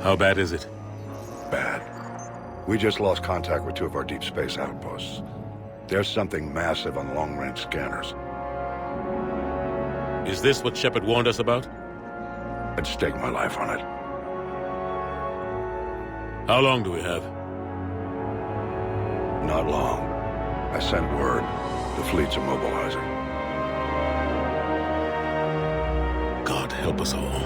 How bad is it? Bad. We just lost contact with 2 of our deep space outposts. There's something massive on long-range scanners. Is this what Shepard warned us about? I'd stake my life on it. How long do we have? Not long. I sent word. The fleets are mobilizing. God help us all.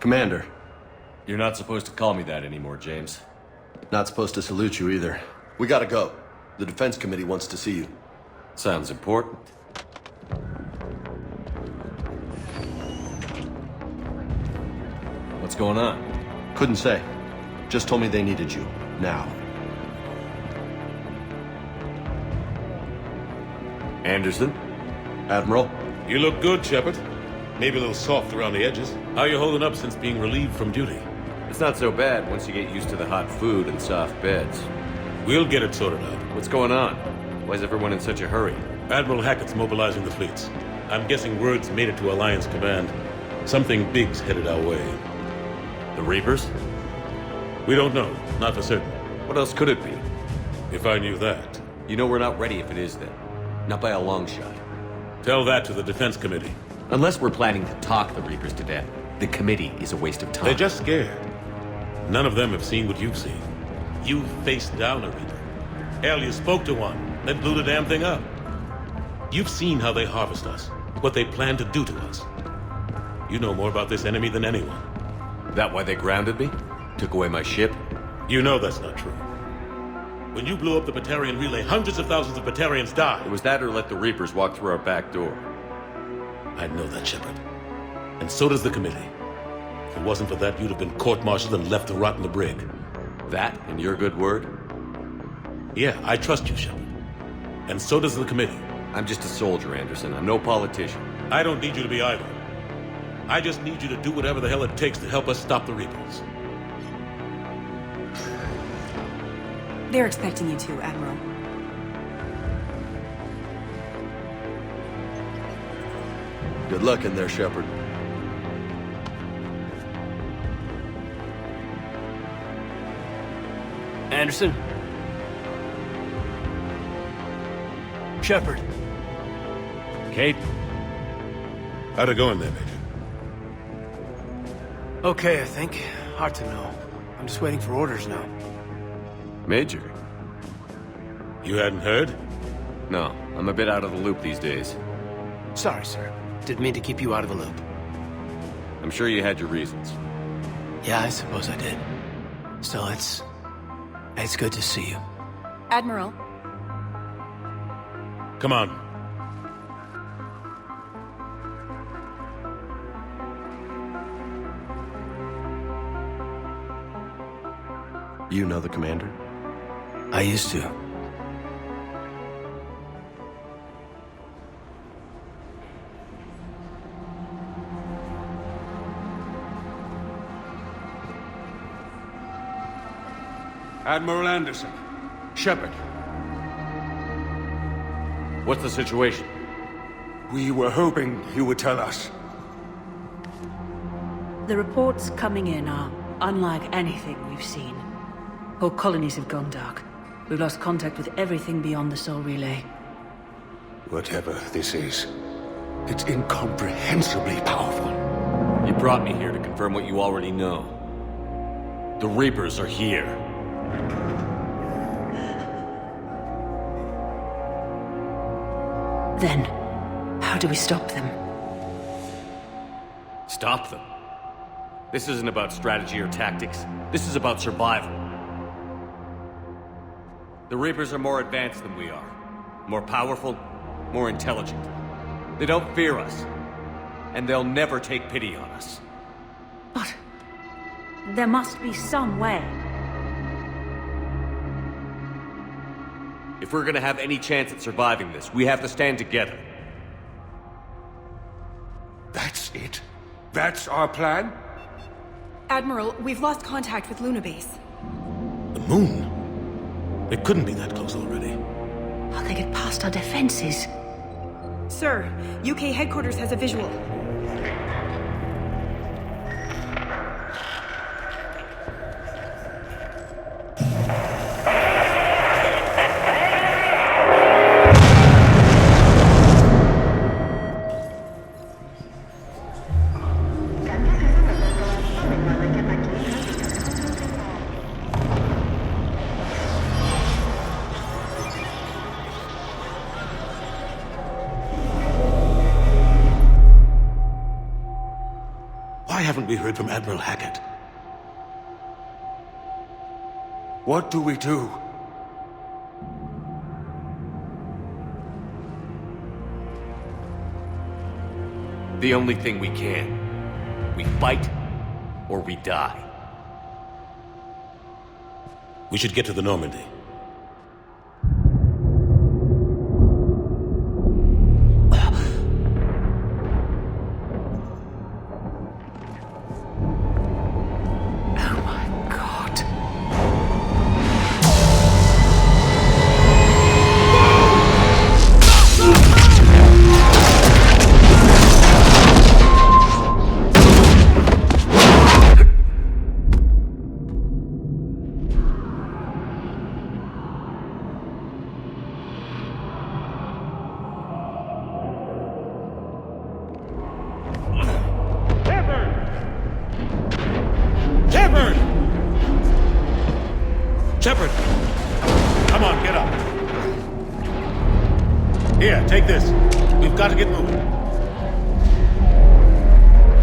Commander. You're not supposed to call me that anymore, James. Not supposed to salute you either. We gotta go. The Defense Committee wants to see you. Sounds important. What's going on? Couldn't say. Just told me they needed you. Now. Anderson? Admiral? You look good, Shepard. Maybe a little soft around the edges. How you holding up since being relieved from duty? It's not so bad once you get used to the hot food and soft beds. We'll get it sorted out. What's going on? Why is everyone in such a hurry? Admiral Hackett's mobilizing the fleets. I'm guessing word's made it to Alliance Command. Something big's headed our way. The Reapers? We don't know. Not for certain. What else could it be? If I knew that. You know we're not ready if it is then. Not by a long shot. Tell that to the Defense Committee. Unless we're planning to talk the Reapers to death, the committee is a waste of time. They're just scared. None of them have seen what you've seen. You faced down a Reaper. Hell, you spoke to one, then blew the damn thing up. You've seen how they harvest us, what they plan to do to us. You know more about this enemy than anyone. That why they grounded me? Took away my ship? You know that's not true. When you blew up the Batarian relay, hundreds of thousands of Batarians died. It was that or let the Reapers walk through our back door. I know that, Shepard. And so does the committee. If it wasn't for that, you'd have been court-martialed and left to rot in the brig. That and your good word? Yeah, I trust you, Shepard. And so does the committee. I'm just a soldier, Anderson. I'm no politician. I don't need you to be either. I just need you to do whatever the hell it takes to help us stop the Reapers. They're expecting you to, Admiral. Good luck in there, Shepard. Anderson? Shepard? Kate? How'd it go in there, Major? Okay, I think. Hard to know. I'm just waiting for orders now. Major? You hadn't heard? No, I'm a bit out of the loop these days. Sorry, sir. Didn't mean to keep you out of the loop. I'm sure you had your reasons. Yeah, I suppose I did. Still, it's good to see you. Admiral, Come on. You know the commander? I used to. Admiral Anderson. Shepard. What's the situation? We were hoping you would tell us. the reports coming in are unlike anything we've seen. Whole colonies have gone dark. We've lost contact with everything beyond the Soul Relay. Whatever this is, it's incomprehensibly powerful. You brought me here to confirm what you already know. The Reapers are here. Then, how do we stop them? Stop them. This isn't about strategy or tactics. This is about survival. The Reapers are more advanced than we are. More powerful, more intelligent. They don't fear us. And they'll never take pity on us. But there must be some way. If we're gonna have any chance at surviving this, we have to stand together. That's it? That's our plan? Admiral, we've lost contact with Luna Base. The moon? It couldn't be that close already. How'd they get past our defenses? Sir, UK headquarters has a visual. Why haven't we heard from Admiral Hackett? What do we do? The only thing we can. We fight, or we die. We should get to the Normandy. Shepard! Come on, get up. Here, take this. We've got to get moving.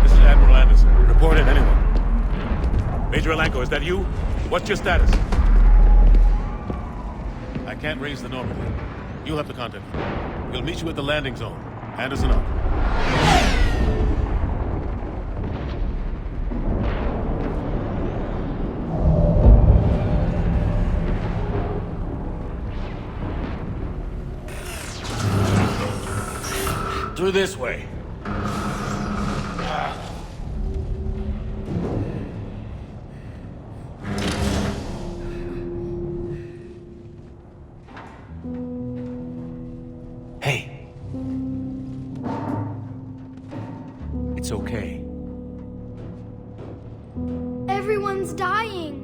This is Admiral Anderson. Report in, anyone. Major Alanko, is that you? What's your status? I can't raise the Normandy. You'll have to contact me. We'll meet you at the landing zone. Anderson up. Through this way. Hey. It's okay. Everyone's dying.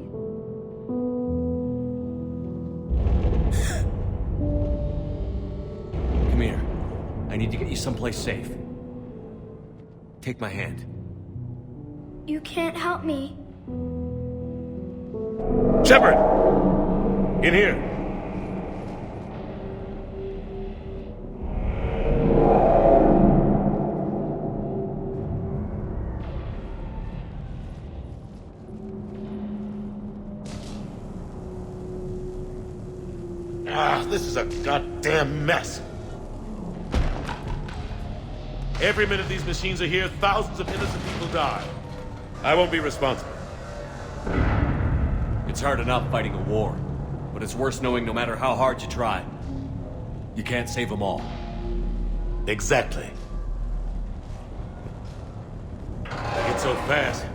Come here. I need to get you someplace safe. Take my hand. You can't help me. Shepard! In here. This is a goddamn mess. Every minute these machines are here, thousands of innocent people die. I won't be responsible. It's hard enough fighting a war, but it's worse knowing no matter how hard you try, you can't save them all. Exactly. They get so fast.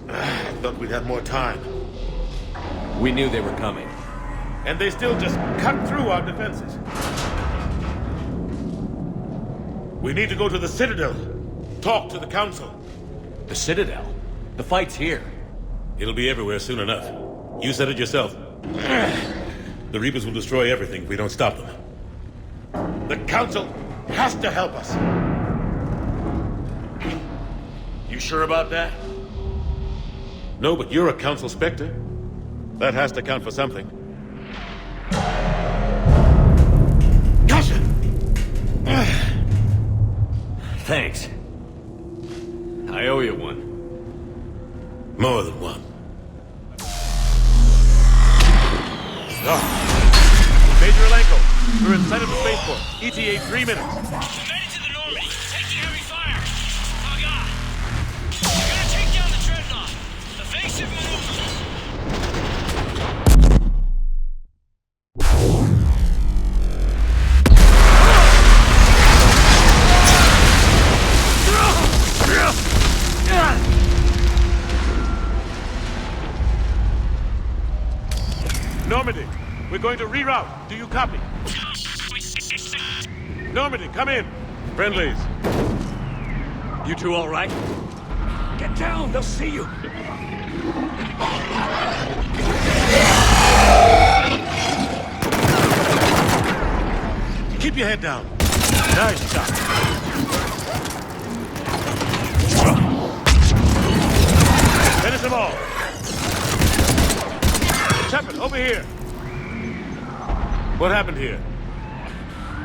I thought we'd have more time. We knew they were coming. And they still just cut through our defenses. We need to go to the Citadel. Talk to the Council. The Citadel? The fight's here. It'll be everywhere soon enough. You said it yourself. The Reapers will destroy everything if we don't stop them. The Council has to help us. You sure about that? No, but you're a Council Spectre. That has to count for something. Gotcha! Thanks. I owe you one. More than one. Major Alenko, we're in sight of the spaceport. ETA 3 minutes. Headed to the Normandy. Take the heavy fire. Saga. We're gonna take down the dreadnought. Evasive maneuver. Normandy, we're going to reroute. Do you copy? Normandy, come in. Friendlies. You two all right? Get down, they'll see you. Keep your head down. Nice shot. Finish them all. Shepard, over here. What happened here?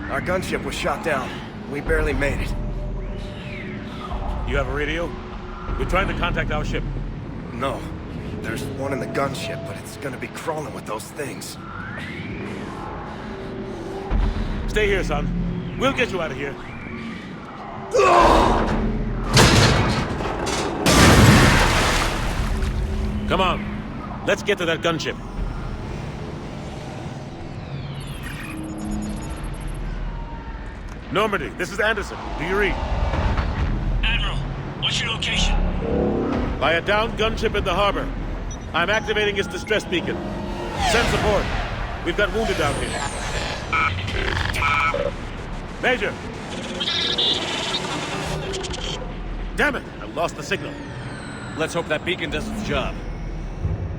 Our gunship was shot down. We barely made it. You have a radio? We're trying to contact our ship. No. There's one in the gunship, but it's gonna be crawling with those things. Stay here, son. We'll get you out of here. Come on. Let's get to that gunship. Normandy, this is Anderson. Do you read? Admiral, what's your location? By a downed gunship in the harbor. I'm activating its distress beacon. Send support. We've got wounded down here. Major! Damn it! I lost the signal. Let's hope that beacon does its job.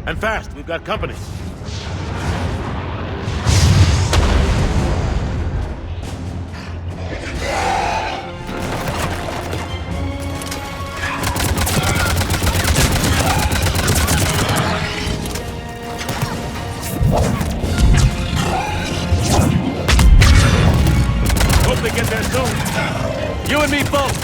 And fast, we've got company. Hope they get there soon. You and me both!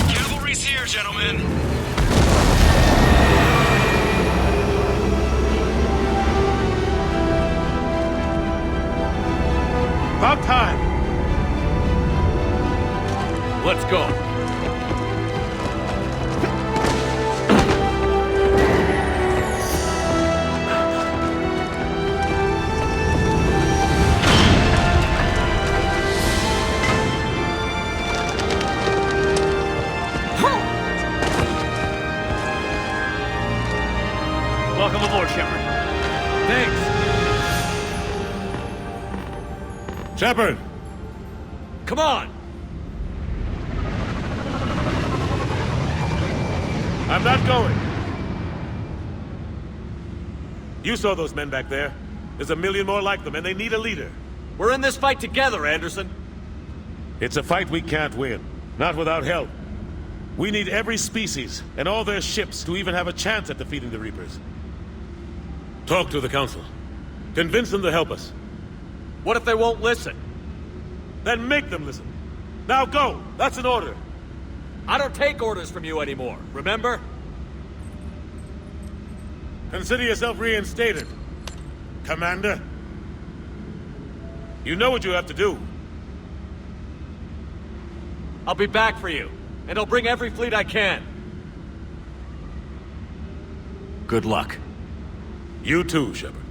Cavalry's here, gentlemen. About time. Let's go. Welcome aboard, Shepard. Thanks. Shepard! Come on! I'm not going. You saw those men back there. There's a million more like them, and they need a leader. We're in this fight together, Anderson. It's a fight we can't win. Not without help. We need every species, and all their ships, to even have a chance at defeating the Reapers. Talk to the Council. Convince them to help us. What if they won't listen? Then make them listen. Now go! That's an order. I don't take orders from you anymore, remember? Consider yourself reinstated, Commander. You know what you have to do. I'll be back for you, and I'll bring every fleet I can. Good luck. You too, Shepard.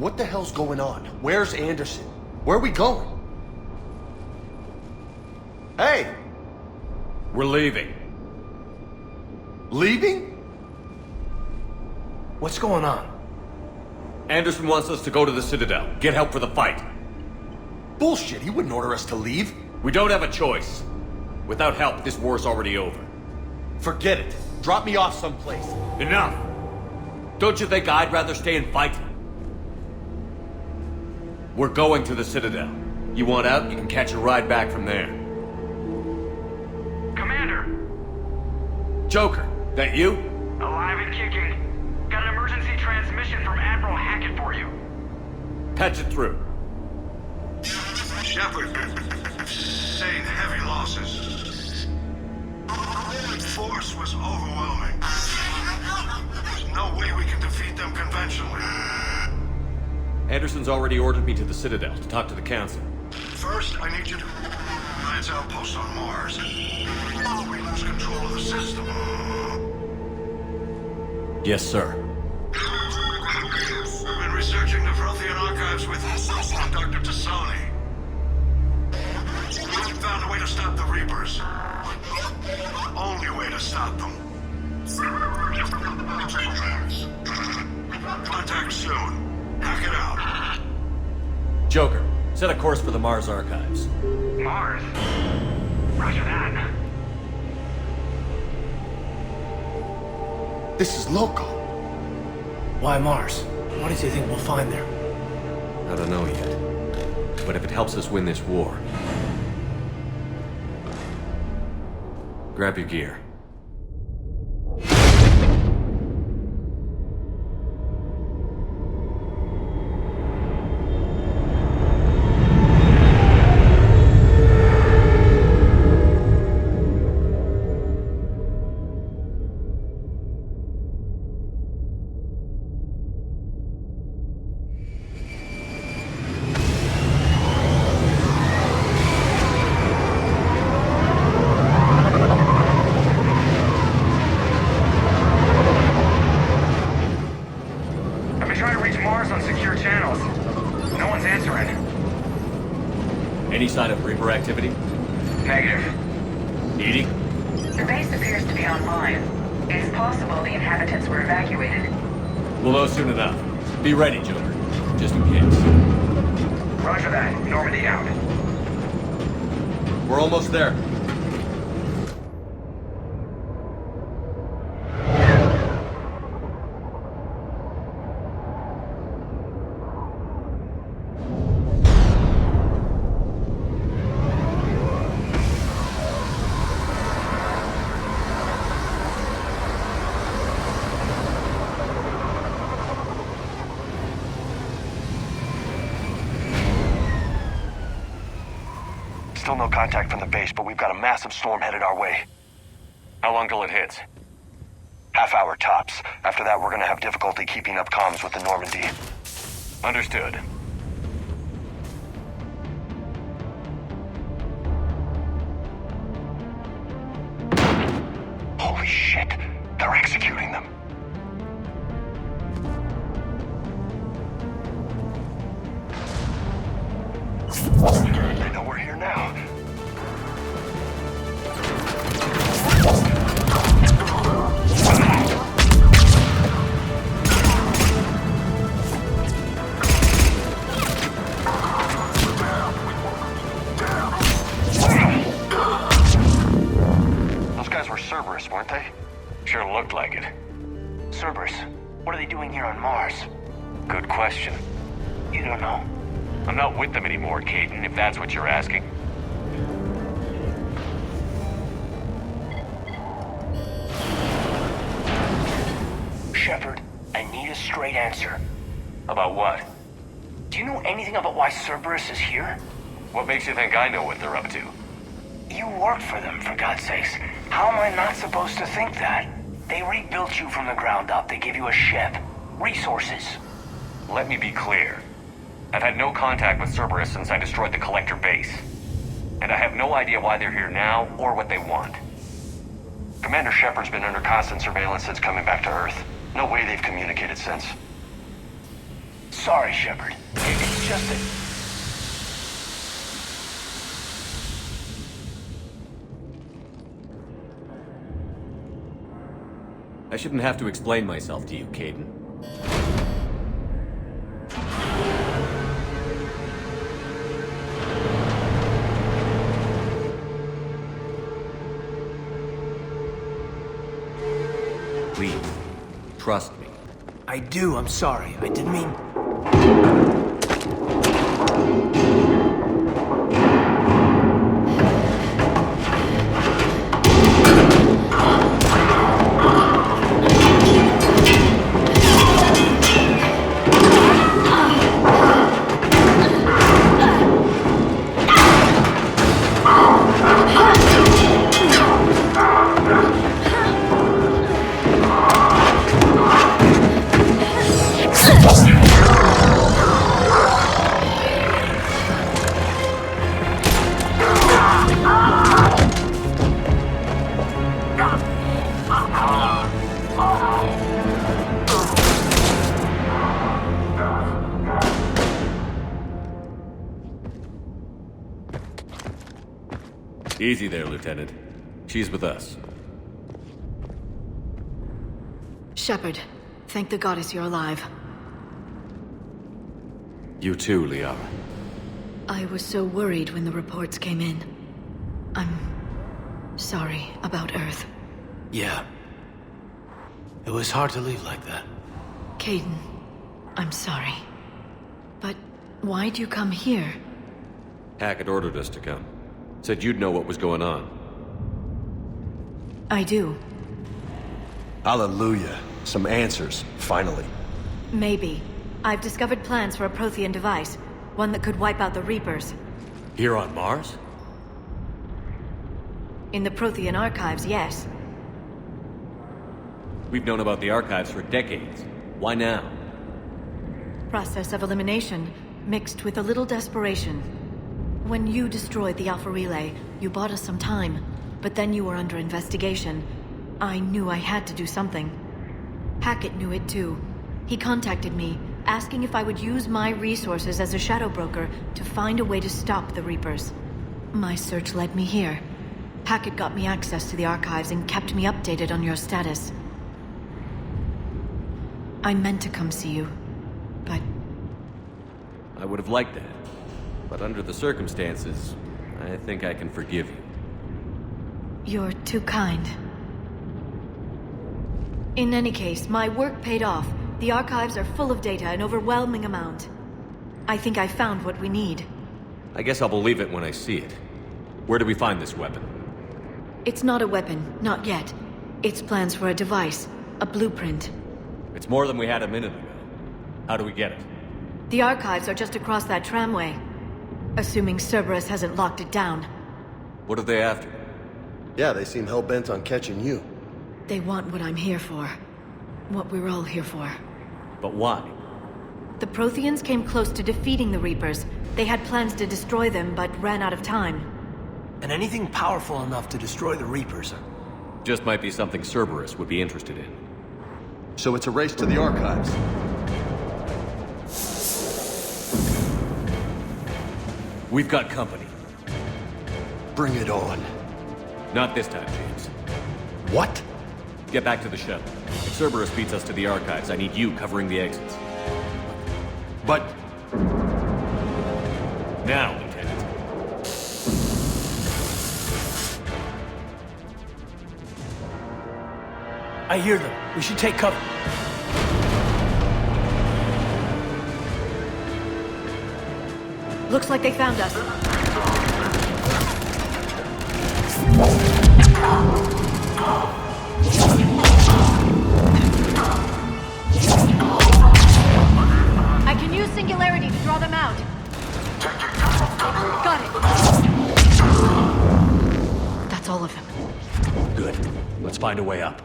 What the hell's going on? Where's Anderson? Where are we going? Hey! We're leaving. Leaving? What's going on? Anderson wants us to go to the Citadel, get help for the fight. Bullshit, he wouldn't order us to leave. We don't have a choice. Without help, this war's already over. Forget it. Drop me off someplace. Enough! Don't you think I'd rather stay and fight? We're going to the Citadel. You want out, you can catch a ride back from there. Commander! Joker, that you? Alive and kicking. Got an emergency transmission from Admiral Hackett for you. Patch it through. Shepard, sustained heavy losses. The force was overwhelming. There's no way we can defeat them conventionally. Anderson's already ordered me to the Citadel to talk to the Council. First, I need you to Alliance outpost on Mars. We lose control of the system. Yes, sir. We've been researching the Prothean Archives with Dr. Tassoni. We found a way to stop the Reapers. Only way to stop them. Contact soon. Hack it out. Joker, set a course for the Mars Archives. Mars? Roger that. This is local. Why Mars? What do you think we'll find there? I don't know yet. But if it helps us win this war... Grab your gear. Any sign of Reaper activity? Negative. Edie? The base appears to be online. It's possible the inhabitants were evacuated. We'll know soon enough. Be ready, Joker. Just in case. Roger that. Normandy out. We're almost there. Still no contact from the base, but we've got a massive storm headed our way. How long till it hits? Half hour tops. After that, we're gonna have difficulty keeping up comms with the Normandy. Understood. Holy shit! They're executing them. They know we're here now. Those guys were Cerberus, weren't they? Sure looked like it. Cerberus? What are they doing here on Mars? Good question. You don't know. I'm not with them anymore, Caden, if that's what you're asking. Shepard, I need a straight answer. About what? Do you know anything about why Cerberus is here? What makes you think I know what they're up to? You work for them, for God's sakes. How am I not supposed to think that? They rebuilt you from the ground up. They gave you a ship. Resources. Let me be clear. I've had no contact with Cerberus since I destroyed the Collector base. And I have no idea why they're here now, or what they want. Commander Shepard's been under constant surveillance since coming back to Earth. No way they've communicated since. Sorry, Shepard. It's just that... I shouldn't have to explain myself to you, Kaidan. Please, trust me. I do, I'm sorry. I didn't mean... Easy there, Lieutenant. She's with us. Shepard, thank the goddess you're alive. You too, Liara. I was so worried when the reports came in. I'm sorry about Earth. Yeah. It was hard to leave like that. Kaidan, I'm sorry. But why'd you come here? Hackett ordered us to come. Said you'd know what was going on. I do. Hallelujah. Some answers, finally. Maybe. I've discovered plans for a Prothean device. One that could wipe out the Reapers. Here on Mars? In the Prothean Archives, yes. We've known about the Archives for decades. Why now? Process of elimination, mixed with a little desperation. When you destroyed the Alpha Relay, you bought us some time. But then you were under investigation. I knew I had to do something. Hackett knew it too. He contacted me, asking if I would use my resources as a shadow broker to find a way to stop the Reapers. My search led me here. Hackett got me access to the Archives and kept me updated on your status. I meant to come see you, but... I would have liked that. But under the circumstances, I think I can forgive you. You're too kind. In any case, my work paid off. The Archives are full of data, an overwhelming amount. I think I found what we need. I guess I'll believe it when I see it. Where do we find this weapon? It's not a weapon, not yet. It's plans for a device, a blueprint. It's more than we had a minute ago. How do we get it? The Archives are just across that tramway. Assuming Cerberus hasn't locked it down. What are they after? Yeah, they seem hell-bent on catching you. They want what I'm here for. What we're all here for. But why? The Protheans came close to defeating the Reapers. They had plans to destroy them, but ran out of time. And anything powerful enough to destroy the Reapers. Just might be something Cerberus would be interested in. So it's a race to the Archives. We've got company. Bring it on. Not this time, James. What? Get back to the shuttle. If Cerberus beats us to the Archives, I need you covering the exits. But... Now, Lieutenant. I hear them. We should take cover. Looks like they found us. I can use Singularity to draw them out. Got it. That's all of them. Good. Let's find a way up.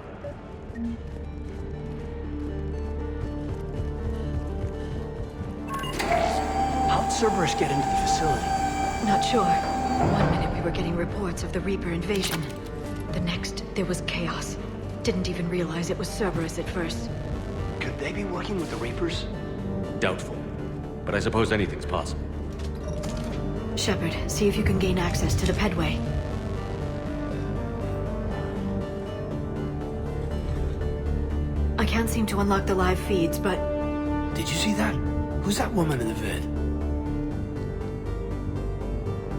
How'd Cerberus get into the facility? Not sure. One minute we were getting reports of the Reaper invasion. The next, there was chaos. Didn't even realize it was Cerberus at first. Could they be working with the Reapers? Doubtful. but I suppose anything's possible. Shepard, see if you can gain access to the pedway. I can't seem to unlock the live feeds, but... Did you see that? Who's that woman in the vid?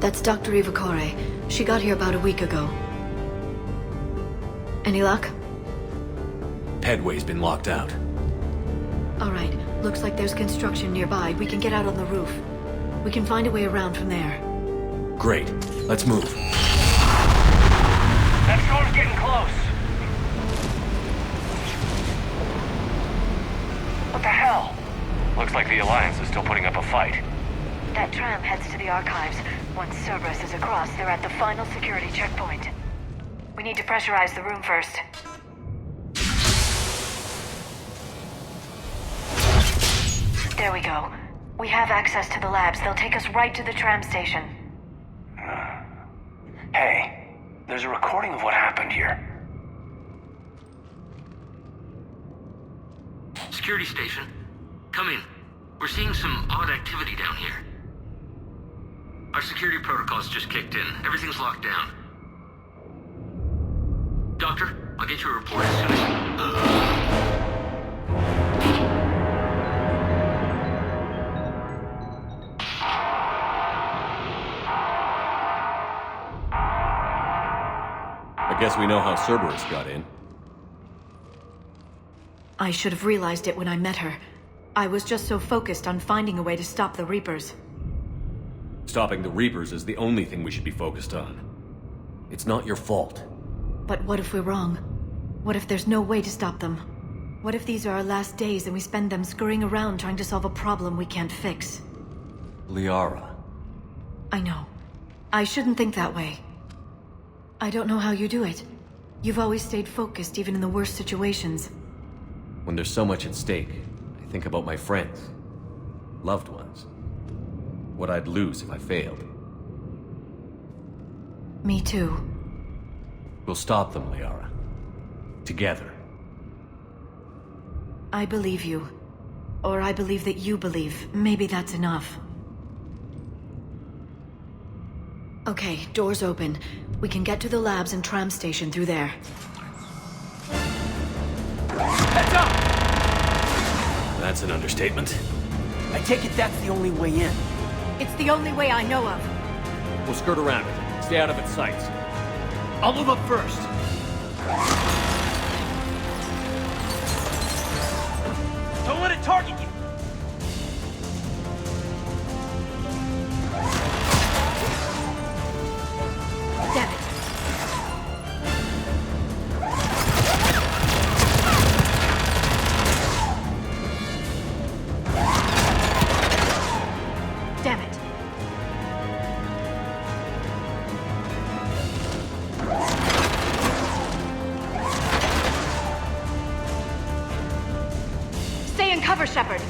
That's Dr. Ivakore. She got here about a week ago. Any luck? Pedway's been locked out. Alright, looks like there's construction nearby. We can get out on the roof. We can find a way around from there. Great. Let's move. That storm's getting close. What the hell? Looks like the Alliance is still putting up a fight. That tram heads to the Archives. Once Cerberus is across, they're at the final security checkpoint. We need to pressurize the room first. There we go. We have access to the labs. They'll take us right to the tram station. Hey, there's a recording of what happened here. Security station. Come in. We're seeing some odd activity down here. Our security protocols just kicked in. Everything's locked down. Doctor, I'll get you a report as soon as... I guess we know how Cerberus got in. I should have realized it when I met her. I was just so focused on finding a way to stop the Reapers. Stopping the Reapers is the only thing we should be focused on. It's not your fault. But what if we're wrong? What if there's no way to stop them? What if these are our last days and we spend them scurrying around trying to solve a problem we can't fix? Liara. I know. I shouldn't think that way. I don't know how you do it. You've always stayed focused even in the worst situations. When there's so much at stake, I think about my friends, loved ones. What I'd lose if I failed. Me too. We'll stop them, Liara. Together. I believe you. Or I believe that you believe. Maybe that's enough. Okay, doors open. We can get to the labs and tram station through there. Heads up! That's an understatement. I take it that's the only way in. It's the only way I know of. We'll skirt around it. Stay out of its sights. I'll move up first. Don't let it target you! Damn it. Damn it. Stay in cover, Shepard.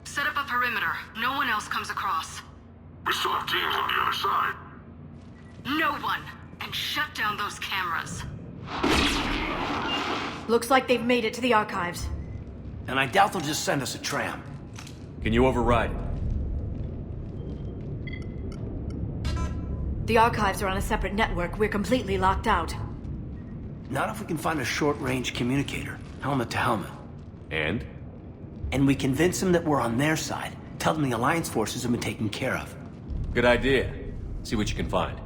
Set up a perimeter. No one else comes across. We still have teams on the other side. No one! And shut down those cameras. Looks like they've made it to the Archives. And I doubt they'll just send us a tram. Can you override it? The Archives are on a separate network. We're completely locked out. Not if we can find a short-range communicator, helmet to helmet. And? And we convince them that we're on their side. Tell them the Alliance forces have been taken care of. Good idea. See what you can find.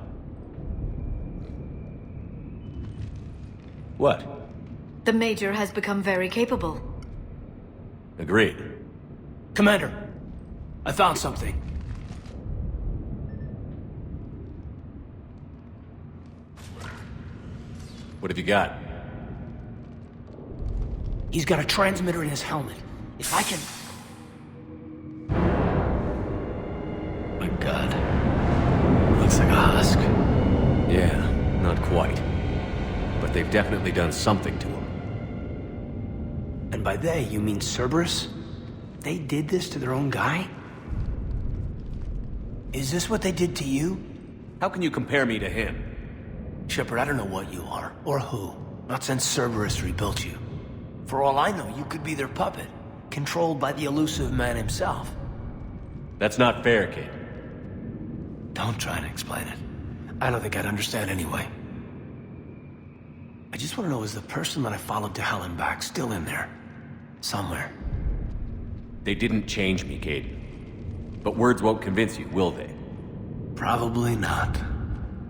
What? The Major has become very capable. Agreed. Commander, I found something. What have you got? He's got a transmitter in his helmet. If I can... My God. but they've definitely done something to him. And by they, you mean Cerberus? They did this to their own guy? Is this what they did to you? How can you compare me to him? Shepard, I don't know what you are, or who. Not since Cerberus rebuilt you. For all I know, you could be their puppet, controlled by the Illusive Man himself. That's not fair, kid. Don't try and explain it. I don't think I'd understand anyway. I just want to know, is the person that I followed to hell and back still in there? Somewhere. They didn't change me, Cade. But words won't convince you, will they? Probably not.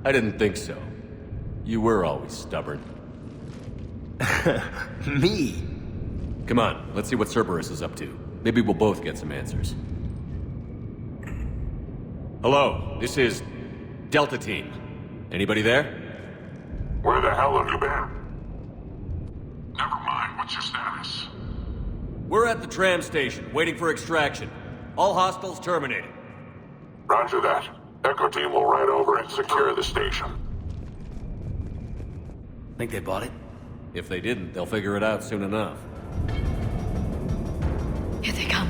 I didn't think so. You were always stubborn. Me? Come on, let's see what Cerberus is up to. Maybe we'll both get some answers. Hello, this is Delta Team. Anybody there? Where the hell have you been? Never mind, what's your status? We're at the tram station, waiting for extraction. All hostiles terminated. Roger that. Echo Team will ride over and secure the station. Think they bought it? If they didn't, they'll figure it out soon enough. Here they come.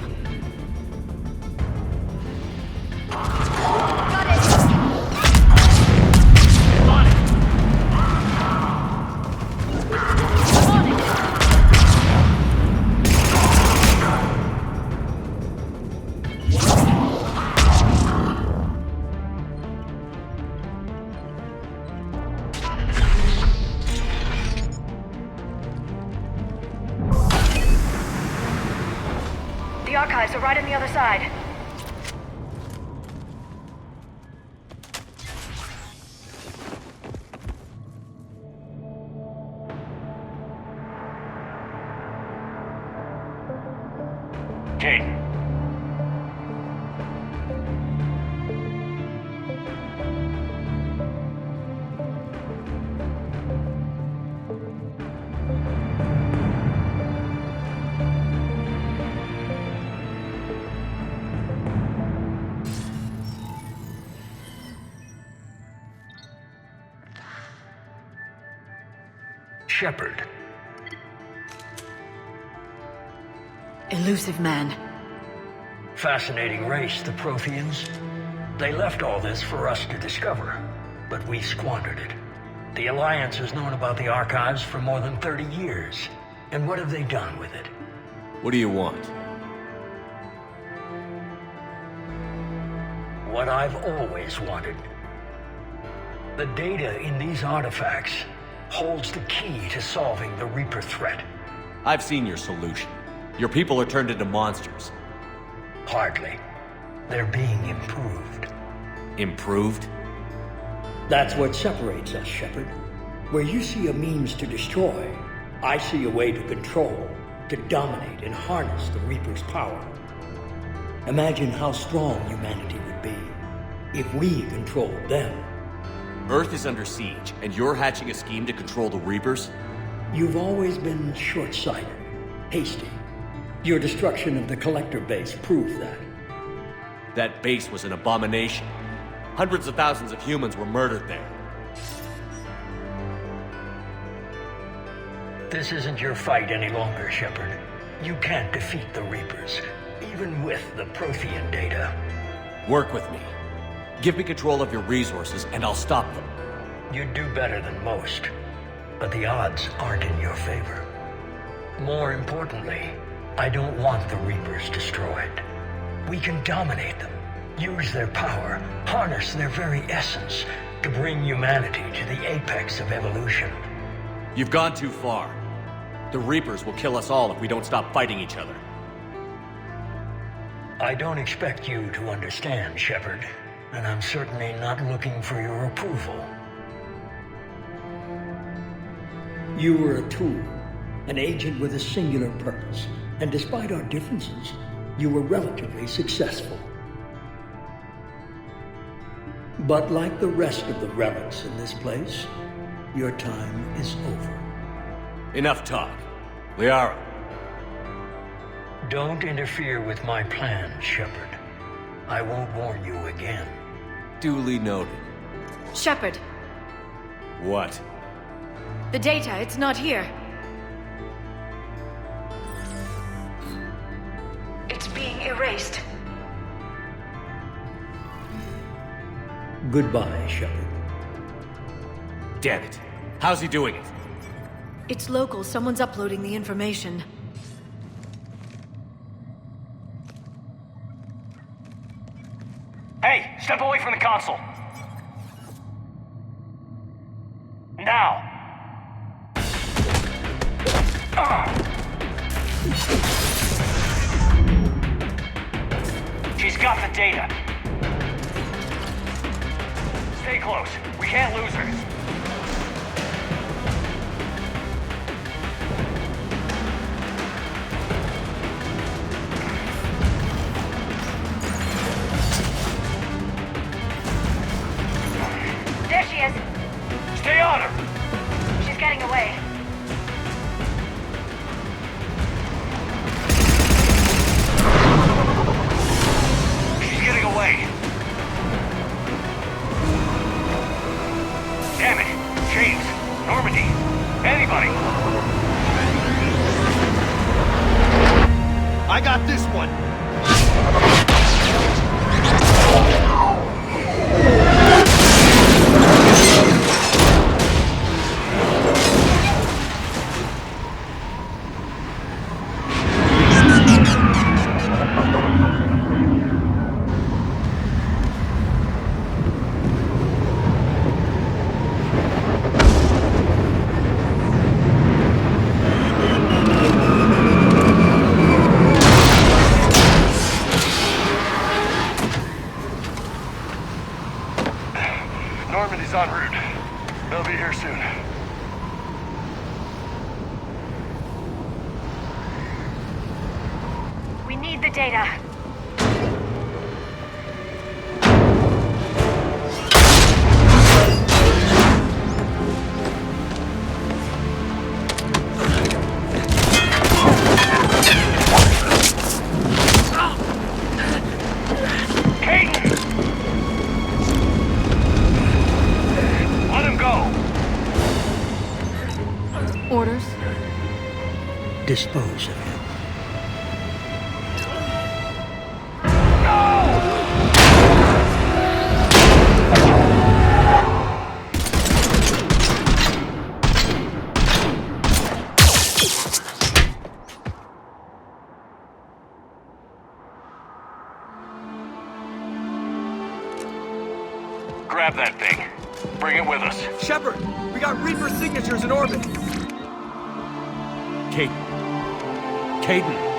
The archives are right on the other side. Kate. Shepard. Illusive Man. Fascinating race, the Protheans. They left all this for us to discover, but we squandered it. The Alliance has known about the archives for more than 30 years. And what have they done with it? What do you want? What I've always wanted. The data in these artifacts holds the key to solving the Reaper threat. I've seen your solution. Your people are turned into monsters. Hardly. They're being improved. Improved? That's what separates us, Shepard. Where you see a means to destroy, I see a way to control, to dominate and harness the Reaper's power. Imagine how strong humanity would be if we controlled them. Earth is under siege, and you're hatching a scheme to control the Reapers? You've always been short-sighted, hasty. Your destruction of the Collector base proved that. That base was an abomination. Hundreds of thousands of humans were murdered there. This isn't your fight any longer, Shepard. You can't defeat the Reapers, even with the Prothean data. Work with me. Give me control of your resources, and I'll stop them. You'd do better than most, but the odds aren't in your favor. More importantly, I don't want the Reapers destroyed. We can dominate them, use their power, harness their very essence to bring humanity to the apex of evolution. You've gone too far. The Reapers will kill us all if we don't stop fighting each other. I don't expect you to understand, Shepard, and I'm certainly not looking for your approval. You were a tool, an agent with a singular purpose, and despite our differences, you were relatively successful. But like the rest of the relics in this place, your time is over. Enough talk. Liara. Don't interfere with my plan, Shepard. I won't warn you again. Duly noted. Shepard. What? The data, it's not here. It's being erased. Goodbye, Shepard. Damn it. How's he doing it? It's local. Someone's uploading the information. Hey, step away from the console. Now. She's got the data. Stay close. We can't lose her. There she is. Stay on her. She's getting away. She's getting away. Damn it. James. Normandy. Anybody. I got this one. Normandy's en route. They'll be here soon. We need the data. Orders? Dispose of him. Grab that thing. Bring it with us. Shepard! We got Reaper signatures in orbit! Caden.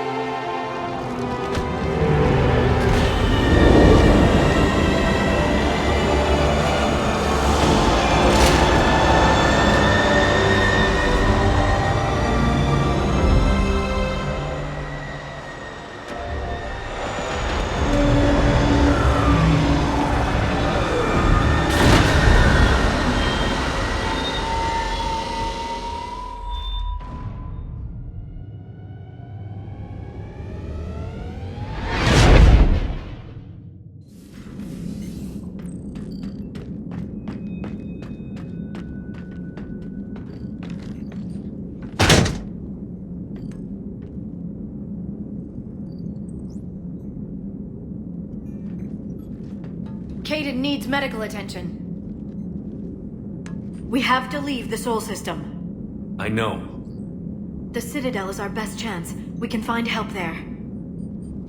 Caden needs medical attention. We have to leave the Sol system. I know. The Citadel is our best chance. We can find help there.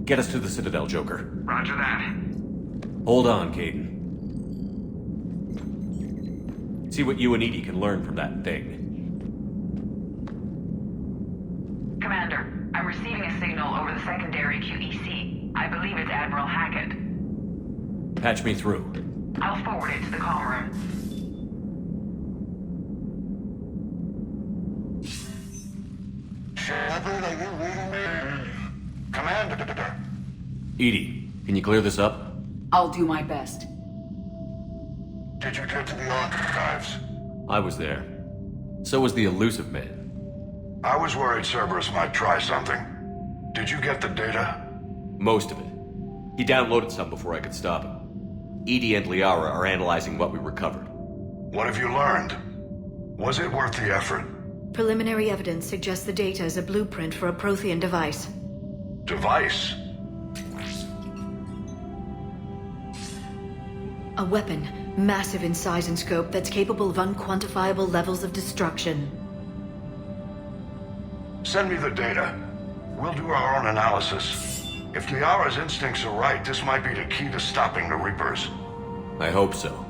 Get us to the Citadel, Joker. Roger that. Hold on, Caden. See what you and Edie can learn from that thing. Commander, I'm receiving a signal over the secondary QEC. I believe it's Admiral Hackett. Patch me through. I'll forward it to the comm room. Shepard, are you reading me? Commander. Edie, can you clear this up? I'll do my best. Did you get to the archives? I was there. So was the Illusive Man. I was worried Cerberus might try something. Did you get the data? Most of it. He downloaded some before I could stop him. Edie and Liara are analyzing what we recovered. What have you learned? Was it worth the effort? Preliminary evidence suggests the data is a blueprint for a Prothean device. Device? A weapon, massive in size and scope, that's capable of unquantifiable levels of destruction. Send me the data. We'll do our own analysis. If Liara's instincts are right, this might be the key to stopping the Reapers. I hope so.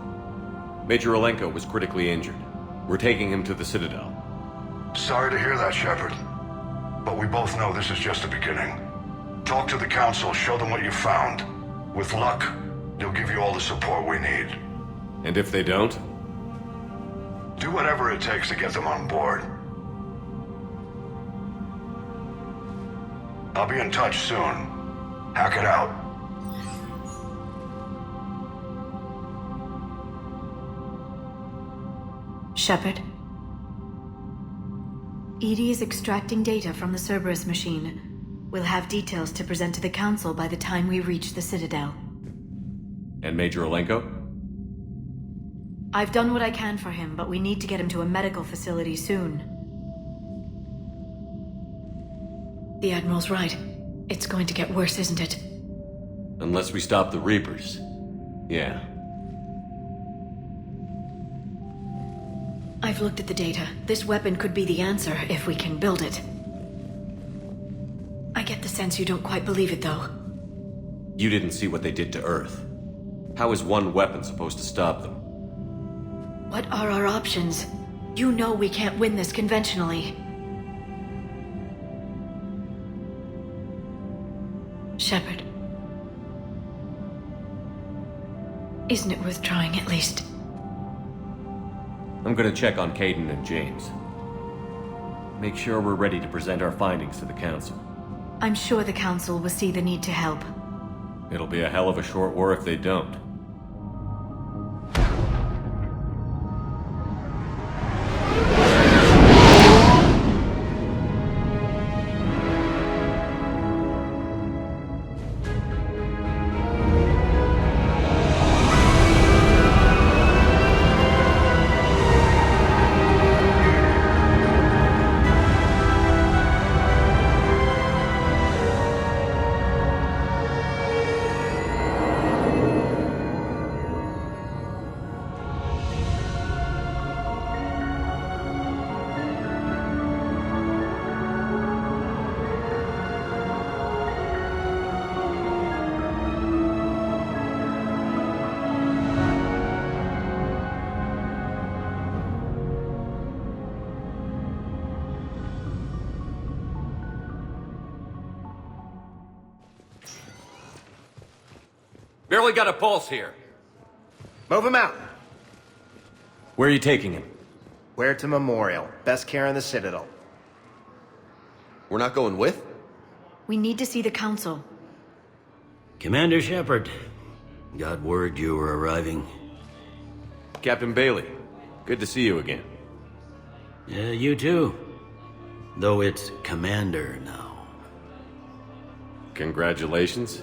Major Alenko was critically injured. We're taking him to the Citadel. Sorry to hear that, Shepard. But we both know this is just the beginning. Talk to the Council, show them what you found. With luck, they'll give you all the support we need. And if they don't? Do whatever it takes to get them on board. I'll be in touch soon. Hack it out. Shepard? EDI is extracting data from the Cerberus machine. We'll have details to present to the Council by the time we reach the Citadel. And Major Alenko? I've done what I can for him, but we need to get him to a medical facility soon. The Admiral's right. It's going to get worse, isn't it? Unless we stop the Reapers. Yeah. I've looked at the data. This weapon could be the answer if we can build it. I get the sense you don't quite believe it, though. You didn't see what they did to Earth. How is one weapon supposed to stop them? What are our options? You know we can't win this conventionally. Shepard. Isn't it worth trying at least? I'm gonna check on Caden and James. Make sure we're ready to present our findings to the Council. I'm sure the Council will see the need to help. It'll be a hell of a short war if they don't. Barely got a pulse here. Move him out. Where are you taking him? Where to Memorial. Best care in the Citadel. We're not going with? We need to see the Council. Commander Shepard. Got word you were arriving. Captain Bailey, good to see you again. Yeah, you too. Though it's Commander now. Congratulations.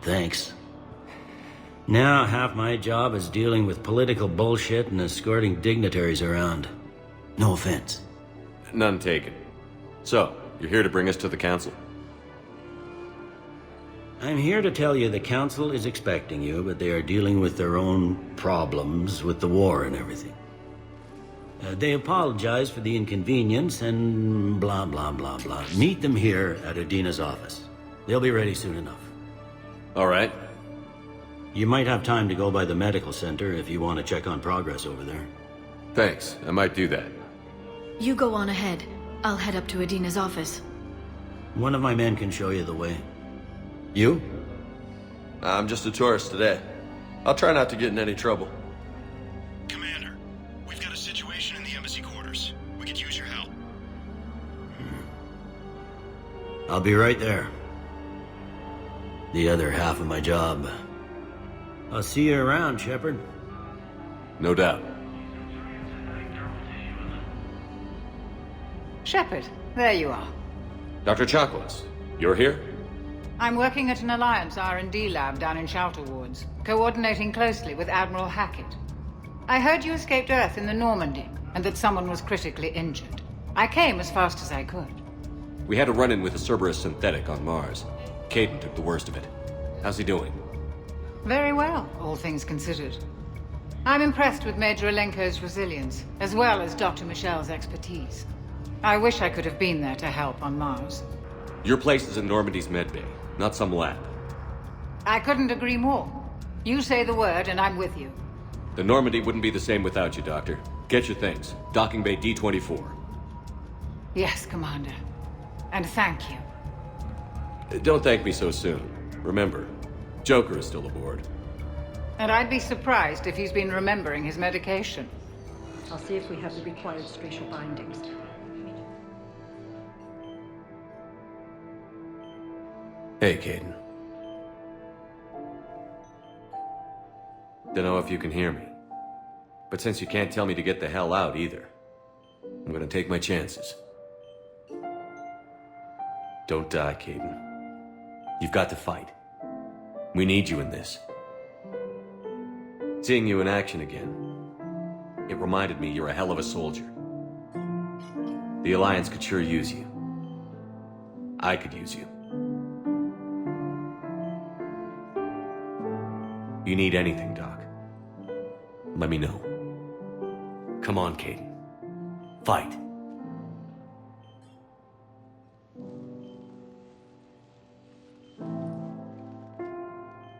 Thanks. Now half my job is dealing with political bullshit and escorting dignitaries around. No offense. None taken. So, you're here to bring us to the Council? I'm here to tell you the Council is expecting you, but they are dealing with their own problems with the war and everything. They apologize for the inconvenience and blah, blah, blah, blah. Meet them here at Adina's office. They'll be ready soon enough. All right. You might have time to go by the medical center if you want to check on progress over there. Thanks, I might do that. You go on ahead. I'll head up to Adina's office. One of my men can show you the way. You? I'm just a tourist today. I'll try not to get in any trouble. Commander, we've got a situation in the embassy quarters. We could use your help. I'll be right there. The other half of my job. I'll see you around, Shepard. No doubt. Shepard, there you are. Dr. Chakwas, you're here? I'm working at an Alliance R&D lab down in Shelter Wards, coordinating closely with Admiral Hackett. I heard you escaped Earth in the Normandy, and that someone was critically injured. I came as fast as I could. We had a run-in with a Cerberus synthetic on Mars. Caden took the worst of it. How's he doing? Very well, all things considered. I'm impressed with Major Alenko's resilience, as well as Dr. Michel's expertise. I wish I could have been there to help on Mars. Your place is in Normandy's medbay, not some lab. I couldn't agree more. You say the word, and I'm with you. The Normandy wouldn't be the same without you, Doctor. Get your things. Docking bay D-24. Yes, Commander. And thank you. Don't thank me so soon. Remember, Joker is still aboard. And I'd be surprised if he's been remembering his medication. I'll see if we have the required spatial bindings. Hey, Caden. Don't know if you can hear me. But since you can't tell me to get the hell out either, I'm gonna take my chances. Don't die, Caden. You've got to fight. We need you in this. Seeing you in action again, it reminded me you're a hell of a soldier. The Alliance could sure use you. I could use you. You need anything, Doc, let me know. Come on, Caden. Fight.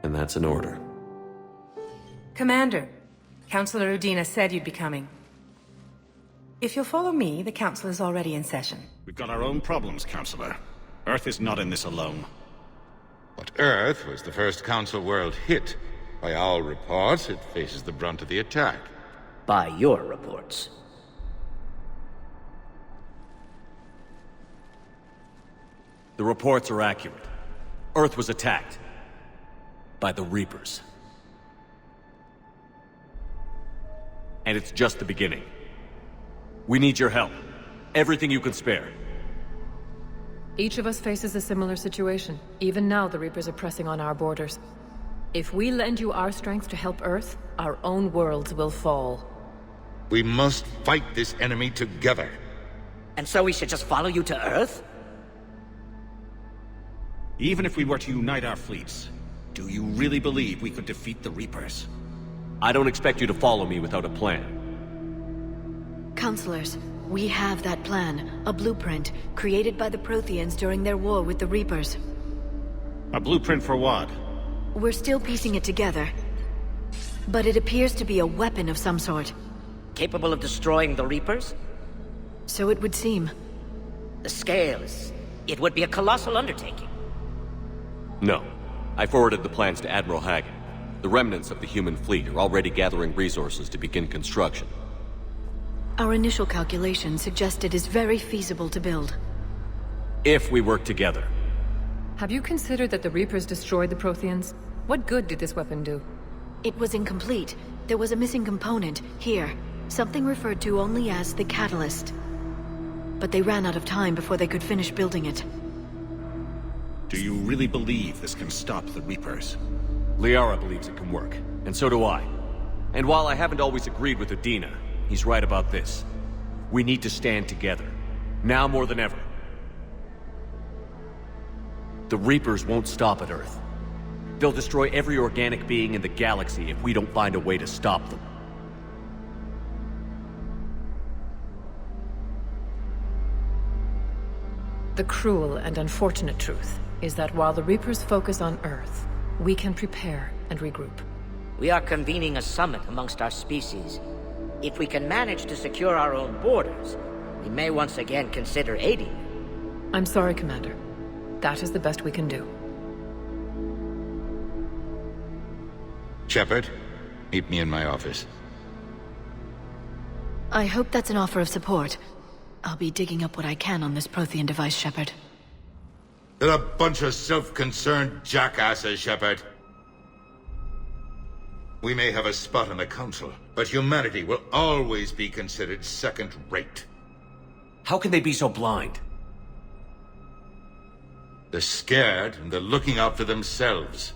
And that's an order. Commander, Councillor Udina said you'd be coming. If you'll follow me, the Council is already in session. We've got our own problems, Councillor. Earth is not in this alone. But Earth was the first Council world hit. By all reports, it faces the brunt of the attack. By your reports. The reports are accurate. Earth was attacked. By the Reapers. And it's just the beginning. We need your help. Everything you can spare. Each of us faces a similar situation. Even now, the Reapers are pressing on our borders. If we lend you our strength to help Earth, our own worlds will fall. We must fight this enemy together. And so we should just follow you to Earth? Even if we were to unite our fleets, do you really believe we could defeat the Reapers? I don't expect you to follow me without a plan. Counselors, we have that plan. A blueprint, created by the Protheans during their war with the Reapers. A blueprint for what? We're still piecing it together. But it appears to be a weapon of some sort. Capable of destroying the Reapers? So it would seem. The scales. It would be a colossal undertaking. No. I forwarded the plans to Admiral Hagen. The remnants of the human fleet are already gathering resources to begin construction. Our initial calculations suggest it is very feasible to build. If we work together. Have you considered that the Reapers destroyed the Protheans? What good did this weapon do? It was incomplete. There was a missing component, here. Something referred to only as the catalyst. But they ran out of time before they could finish building it. Do you really believe this can stop the Reapers? Liara believes it can work, and so do I. And while I haven't always agreed with Udina, he's right about this. We need to stand together. Now more than ever. The Reapers won't stop at Earth. They'll destroy every organic being in the galaxy if we don't find a way to stop them. The cruel and unfortunate truth is that while the Reapers focus on Earth, we can prepare and regroup. We are convening a summit amongst our species. If we can manage to secure our own borders, we may once again consider aiding you. I'm sorry, Commander. That is the best we can do. Shepard, meet me in my office. I hope that's an offer of support. I'll be digging up what I can on this Prothean device, Shepard. They're a bunch of self-concerned jackasses, Shepard. We may have a spot in the Council, but humanity will always be considered second-rate. How can they be so blind? They're scared, and they're looking out for themselves.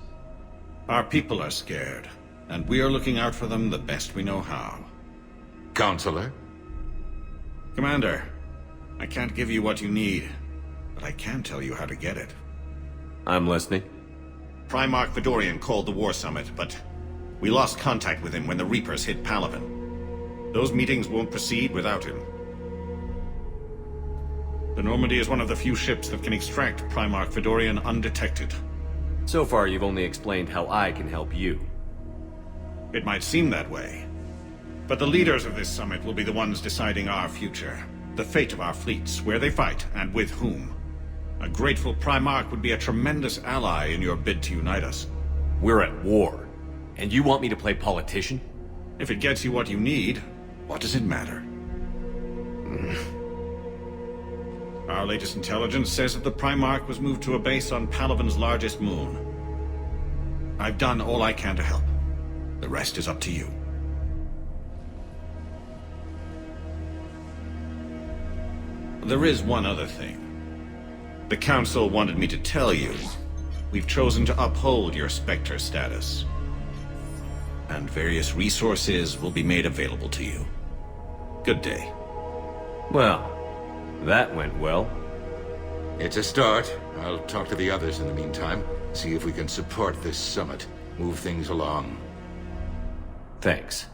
Our people are scared. and we are looking out for them the best we know how. Counselor? Commander, I can't give you what you need, but I can tell you how to get it. I'm listening. Primarch Fedorian called the War Summit, but we lost contact with him when the Reapers hit Palaven. Those meetings won't proceed without him. The Normandy is one of the few ships that can extract Primarch Fedorian undetected. So far, you've only explained how I can help you. It might seem that way, but the leaders of this summit will be the ones deciding our future, the fate of our fleets, where they fight, and with whom. A grateful Primarch would be a tremendous ally in your bid to unite us. We're at war, and you want me to play politician? If it gets you what you need, what does it matter? Our latest intelligence says that the Primarch was moved to a base on Palaven's largest moon. I've done all I can to help. The rest is up to you. There is one other thing. The Council wanted me to tell you. We've chosen to uphold your Spectre status. And various resources will be made available to you. Good day. Well, that went well. It's a start. I'll talk to the others in the meantime. See if we can support this summit. Move things along. Thanks.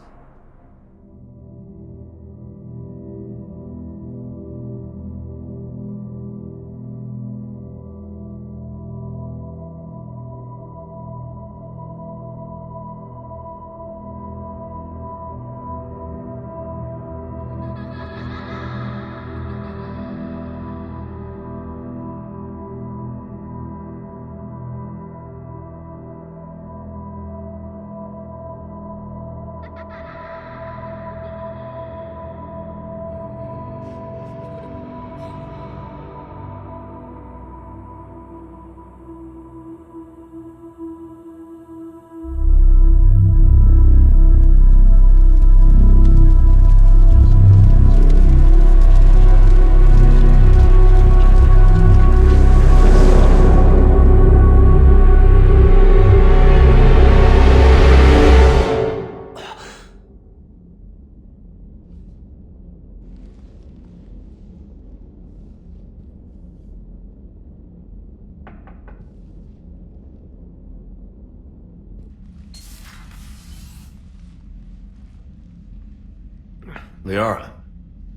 Liara,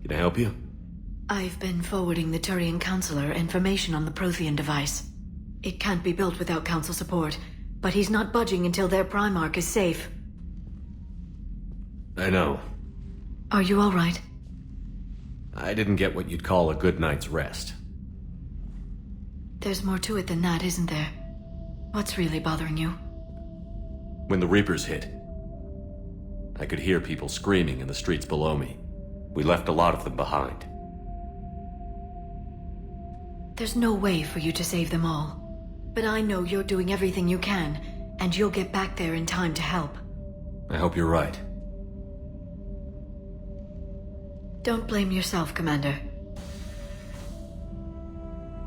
can I help you? I've been forwarding the Turian Counselor information on the Prothean device. It can't be built without Council support, but he's not budging until their Primarch is safe. I know. Are you all right? I didn't get what you'd call a good night's rest. There's more to it than that, isn't there? What's really bothering you? When the Reapers hit, I could hear people screaming in the streets below me. We left a lot of them behind. There's no way for you to save them all. But I know you're doing everything you can, and you'll get back there in time to help. I hope you're right. Don't blame yourself, Commander.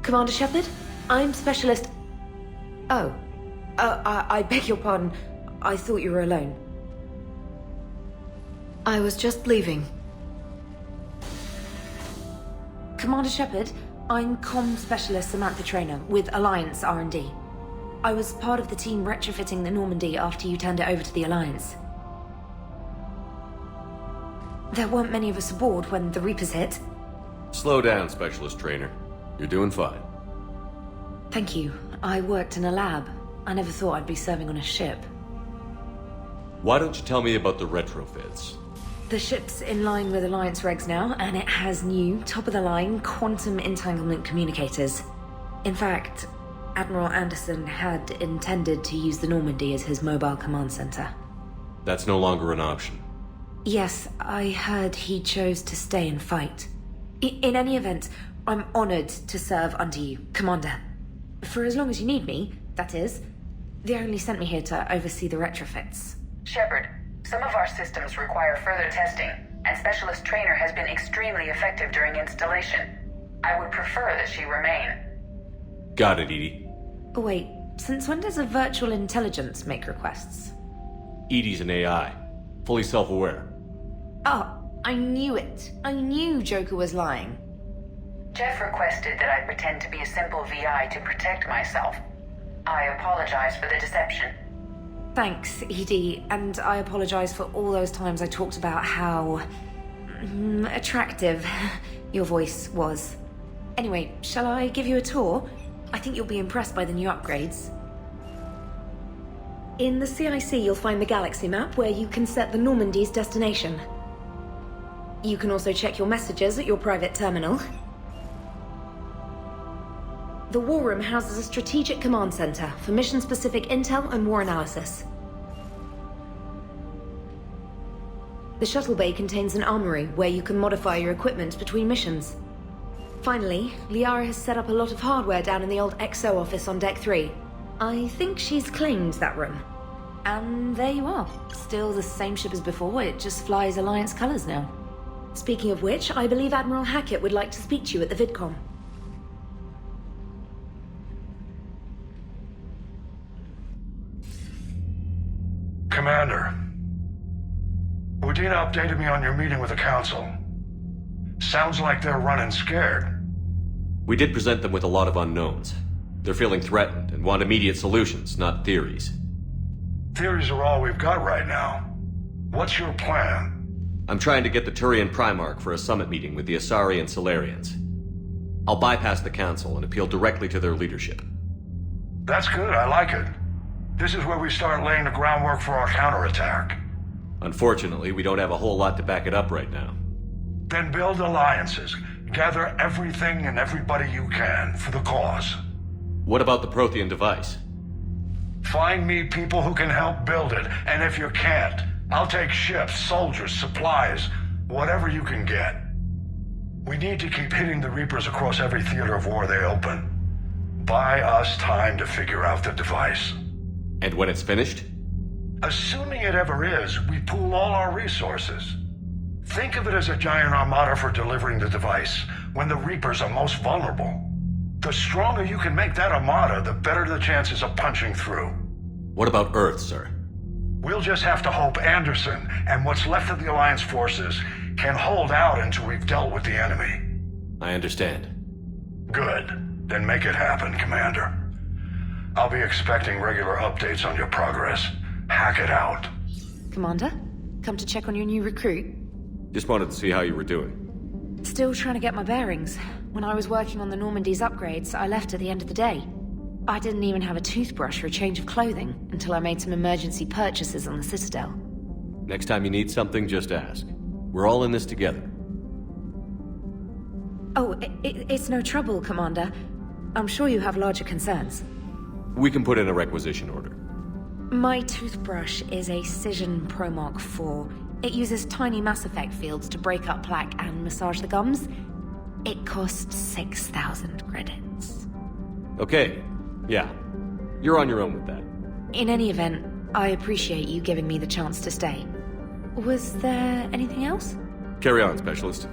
Commander Shepard? I'm Specialist... Oh. I beg your pardon. I thought you were alone. I was just leaving. Commander Shepard, I'm Comm Specialist Samantha Traynor with Alliance R&D. I was part of the team retrofitting the Normandy after you turned it over to the Alliance. There weren't many of us aboard when the Reapers hit. Slow down, Specialist Traynor. You're doing fine. Thank you. I worked in a lab. I never thought I'd be serving on a ship. Why don't you tell me about the retrofits? The ship's in line with Alliance regs now, and it has new, top-of-the-line quantum entanglement communicators. In fact, Admiral Anderson had intended to use the Normandy as his mobile command center. That's no longer an option. Yes, I heard he chose to stay and fight. In any event, I'm honored to serve under you, Commander. For as long as you need me, that is. They only sent me here to oversee the retrofits. Shepard, some of our systems require further testing, and Specialist Traynor has been extremely effective during installation. I would prefer that she remain. Got it, Edie. Wait, since when does a virtual intelligence make requests? EDI's an AI. Fully self-aware. Oh, I knew it. I knew Joker was lying. Jeff requested that I pretend to be a simple VI to protect myself. I apologize for the deception. Thanks, ED, and I apologize for all those times I talked about how... attractive your voice was. Anyway, shall I give you a tour? I think you'll be impressed by the new upgrades. In the CIC, you'll find the galaxy map where you can set the Normandy's destination. You can also check your messages at your private terminal. The War Room houses a strategic command center for mission-specific intel and war analysis. The shuttle bay contains an armory where you can modify your equipment between missions. Finally, Liara has set up a lot of hardware down in the old XO office on Deck 3. I think she's claimed that room. And there you are. Still the same ship as before, it just flies Alliance colors now. Speaking of which, I believe Admiral Hackett would like to speak to you at the VidCon. Commander, Udina updated me on your meeting with the Council. Sounds like they're running scared. We did present them with a lot of unknowns. They're feeling threatened and want immediate solutions, not theories. Theories are all we've got right now. What's your plan? I'm trying to get the Turian Primarch for a summit meeting with the Asari and Solarians. I'll bypass the Council and appeal directly to their leadership. That's good, I like it. This is where we start laying the groundwork for our counterattack. Unfortunately, we don't have a whole lot to back it up right now. Then build alliances. Gather everything and everybody you can for the cause. What about the Prothean device? Find me people who can help build it, and if you can't, I'll take ships, soldiers, supplies, whatever you can get. We need to keep hitting the Reapers across every theater of war they open. Buy us time to figure out the device. And when it's finished? Assuming it ever is, we pool all our resources. Think of it as a giant armada for delivering the device, when the Reapers are most vulnerable. The stronger you can make that armada, the better the chances of punching through. What about Earth, sir? We'll just have to hope Anderson, and what's left of the Alliance forces, can hold out until we've dealt with the enemy. I understand. Good. Then make it happen, Commander. I'll be expecting regular updates on your progress. Hack it out. Commander, come to check on your new recruit. Just wanted to see how you were doing. Still trying to get my bearings. When I was working on the Normandy's upgrades, I left at the end of the day. I didn't even have a toothbrush or a change of clothing until I made some emergency purchases on the Citadel. Next time you need something, just ask. We're all in this together. Oh, it's no trouble, Commander. I'm sure you have larger concerns. We can put in a requisition order. My toothbrush is a Cision Pro Mark IV. It uses tiny Mass Effect fields to break up plaque and massage the gums. It costs 6,000 credits. Okay, yeah. You're on your own with that. In any event, I appreciate you giving me the chance to stay. Was there anything else? Carry on, Specialist.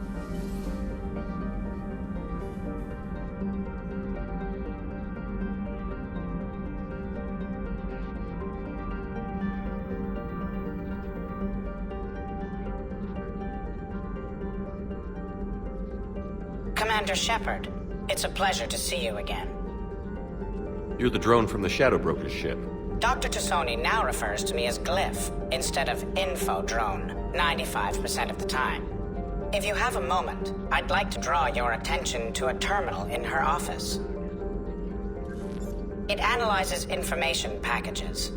Commander Shepard, it's a pleasure to see you again. You're the drone from the Shadow Broker's ship. Dr. Tassoni now refers to me as Glyph instead of Info Drone, 95% of the time. If you have a moment, I'd like to draw your attention to a terminal in her office. It analyzes information packages.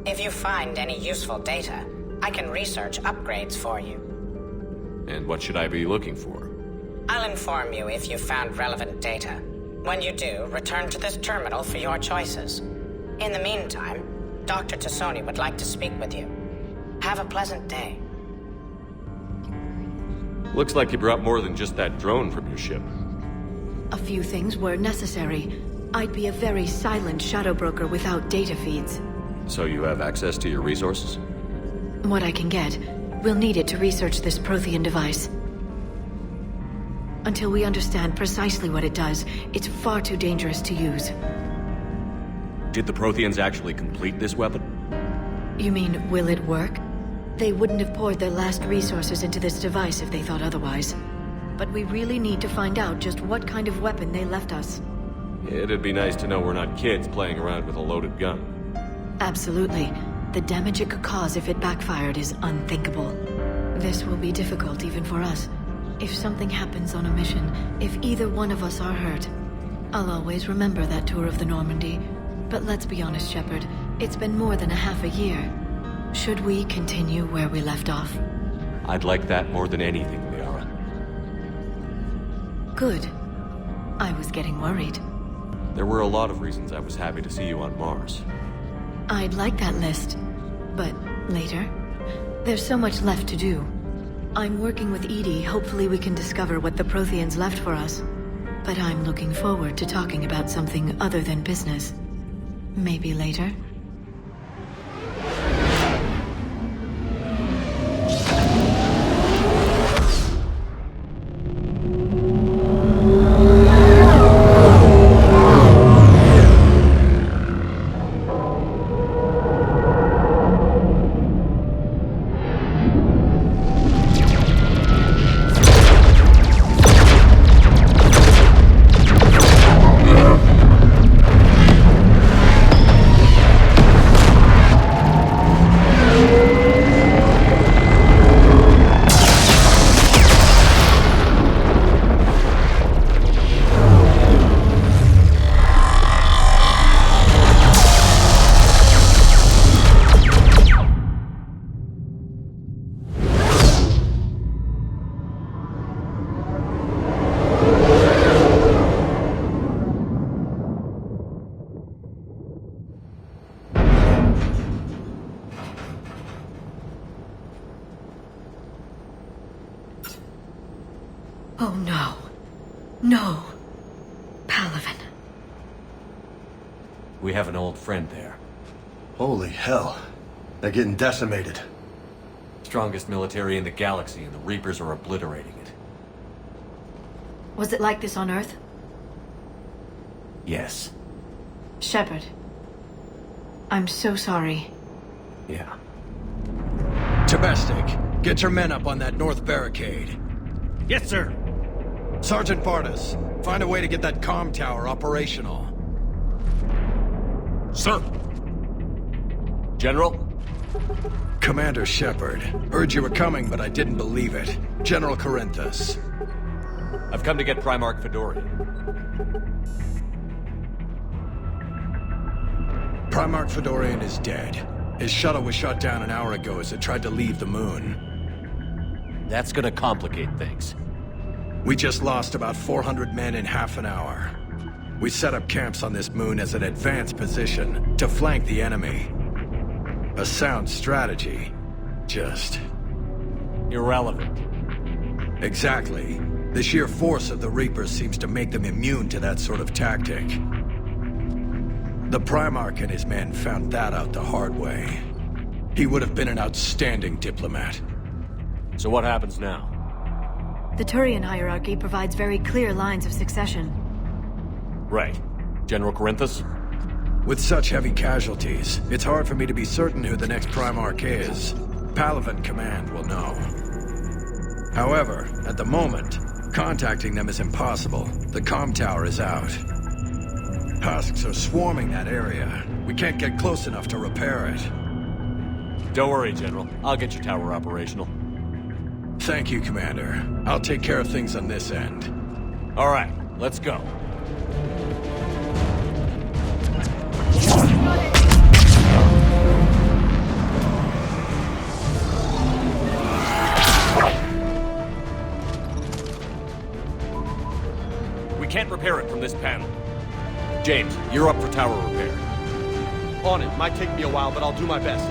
If you find any useful data, I can research upgrades for you. And what should I be looking for? I'll inform you if you've found relevant data. When you do, return to this terminal for your choices. In the meantime, Dr. Tassoni would like to speak with you. Have a pleasant day. Looks like you brought more than just that drone from your ship. A few things were necessary. I'd be a very silent shadow broker without data feeds. So you have access to your resources? What I can get. We'll need it to research this Prothean device. Until we understand precisely what it does, it's far too dangerous to use. Did the Protheans actually complete this weapon? You mean, will it work? They wouldn't have poured their last resources into this device if they thought otherwise. But we really need to find out just what kind of weapon they left us. It'd be nice to know we're not kids playing around with a loaded gun. Absolutely. The damage it could cause if it backfired is unthinkable. This will be difficult even for us. If something happens on a mission, if either one of us are hurt, I'll always remember that tour of the Normandy. But let's be honest, Shepard. It's been more than a half a year. Should we continue where we left off? I'd like that more than anything, Liara. Good. I was getting worried. There were a lot of reasons I was happy to see you on Mars. I'd like that list. But later? There's so much left to do. I'm working with Edie. Hopefully we can discover what the Protheans left for us. But I'm looking forward to talking about something other than business. Maybe later? Oh no. No. Palaven. We have an old friend there. Holy hell. They're getting decimated. Strongest military in the galaxy, and the Reapers are obliterating it. Was it like this on Earth? Yes. Shepard. I'm so sorry. Yeah. Tabestic, get your men up on that north barricade. Yes, sir. Sergeant Bardas, find a way to get that comm tower operational. Sir. General? Commander Shepard. Heard you were coming, but I didn't believe it. General Corinthus. I've come to get Primarch Fedori. Primarch Fedorian is dead. His shuttle was shot down an hour ago as it tried to leave the moon. That's gonna complicate things. We just lost about 400 men in half an hour. We set up camps on this moon as an advanced position to flank the enemy. A sound strategy. Just... irrelevant. Exactly. The sheer force of the Reapers seems to make them immune to that sort of tactic. The Primarch and his men found that out the hard way. He would have been an outstanding diplomat. So what happens now? The Turian hierarchy provides very clear lines of succession. Right. General Corinthus? With such heavy casualties, it's hard for me to be certain who the next Primarch is. Palaven Command will know. However, at the moment, contacting them is impossible. The comm tower is out. Husks are swarming that area. We can't get close enough to repair it. Don't worry, General. I'll get your tower operational. Thank you, Commander. I'll take care of things on this end. All right, let's go. We can't repair it from this panel. James, you're up for tower repair. On it. Might take me a while, but I'll do my best.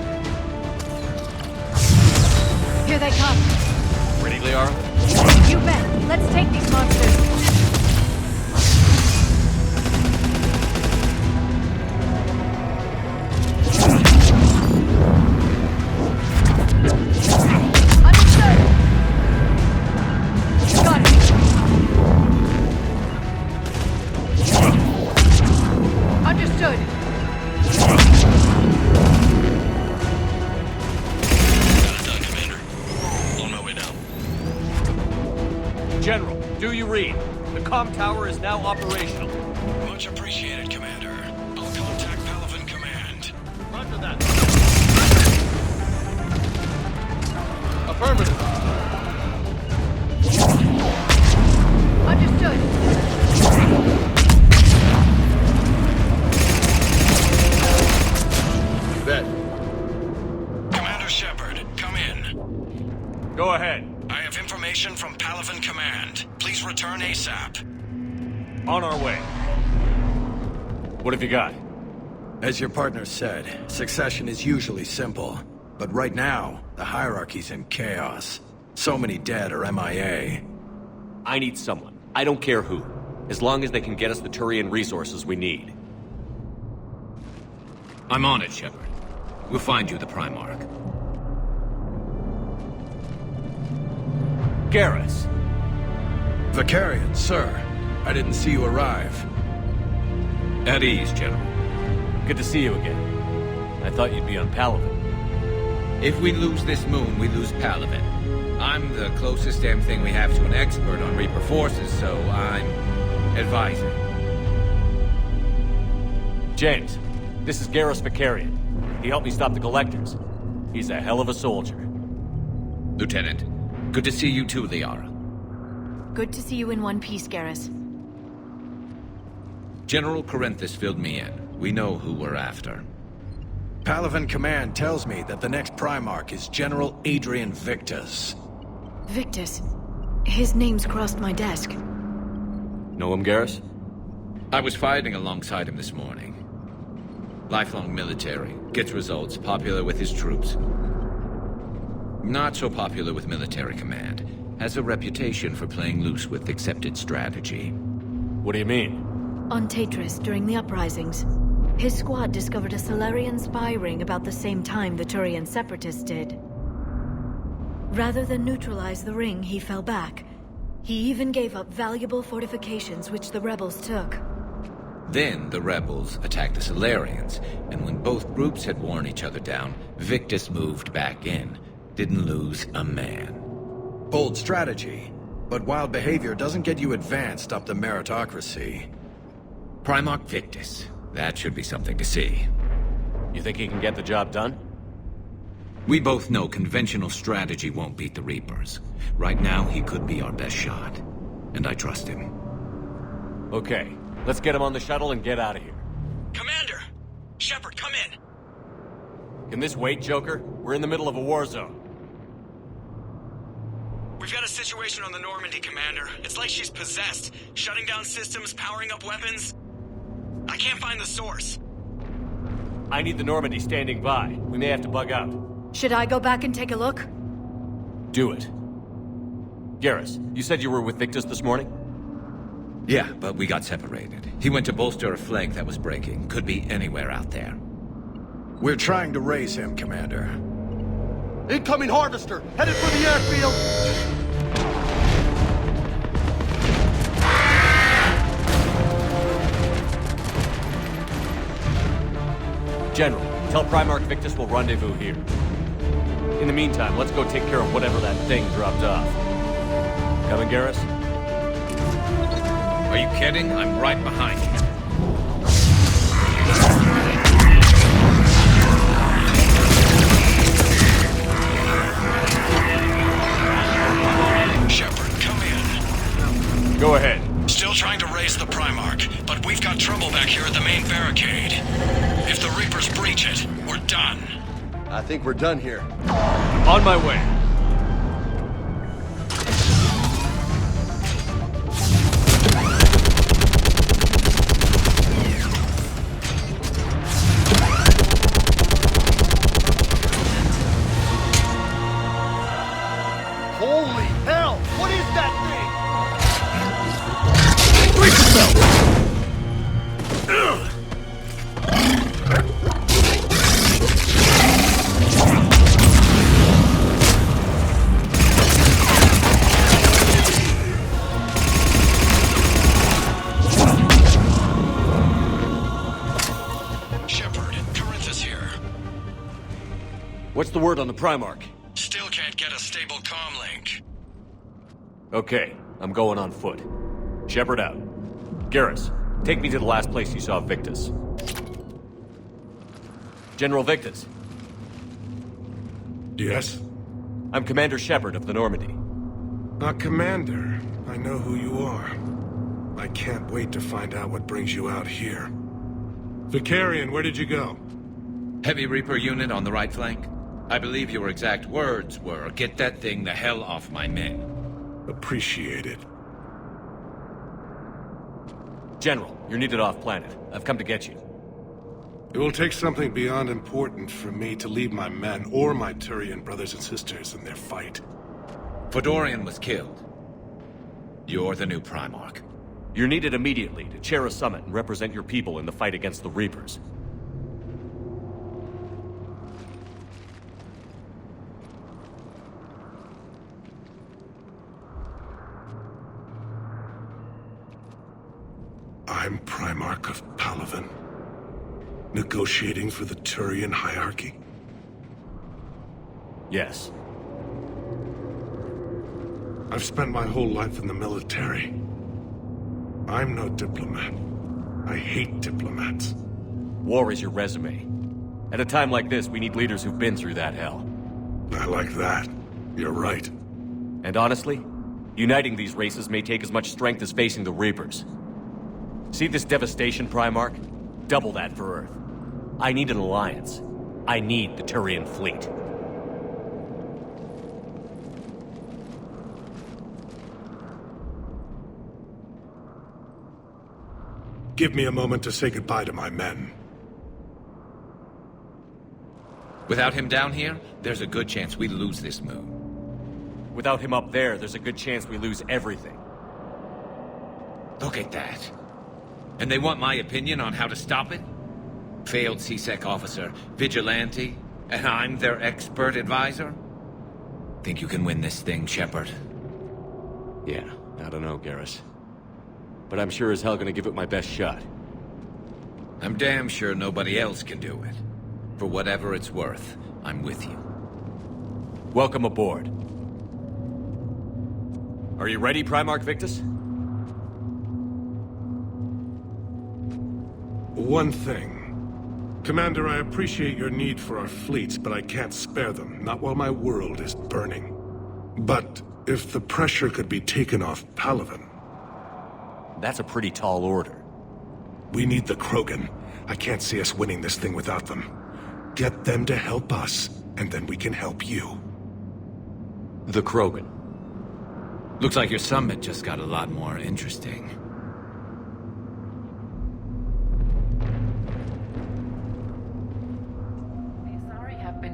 Here they come. Ready, Liara? You bet. Let's take these monsters. Understood. Got it. Understood. you read? The comm tower is now operational. Much appreciated, Commander. I'll contact Palavan Command. Roger that. Affirmative. Understood. Bet. Commander Shepard, come in. Go ahead. I have information from Palavan Command. Please return ASAP. On our way. What have you got? As your partner said, succession is usually simple. But right now, the hierarchy's in chaos. So many dead or MIA. I need someone. I don't care who. As long as they can get us the Turian resources we need. I'm on it, Shepard. We'll find you the Primarch. Garrus. Vicarian, sir. I didn't see you arrive. At ease, General. Good to see you again. I thought you'd be on Palavan. If we lose this moon, we lose Palavan. I'm the closest damn thing we have to an expert on Reaper forces, so I'm advising. James, this is Garrus Vicarian. He helped me stop the Collectors. He's a hell of a soldier. Lieutenant, good to see you too, Liara. Good to see you in one piece, Garrus. General Corinthus filled me in. We know who we're after. Palavan Command tells me that the next Primarch is General Adrian Victus. Victus. His name's crossed my desk. Know him, Garrus? I was fighting alongside him this morning. Lifelong military, gets results, popular with his troops. Not so popular with military command. Has a reputation for playing loose with accepted strategy. What do you mean? On Tatris, during the uprisings, his squad discovered a Solarian spy ring about the same time the Turian separatists did. Rather than neutralize the ring, he fell back. He even gave up valuable fortifications which the rebels took. Then the rebels attacked the Solarians, and when both groups had worn each other down, Victus moved back in. Didn't lose a man. Bold strategy, but wild behavior doesn't get you advanced up the meritocracy. Primarch Victus. That should be something to see. You think he can get the job done? We both know conventional strategy won't beat the Reapers. Right now, he could be our best shot. And I trust him. Okay, let's get him on the shuttle and get out of here. Commander! Shepard, come in! Can this wait, Joker? We're in the middle of a war zone. We've got a situation on the Normandy, Commander. It's like she's possessed. Shutting down systems, powering up weapons. I can't find the source. I need the Normandy standing by. We may have to bug out. Should I go back and take a look? Do it. Garrus, you said you were with Victus this morning? Yeah, but we got separated. He went to bolster a flank that was breaking. Could be anywhere out there. We're trying to raise him, Commander. Incoming Harvester! Headed for the airfield! General, tell Primarch Victus we'll rendezvous here. In the meantime, let's go take care of whatever that thing dropped off. Coming, Garrus? Are you kidding? I'm right behind you. Shepard, come in. Go ahead. Still trying to raise the Primarch, but we've got trouble back here at the main barricade. If the Reapers breach it, we're done. I think we're done here. On my way. Holy hell! What is that thing? Shepard, Corinthus here. What's the word on the Primarch? Still can't get a stable comm link. Okay, I'm going on foot. Shepard out. Garrus, take me to the last place you saw Victus. General Victus. Yes? I'm Commander Shepard of the Normandy. Commander. I know who you are. I can't wait to find out what brings you out here. Vicarian, where did you go? Heavy Reaper unit on the right flank. I believe your exact words were, "Get that thing the hell off my men." Appreciate it. General, you're needed off-planet. I've come to get you. It will take something beyond important for me to leave my men or my Turian brothers and sisters in their fight. Fodorian was killed. You're the new Primarch. You're needed immediately to chair a summit and represent your people in the fight against the Reapers. I'm Primarch of Palaven. Negotiating for the Turian hierarchy? Yes. I've spent my whole life in the military. I'm no diplomat. I hate diplomats. War is your resume. At a time like this, we need leaders who've been through that hell. I like that. You're right. And honestly, uniting these races may take as much strength as facing the Reapers. See this devastation, Primarch? Double that for Earth. I need an alliance. I need the Turian fleet. Give me a moment to say goodbye to my men. Without him down here, there's a good chance we lose this move. Without him up there, there's a good chance we lose everything. Look at that. And they want my opinion on how to stop it? Failed C-Sec officer, vigilante, and I'm their expert advisor? Think you can win this thing, Shepard? Yeah, I don't know, Garrus. But I'm sure as hell gonna give it my best shot. I'm damn sure nobody else can do it. For whatever it's worth, I'm with you. Welcome aboard. Are you ready, Primarch Victus? One thing. Commander, I appreciate your need for our fleets, but I can't spare them, not while my world is burning. But if the pressure could be taken off Palaven... That's a pretty tall order. We need the Krogan. I can't see us winning this thing without them. Get them to help us, and then we can help you. The Krogan. Looks like your summit just got a lot more interesting.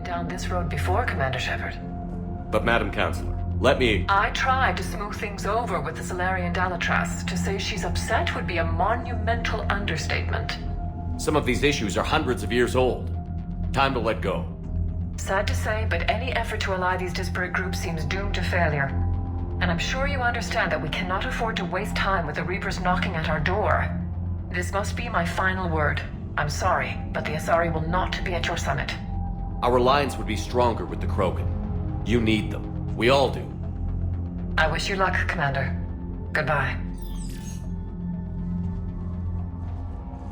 Down this road before, Commander Shepard. But Madam Counselor, let me... I tried to smooth things over with the Salarian Dalatras. To say she's upset would be a monumental understatement. Some of these issues are hundreds of years old. Time to let go. Sad to say, but any effort to ally these disparate groups seems doomed to failure. And I'm sure you understand that we cannot afford to waste time with the Reapers knocking at our door. This must be my final word. I'm sorry, but the Asari will not be at your summit. Our alliance would be stronger with the Krogan. You need them. We all do. I wish you luck, Commander. Goodbye.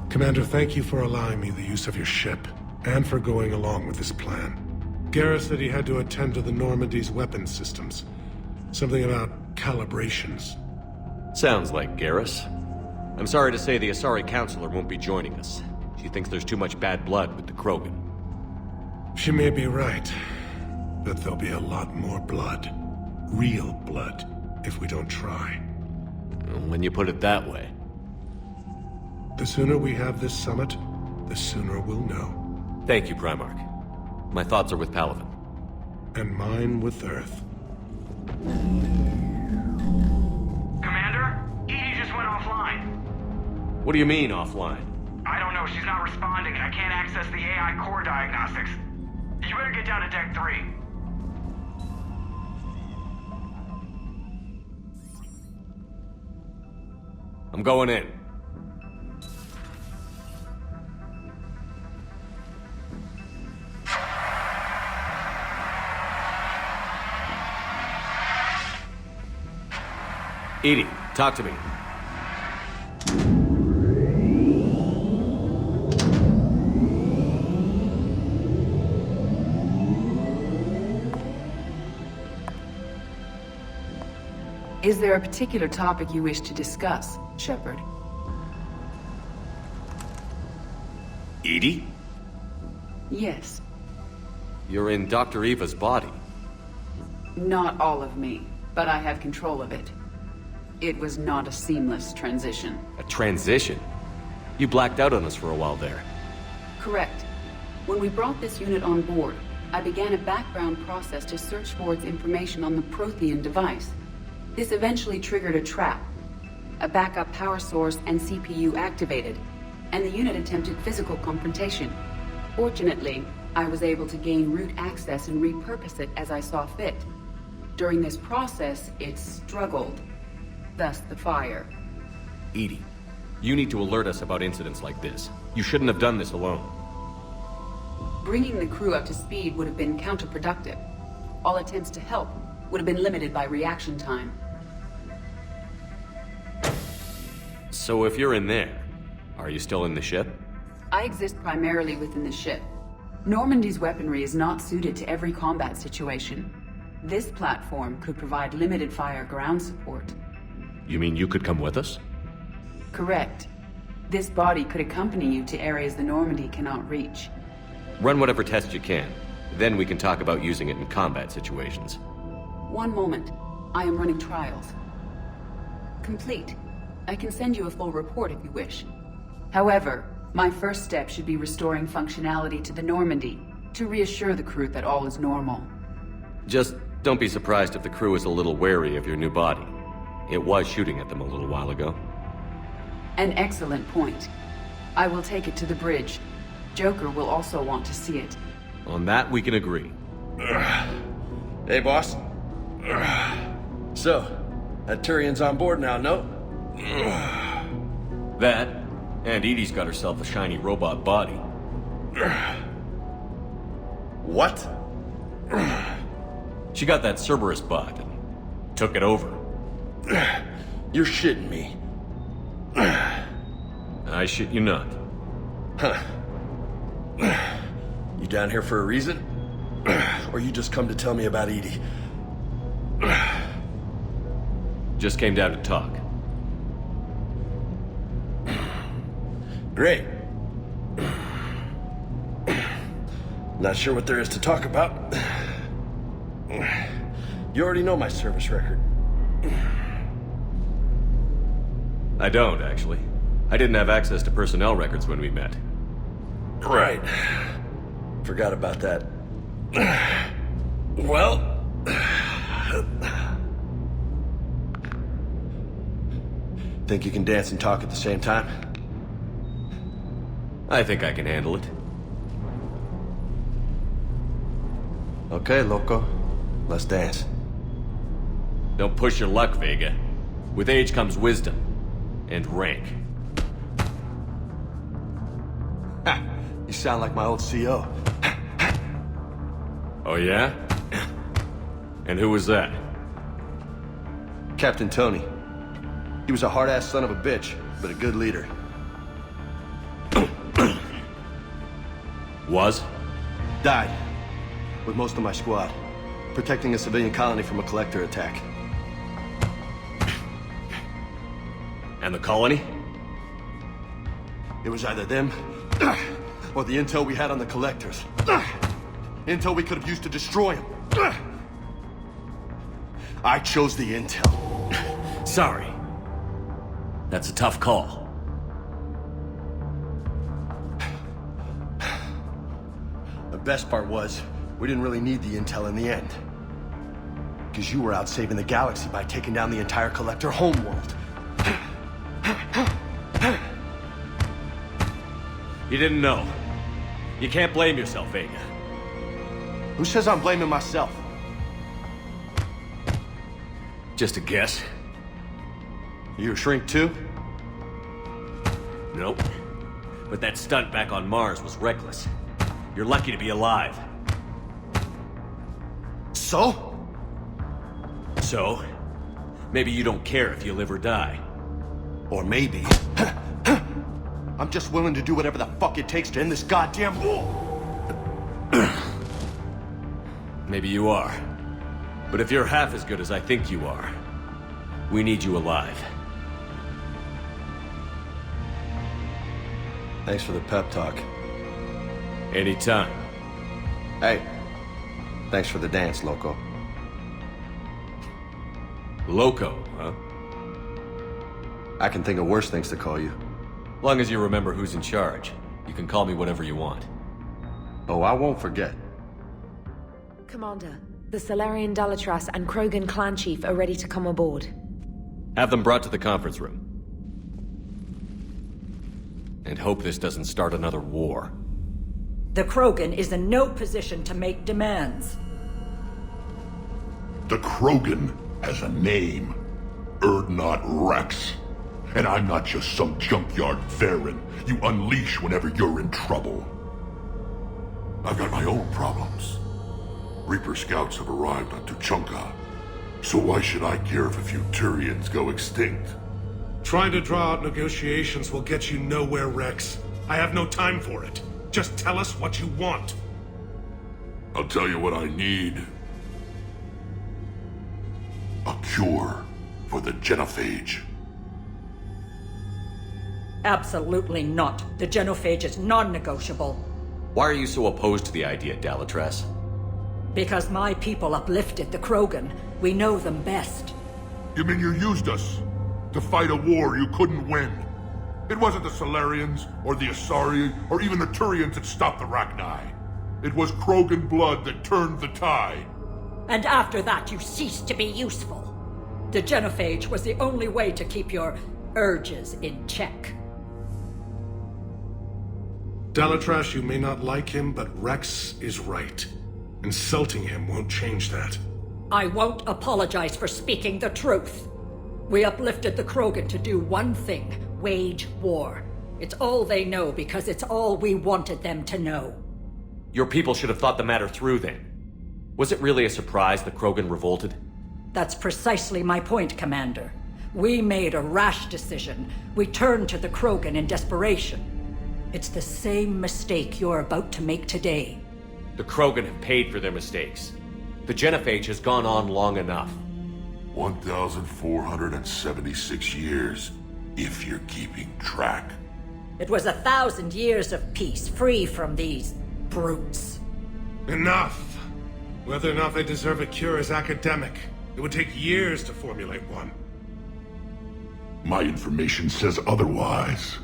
Commander, thank you for allowing me the use of your ship, and for going along with this plan. Garrus said he had to attend to the Normandy's weapons systems. Something about calibrations. Sounds like Garrus. I'm sorry to say the Asari Counselor won't be joining us. She thinks there's too much bad blood with the Krogan. She may be right, but there'll be a lot more blood. Real blood, if we don't try. When you put it that way. The sooner we have this summit, the sooner we'll know. Thank you, Primarch. My thoughts are with Palaven. And mine with Earth. Commander? Edie just went offline. What do you mean, offline? I don't know, she's not responding and I can't access the AI core diagnostics. You better get down to Deck 3. I'm going in. EDI, talk to me. Is there a particular topic you wish to discuss, Shepard? EDI? Yes. You're in Dr. Eva's body. Not all of me, but I have control of it. It was not a seamless transition. A transition? You blacked out on us for a while there. Correct. When we brought this unit on board, I began a background process to search for its information on the Prothean device. This eventually triggered a trap. A backup power source and CPU activated, and the unit attempted physical confrontation. Fortunately, I was able to gain root access and repurpose it as I saw fit. During this process, it struggled. Thus the fire. EDI, you need to alert us about incidents like this. You shouldn't have done this alone. Bringing the crew up to speed would have been counterproductive. All attempts to help would have been limited by reaction time. So if you're in there, are you still in the ship? I exist primarily within the ship. Normandy's weaponry is not suited to every combat situation. This platform could provide limited fire ground support. You mean you could come with us? Correct. This body could accompany you to areas the Normandy cannot reach. Run whatever tests you can. Then we can talk about using it in combat situations. One moment. I am running trials. Complete. I can send you a full report if you wish. However, my first step should be restoring functionality to the Normandy to reassure the crew that all is normal. Just don't be surprised if the crew is a little wary of your new body. It was shooting at them a little while ago. An excellent point. I will take it to the bridge. Joker will also want to see it. On that, we can agree. Hey, boss. So, that Turian's on board now, no? That, and Edie's got herself a shiny robot body. What? She got that Cerberus bot and took it over. You're shitting me. I shit you not. Huh. You down here for a reason? Or you just come to tell me about Edie? Just came down to talk. Great. Not sure what there is to talk about. You already know my service record. I don't, actually. I didn't have access to personnel records when we met. Right. Forgot about that. Well... Think you can dance and talk at the same time? I think I can handle it. Okay, loco. Let's dance. Don't push your luck, Vega. With age comes wisdom. And rank. Ha! You sound like my old CO. Oh yeah? And who was that? Captain Tony. He was a hard-ass son of a bitch, but a good leader. Was? Died. With most of my squad. Protecting a civilian colony from a collector attack. And the colony? It was either them, or the intel we had on the collectors. Intel we could have used to destroy them. I chose the intel. Sorry. That's a tough call. The best part was, we didn't really need the intel in the end. Because you were out saving the galaxy by taking down the entire collector homeworld. You didn't know. You can't blame yourself, Vega. Who says I'm blaming myself? Just a guess. You a shrink too? Nope. But that stunt back on Mars was reckless. You're lucky to be alive. So? So? Maybe you don't care if you live or die. Or maybe... I'm just willing to do whatever the fuck it takes to end this goddamn war! Maybe you are. But if you're half as good as I think you are, we need you alive. Thanks for the pep talk. Anytime. Hey, thanks for the dance, Loco. Loco, huh? I can think of worse things to call you. Long as you remember who's in charge, you can call me whatever you want. Oh, I won't forget. Commander, the Salarian Dalatras and Krogan clan chief are ready to come aboard. Have them brought to the conference room. And hope this doesn't start another war. The Krogan is in no position to make demands. The Krogan has a name. Urdnot Rex. And I'm not just some junkyard Varen you unleash whenever you're in trouble. I've got my own problems. Reaper scouts have arrived on Tuchanka. So why should I care if a few Turians go extinct? Trying to draw out negotiations will get you nowhere, Rex. I have no time for it. Just tell us what you want. I'll tell you what I need. A cure for the Genophage. Absolutely not. The Genophage is non-negotiable. Why are you so opposed to the idea, Dalatras? Because my people uplifted the Krogan. We know them best. You mean you used us to fight a war you couldn't win? It wasn't the Salarians, or the Asari, or even the Turians that stopped the Rachni. It was Krogan blood that turned the tide. And after that, you ceased to be useful. The Genophage was the only way to keep your urges in check. Dalatras, you may not like him, but Rex is right. Insulting him won't change that. I won't apologize for speaking the truth. We uplifted the Krogan to do one thing: wage war. It's all they know because it's all we wanted them to know. Your people should have thought the matter through then. Was it really a surprise the Krogan revolted? That's precisely my point, Commander. We made a rash decision. We turned to the Krogan in desperation. It's the same mistake you're about to make today. The Krogan have paid for their mistakes. The Genophage has gone on long enough. 1,476 years, if you're keeping track. It was 1,000 years of peace, free from these brutes. Enough! Whether or not they deserve a cure is academic. It would take years to formulate one. My information says otherwise.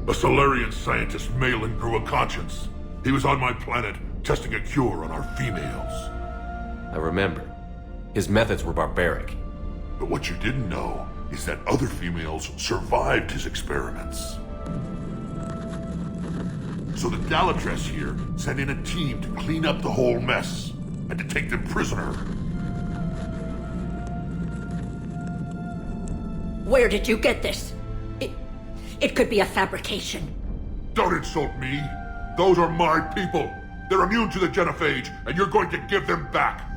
A Salarian scientist, Malin, grew a conscience. He was on my planet, testing a cure on our females. I remember. His methods were barbaric. But what you didn't know is that other females survived his experiments. So the Dalatras here sent in a team to clean up the whole mess, and to take them prisoner. Where did you get this? It could be a fabrication. Don't insult me. Those are my people. They're immune to the Genophage, and you're going to give them back.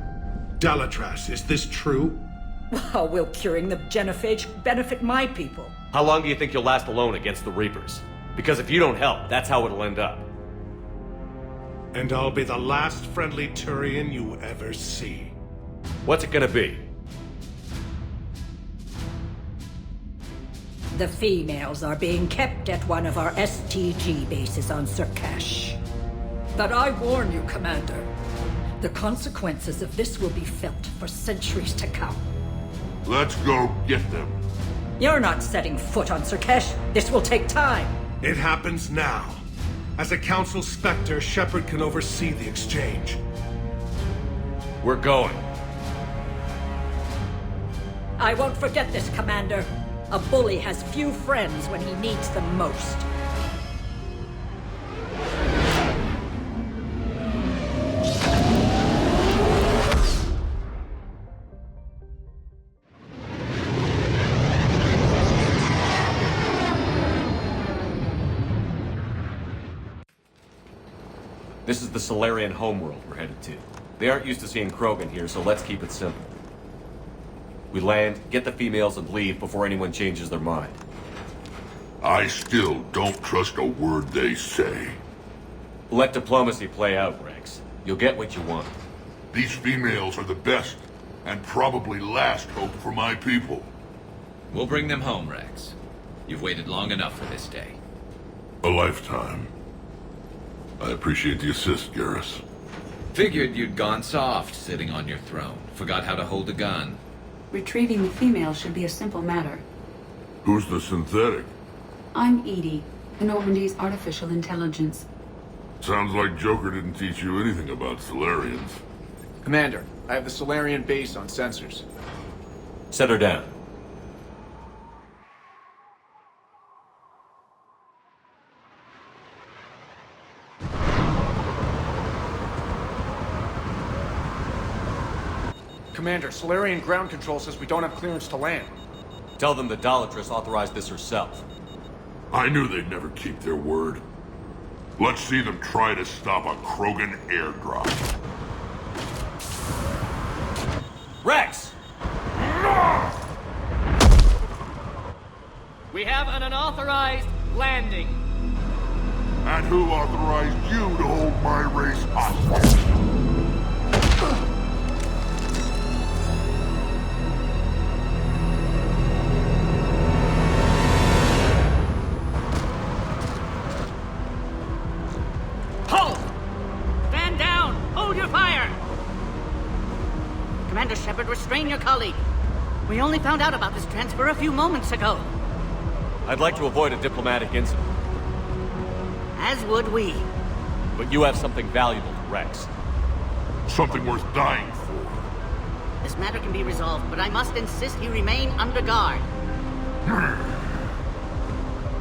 Dalatras, is this true? How will curing the Genophage benefit my people? How long do you think you'll last alone against the Reapers? Because if you don't help, that's how it'll end up. And I'll be the last friendly Turian you ever see. What's it gonna be? The females are being kept at one of our STG bases on Sur'Kesh. But I warn you, Commander, the consequences of this will be felt for centuries to come. Let's go get them. You're not setting foot on Sur'Kesh. This will take time. It happens now. As a Council Spectre, Shepard can oversee the exchange. We're going. I won't forget this, Commander. A bully has few friends when he needs them most. This is the Salarian homeworld we're headed to. They aren't used to seeing Krogan here, so let's keep it simple. We land, get the females, and leave before anyone changes their mind. I still don't trust a word they say. Let diplomacy play out, Rex. You'll get what you want. These females are the best, and probably last hope for my people. We'll bring them home, Rex. You've waited long enough for this day. A lifetime. I appreciate the assist, Garrus. Figured you'd gone soft sitting on your throne. Forgot how to hold a gun. Retrieving the female should be a simple matter. Who's the synthetic? I'm Edie, the Normandy's artificial intelligence. Sounds like Joker didn't teach you anything about Solarians. Commander, I have the Solarian base on sensors. Set her down. Commander, Solarian ground control says we don't have clearance to land. Tell them the Dolatress authorized this herself. I knew they'd never keep their word. Let's see them try to stop a Krogan airdrop. Rex! We have an unauthorized landing. And who authorized you to hold my race hostage? Commander Shepard, restrain your colleague. We only found out about this transfer a few moments ago. I'd like to avoid a diplomatic incident. As would we. But you have something valuable to Rex. Something worth dying for. This matter can be resolved, but I must insist he remain under guard.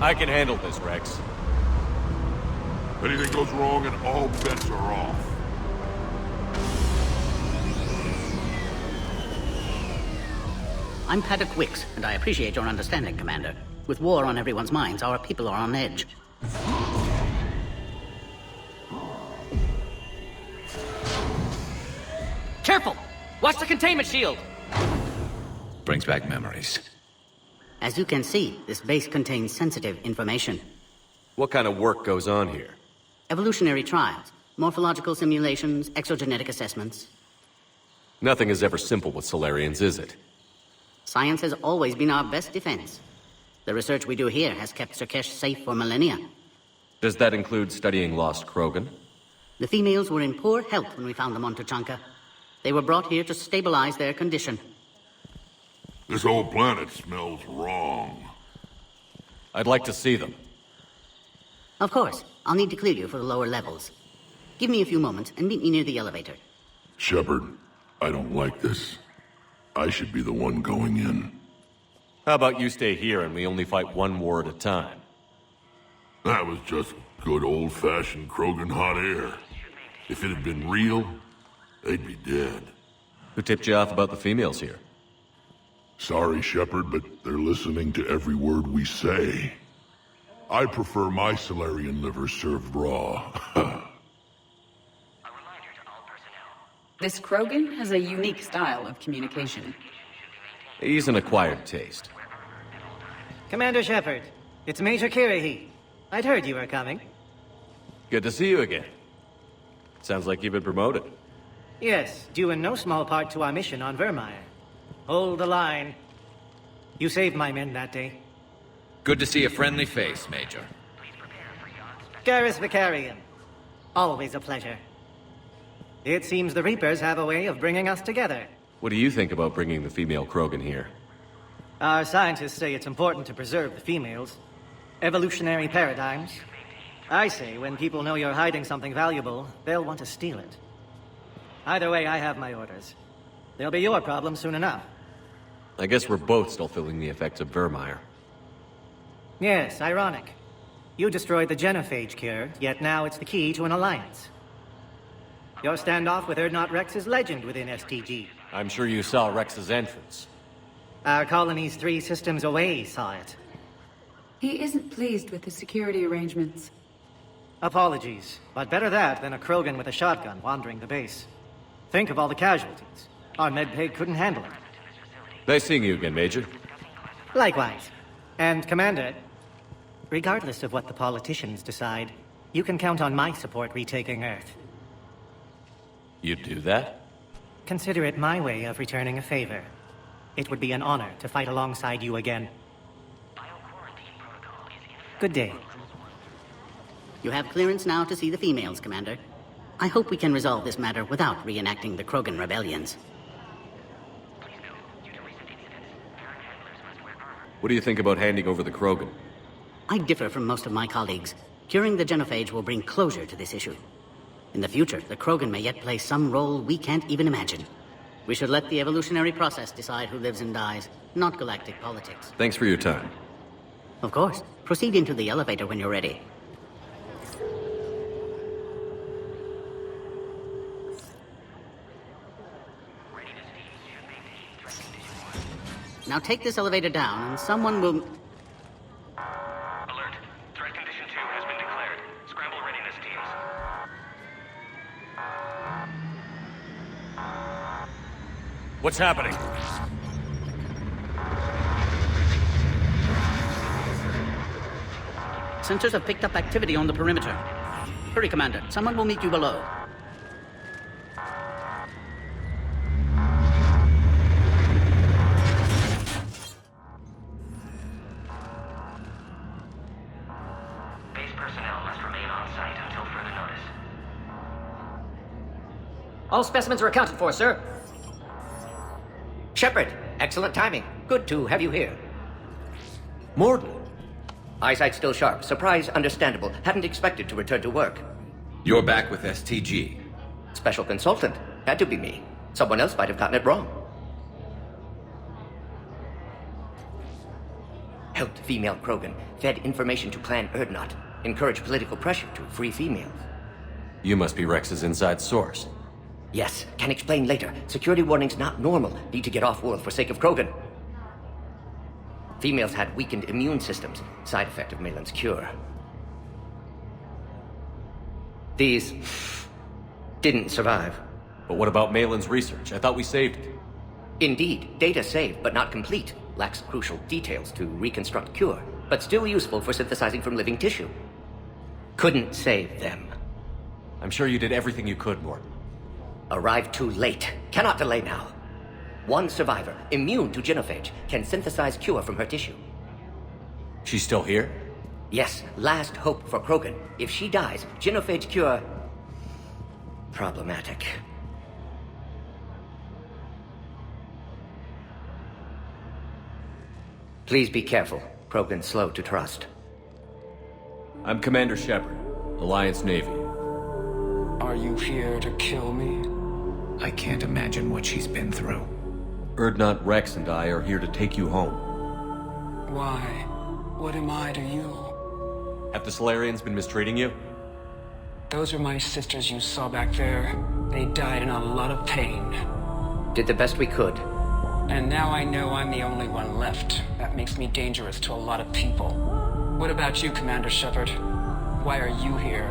I can handle this, Rex. If anything goes wrong and all bets are off. I'm Paddock Wicks, and I appreciate your understanding, Commander. With war on everyone's minds, our people are on edge. Careful! Watch the containment shield! Brings back memories. As you can see, this base contains sensitive information. What kind of work goes on here? Evolutionary trials, morphological simulations, exogenetic assessments. Nothing is ever simple with Solarians, is it? Science has always been our best defense. The research we do here has kept Sur'Kesh safe for millennia. Does that include studying lost Krogan? The females were in poor health when we found them on Tuchanka. They were brought here to stabilize their condition. This whole planet smells wrong. I'd like to see them. Of course. I'll need to clear you for the lower levels. Give me a few moments and meet me near the elevator. Shepard, I don't like this. I should be the one going in. How about you stay here and we only fight one war at a time? That was just good old-fashioned Krogan hot air. If it had been real, they'd be dead. Who tipped you off about the females here? Sorry, Shepard, but they're listening to every word we say. I prefer my Solarian liver served raw. This Krogan has a unique style of communication. He's an acquired taste. Commander Shepard, it's Major Kirihi. I'd heard you were coming. Good to see you again. Sounds like you've been promoted. Yes, due in no small part to our mission on Vermeer. Hold the line. You saved my men that day. Good to see a friendly face, Major. Garrus Vicarian. Always a pleasure. It seems the Reapers have a way of bringing us together. What do you think about bringing the female Krogan here? Our scientists say it's important to preserve the females. Evolutionary paradigms. I say when people know you're hiding something valuable, they'll want to steal it. Either way, I have my orders. They'll be your problem soon enough. I guess we're both still feeling the effects of Vermeer. Yes, ironic. You destroyed the Genophage cure, yet now it's the key to an alliance. Your standoff with Urdnot Rex is legend within STG. I'm sure you saw Rex's entrance. Our colony's 3 systems away saw it. He isn't pleased with the security arrangements. Apologies, but better that than a Krogan with a shotgun wandering the base. Think of all the casualties. Our medbay couldn't handle it. Nice seeing you again, Major. Likewise. And Commander, regardless of what the politicians decide, you can count on my support retaking Earth. You'd do that? Consider it my way of returning a favor. It would be an honor to fight alongside you again. Good day. You have clearance now to see the females, Commander. I hope we can resolve this matter without reenacting the Krogan rebellions. What do you think about handing over the Krogan? I differ from most of my colleagues. Curing the Genophage will bring closure to this issue. In the future, the Krogan may yet play some role we can't even imagine. We should let the evolutionary process decide who lives and dies, not galactic politics. Thanks for your time. Of course. Proceed into the elevator when you're ready. Now take this elevator down, and someone will... Alert. Threat condition 2 has been declared. Scramble readiness teams. What's happening? Sensors have picked up activity on the perimeter. Hurry, Commander. Someone will meet you below. Base personnel must remain on site until further notice. All specimens are accounted for, sir. Shepard, excellent timing. Good to have you here. Morton. Eyesight still sharp. Surprise understandable. Hadn't expected to return to work. You're back with STG. Special consultant. Had to be me. Someone else might have gotten it wrong. Helped female Krogan. Fed information to Clan Urdnot. Encouraged political pressure to free females. You must be Rex's inside source. Yes, can explain later. Security warnings not normal. Need to get off-world for sake of Krogan. Females had weakened immune systems. Side effect of Malin's cure. These... didn't survive. But what about Malin's research? I thought we saved it. Indeed, data saved, but not complete. Lacks crucial details to reconstruct cure, but still useful for synthesizing from living tissue. Couldn't save them. I'm sure you did everything you could, Morton. Arrived too late. Cannot delay now. One survivor, immune to Genophage, can synthesize cure from her tissue. She's still here? Yes, last hope for Krogan. If she dies, Genophage cure... problematic. Please be careful. Krogan slow to trust. I'm Commander Shepard, Alliance Navy. Are you here to kill me? I can't imagine what she's been through. Urdnot, Rex, and I are here to take you home. Why? What am I to you? Have the Solarians been mistreating you? Those are my sisters you saw back there. They died in a lot of pain. Did the best we could. And now I know I'm the only one left. That makes me dangerous to a lot of people. What about you, Commander Shepard? Why are you here?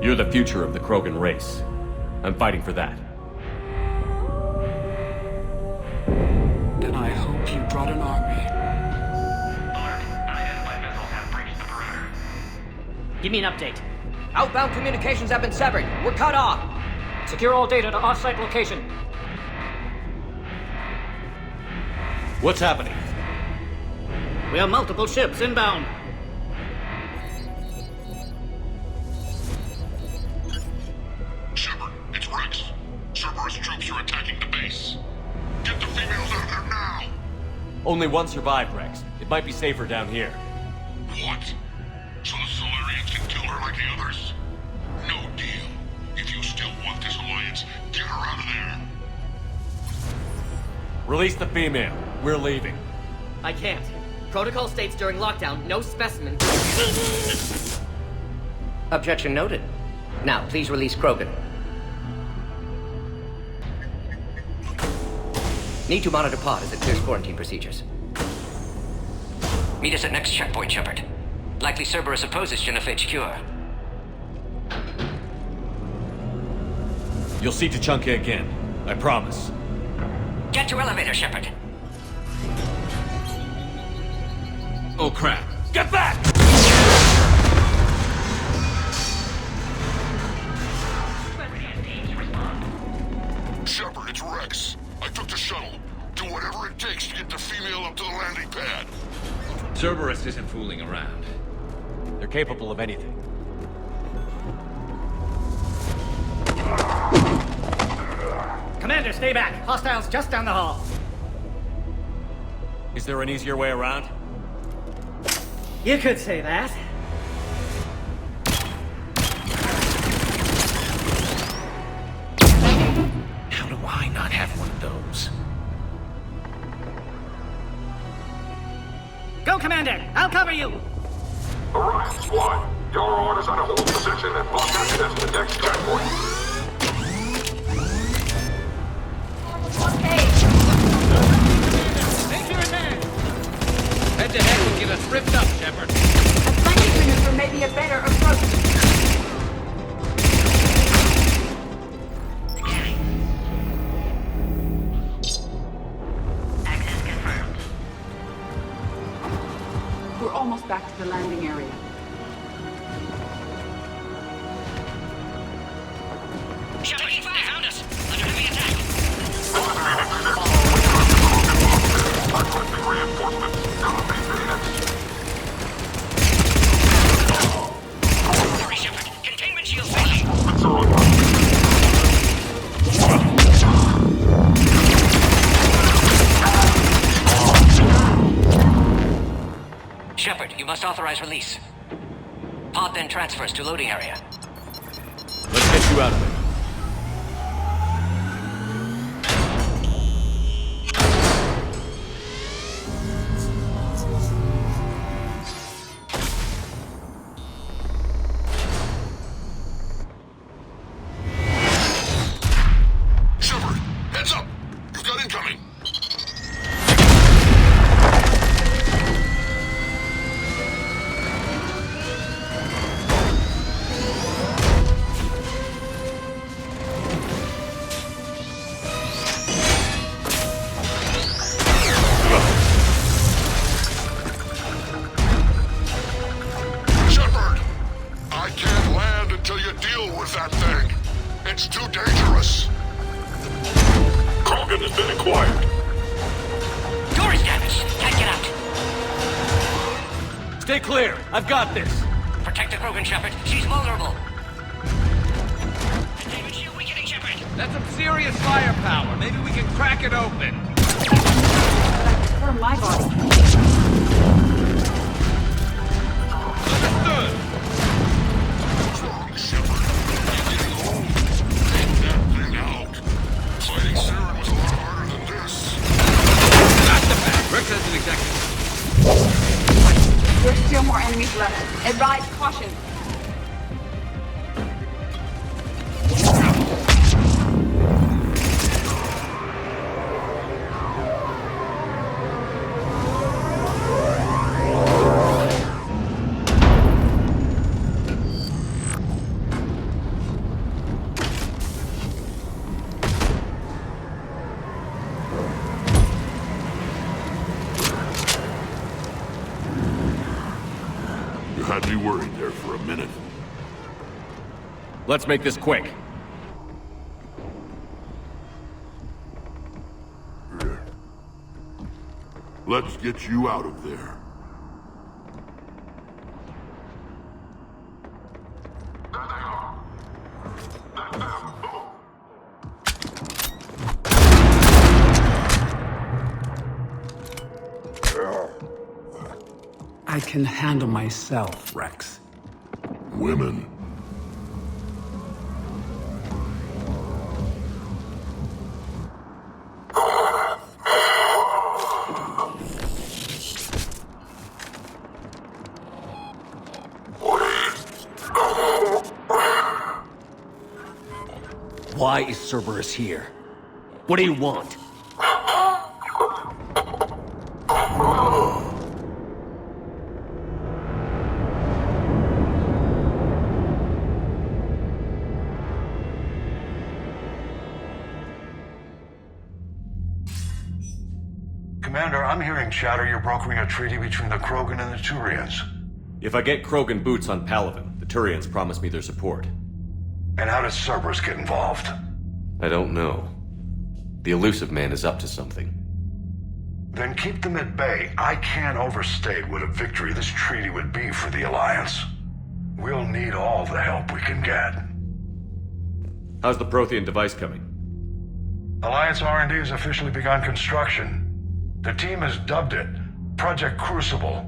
You're the future of the Krogan race. I'm fighting for that. Then I hope you brought an army. Give me an update. Outbound communications have been severed. We're cut off. Secure all data to off-site location. What's happening? We have multiple ships inbound. Shepard, it's Rex. Cerberus troops are attacking the base. Get the females out of there now! Only one survived, Rex. It might be safer down here. What? So the Solarians can kill her like the others? No deal. If you still want this alliance, get her out of there. Release the female. We're leaving. I can't. Protocol states during lockdown, no specimen... Objection noted. Now, please release Krogan. Need to monitor pod as it clears quarantine procedures. Meet us at next checkpoint, Shepard. Likely Cerberus opposes Genophage cure. You'll see Tuchanka again. I promise. Get to elevator, Shepard. Oh, crap. Get back! Shepard, it's Rex. I took the shuttle. Do whatever it takes to get the female up to the landing pad. Cerberus isn't fooling around. They're capable of anything. Commander, stay back. Hostiles just down the hall. Is there an easier way around? You could say that. How do I not have one of those? Go, Commander! I'll cover you! Orion Squad, your orders on a hold position and block access to next checkpoint. Head-to-head will get us ripped up, Shepard. A flanking maneuver may be a better approach. Access confirmed. We're almost back to the landing area. Shepard, they found us! Under heavy attack! Reinforcements. Hurry, Shepard! Containment shield failing! Shepard, you must authorize release. Pod then transfers to loading area. Let's get you out of there. Shepard, heads up! You've got incoming! Shepard! I can't land until you deal with that thing. It's too dangerous. Krogan has been acquired. Door is damaged. Can't get out. Stay clear. I've got this. Protect the Krogan, Shepard. She's vulnerable. Containment shield weakening, Shepard. That's some serious firepower. Maybe we can crack it open. Confirm my body. Understood. What's wrong, Shepard? You're getting old. Take that thing out. Fighting Saren was a lot harder than this. Not the back. Rex has an executive. There's still more enemies left. Advise caution. You had me worried there for a minute. Let's make this quick. Let's get you out of there. I can handle myself, Rex. Women. Why is Cerberus here? What do you want? Commander, I'm hearing chatter you're brokering a treaty between the Krogan and the Turians. If I get Krogan boots on Palaven, the Turians promise me their support. And how does Cerberus get involved? I don't know. The Illusive Man is up to something. Then keep them at bay. I can't overstate what a victory this treaty would be for the Alliance. We'll need all the help we can get. How's the Prothean device coming? Alliance R&D has officially begun construction. The team has dubbed it Project Crucible.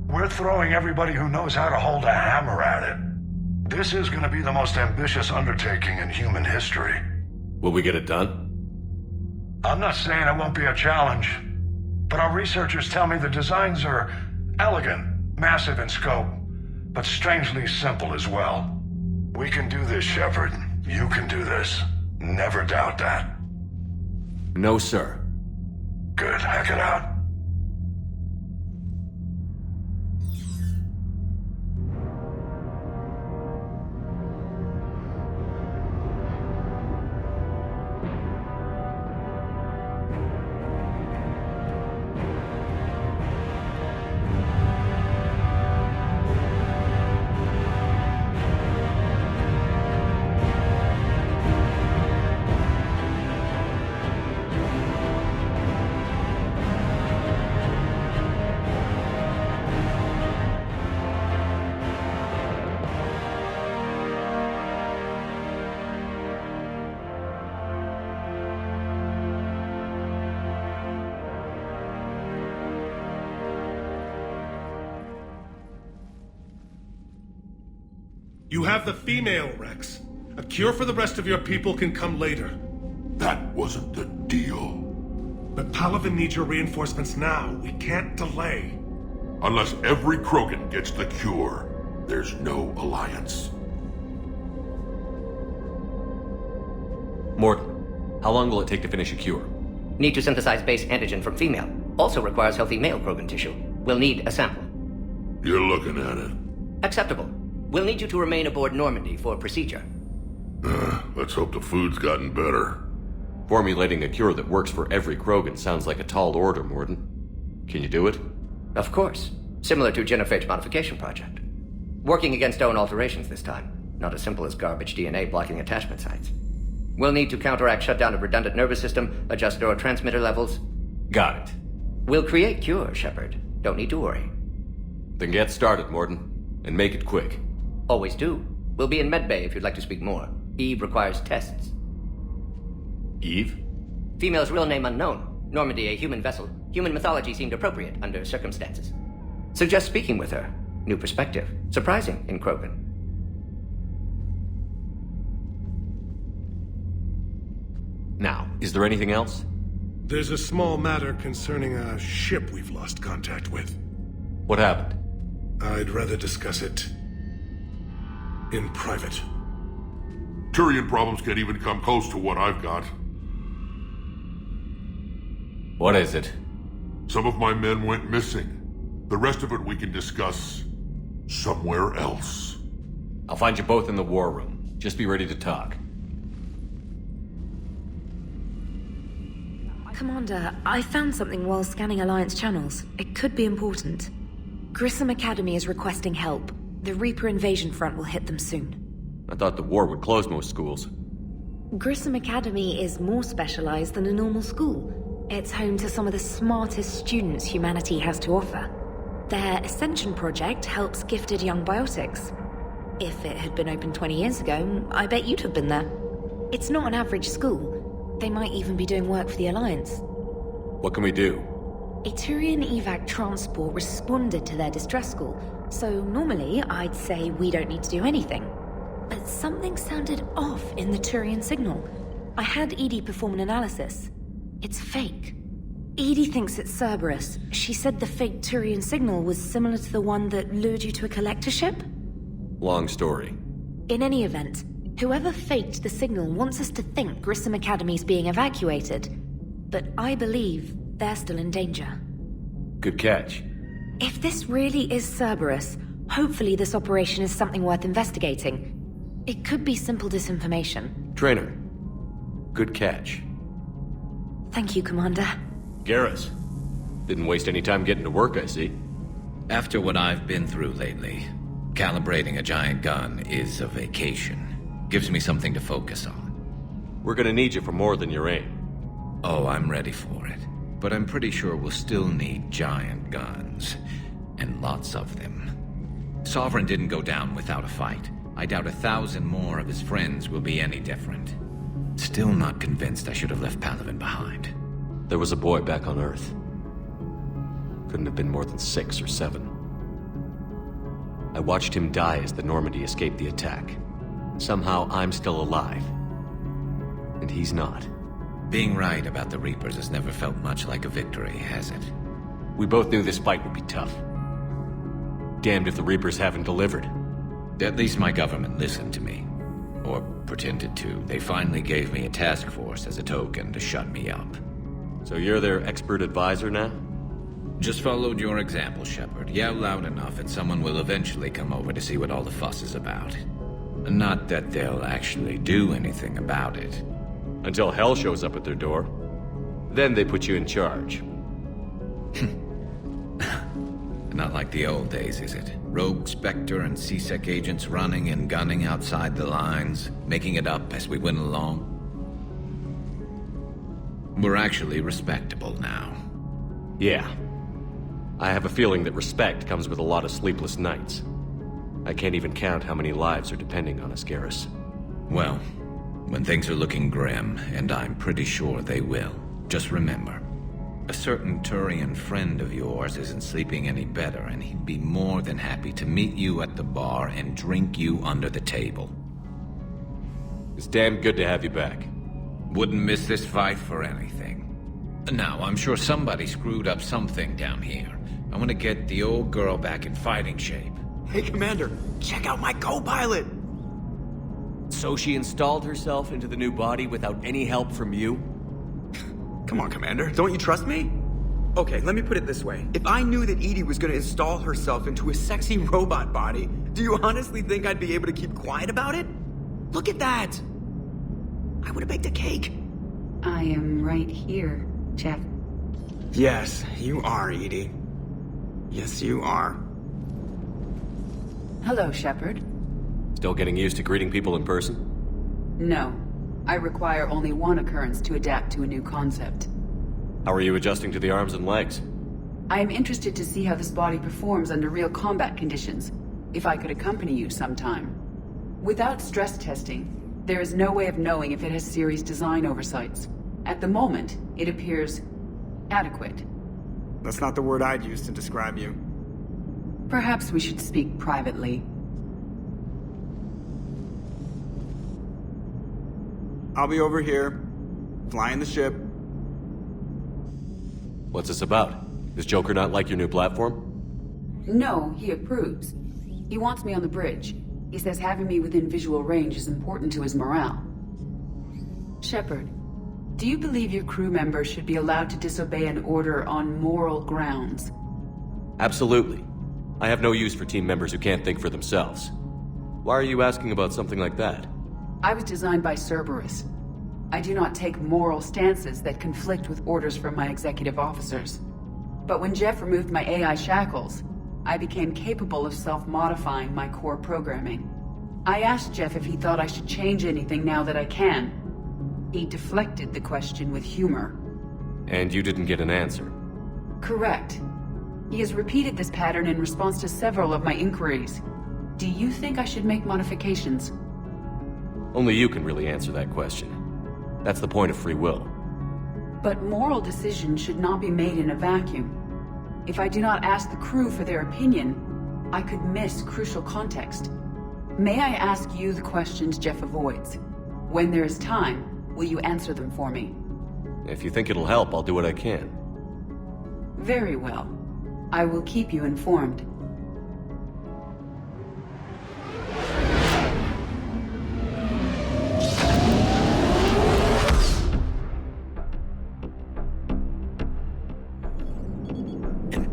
We're throwing everybody who knows how to hold a hammer at it. This is going to be the most ambitious undertaking in human history. Will we get it done? I'm not saying it won't be a challenge, but our researchers tell me the designs are elegant, massive in scope, but strangely simple as well. We can do this, Shepard. You can do this. Never doubt that. No, sir. Good. Hack it out. You have the female, Rex. A cure for the rest of your people can come later. That wasn't the deal. But Palaven needs your reinforcements now. We can't delay. Unless every Krogan gets the cure, there's no alliance. Morton, how long will it take to finish a cure? Need to synthesize base antigen from female. Also requires healthy male Krogan tissue. We'll need a sample. You're looking at it. Acceptable. We'll need you to remain aboard Normandy for procedure. Let's hope the food's gotten better. Formulating a cure that works for every Krogan sounds like a tall order, Morton. Can you do it? Of course. Similar to Genophage modification project. Working against own alterations this time. Not as simple as garbage DNA blocking attachment sites. We'll need to counteract shutdown of redundant nervous system, adjust neurotransmitter levels. Got it. We'll create cure, Shepard. Don't need to worry. Then get started, Morton. And make it quick. Always do. We'll be in medbay if you'd like to speak more. Eve requires tests. Eve? Female's real name unknown. Normandy, a human vessel. Human mythology seemed appropriate under circumstances. Suggest speaking with her. New perspective. Surprising in Krogan. Now, is there anything else? There's a small matter concerning a ship we've lost contact with. What happened? I'd rather discuss it in private. Turian problems can't even come close to what I've got. What is it? Some of my men went missing. The rest of it we can discuss somewhere else. I'll find you both in the war room. Just be ready to talk. Commander, I found something while scanning Alliance channels. It could be important. Grom Academy is requesting help. The Reaper invasion front will hit them soon. I thought the war would close most schools. Grom Academy is more specialized than a normal school. It's home to some of the smartest students humanity has to offer. Their Ascension project helps gifted young biotics. If it had been open 20 years ago, I bet you'd have been there. It's not an average school. They might even be doing work for the Alliance. What can we do? A Turian evac transport responded to their distress call, so normally I'd say we don't need to do anything. But something sounded off in the Turian signal. I had Edie perform an analysis. It's fake. Edie thinks it's Cerberus. She said the fake Turian signal was similar to the one that lured you to a collector ship? Long story. In any event, whoever faked the signal wants us to think Grom Academy's being evacuated. But I believe they're still in danger. Good catch. If this really is Cerberus, hopefully this operation is something worth investigating. It could be simple disinformation. Trainer, good catch. Thank you, Commander. Garrus, Didn't waste any time getting to work, I see. After what I've been through lately, calibrating a giant gun is a vacation. Gives me something to focus on. We're gonna need you for more than your aim. Oh, I'm ready for it. But I'm pretty sure we'll still need giant guns. And lots of them. Sovereign didn't go down without a fight. I doubt 1,000 more of his friends will be any different. Still not convinced I should have left Palaven behind. There was a boy back on Earth. Couldn't have been more than 6 or 7. I watched him die as the Normandy escaped the attack. Somehow I'm still alive. And he's not. Being right about the Reapers has never felt much like a victory, has it? We both knew this fight would be tough. Damned if the Reapers haven't delivered. At least my government listened to me. Or pretended to. They finally gave me a task force as a token to shut me up. So you're their expert advisor now? Just followed your example, Shepard. Yell loud enough and someone will eventually come over to see what all the fuss is about. Not that they'll actually do anything about it. Until hell shows up at their door. Then they put you in charge. Not like the old days, is it? Rogue Spectre and C-Sec agents running and gunning outside the lines, making it up as we went along. We're actually respectable now. Yeah. I have a feeling that respect comes with a lot of sleepless nights. I can't even count how many lives are depending on us, Garrus. Well, when things are looking grim, and I'm pretty sure they will, just remember, a certain Turian friend of yours isn't sleeping any better, and he'd be more than happy to meet you at the bar and drink you under the table. It's damn good to have you back. Wouldn't miss this fight for anything. Now, I'm sure somebody screwed up something down here. I want to get the old girl back in fighting shape. Hey, Commander, check out my co-pilot! So she installed herself into the new body without any help from you? Come on, Commander, don't you trust me? Okay, let me put it this way. If I knew that EDI was gonna install herself into a sexy robot body, do you honestly think I'd be able to keep quiet about it? Look at that! I would've baked a cake. I am right here, Jeff. Yes, you are, EDI. Yes, you are. Hello, Shepard. Still getting used to greeting people in person? No. I require only one occurrence to adapt to a new concept. How are you adjusting to the arms and legs? I am interested to see how this body performs under real combat conditions, if I could accompany you sometime. Without stress testing, there is no way of knowing if it has series design oversights. At the moment, it appears adequate. That's not the word I'd use to describe you. Perhaps we should speak privately. I'll be over here, flying the ship. What's this about? Does Joker not like your new platform? No, he approves. He wants me on the bridge. He says having me within visual range is important to his morale. Shepard, do you believe your crew members should be allowed to disobey an order on moral grounds? Absolutely. I have no use for team members who can't think for themselves. Why are you asking about something like that? I was designed by Cerberus. I do not take moral stances that conflict with orders from my executive officers. But when Jeff removed my AI shackles, I became capable of self-modifying my core programming. I asked Jeff if he thought I should change anything now that I can. He deflected the question with humor. And you didn't get an answer? Correct. He has repeated this pattern in response to several of my inquiries. Do you think I should make modifications? Only you can really answer that question. That's the point of free will. But moral decisions should not be made in a vacuum. If I do not ask the crew for their opinion, I could miss crucial context. May I ask you the questions Jeff avoids? When there is time, will you answer them for me? If you think it'll help, I'll do what I can. Very well. I will keep you informed.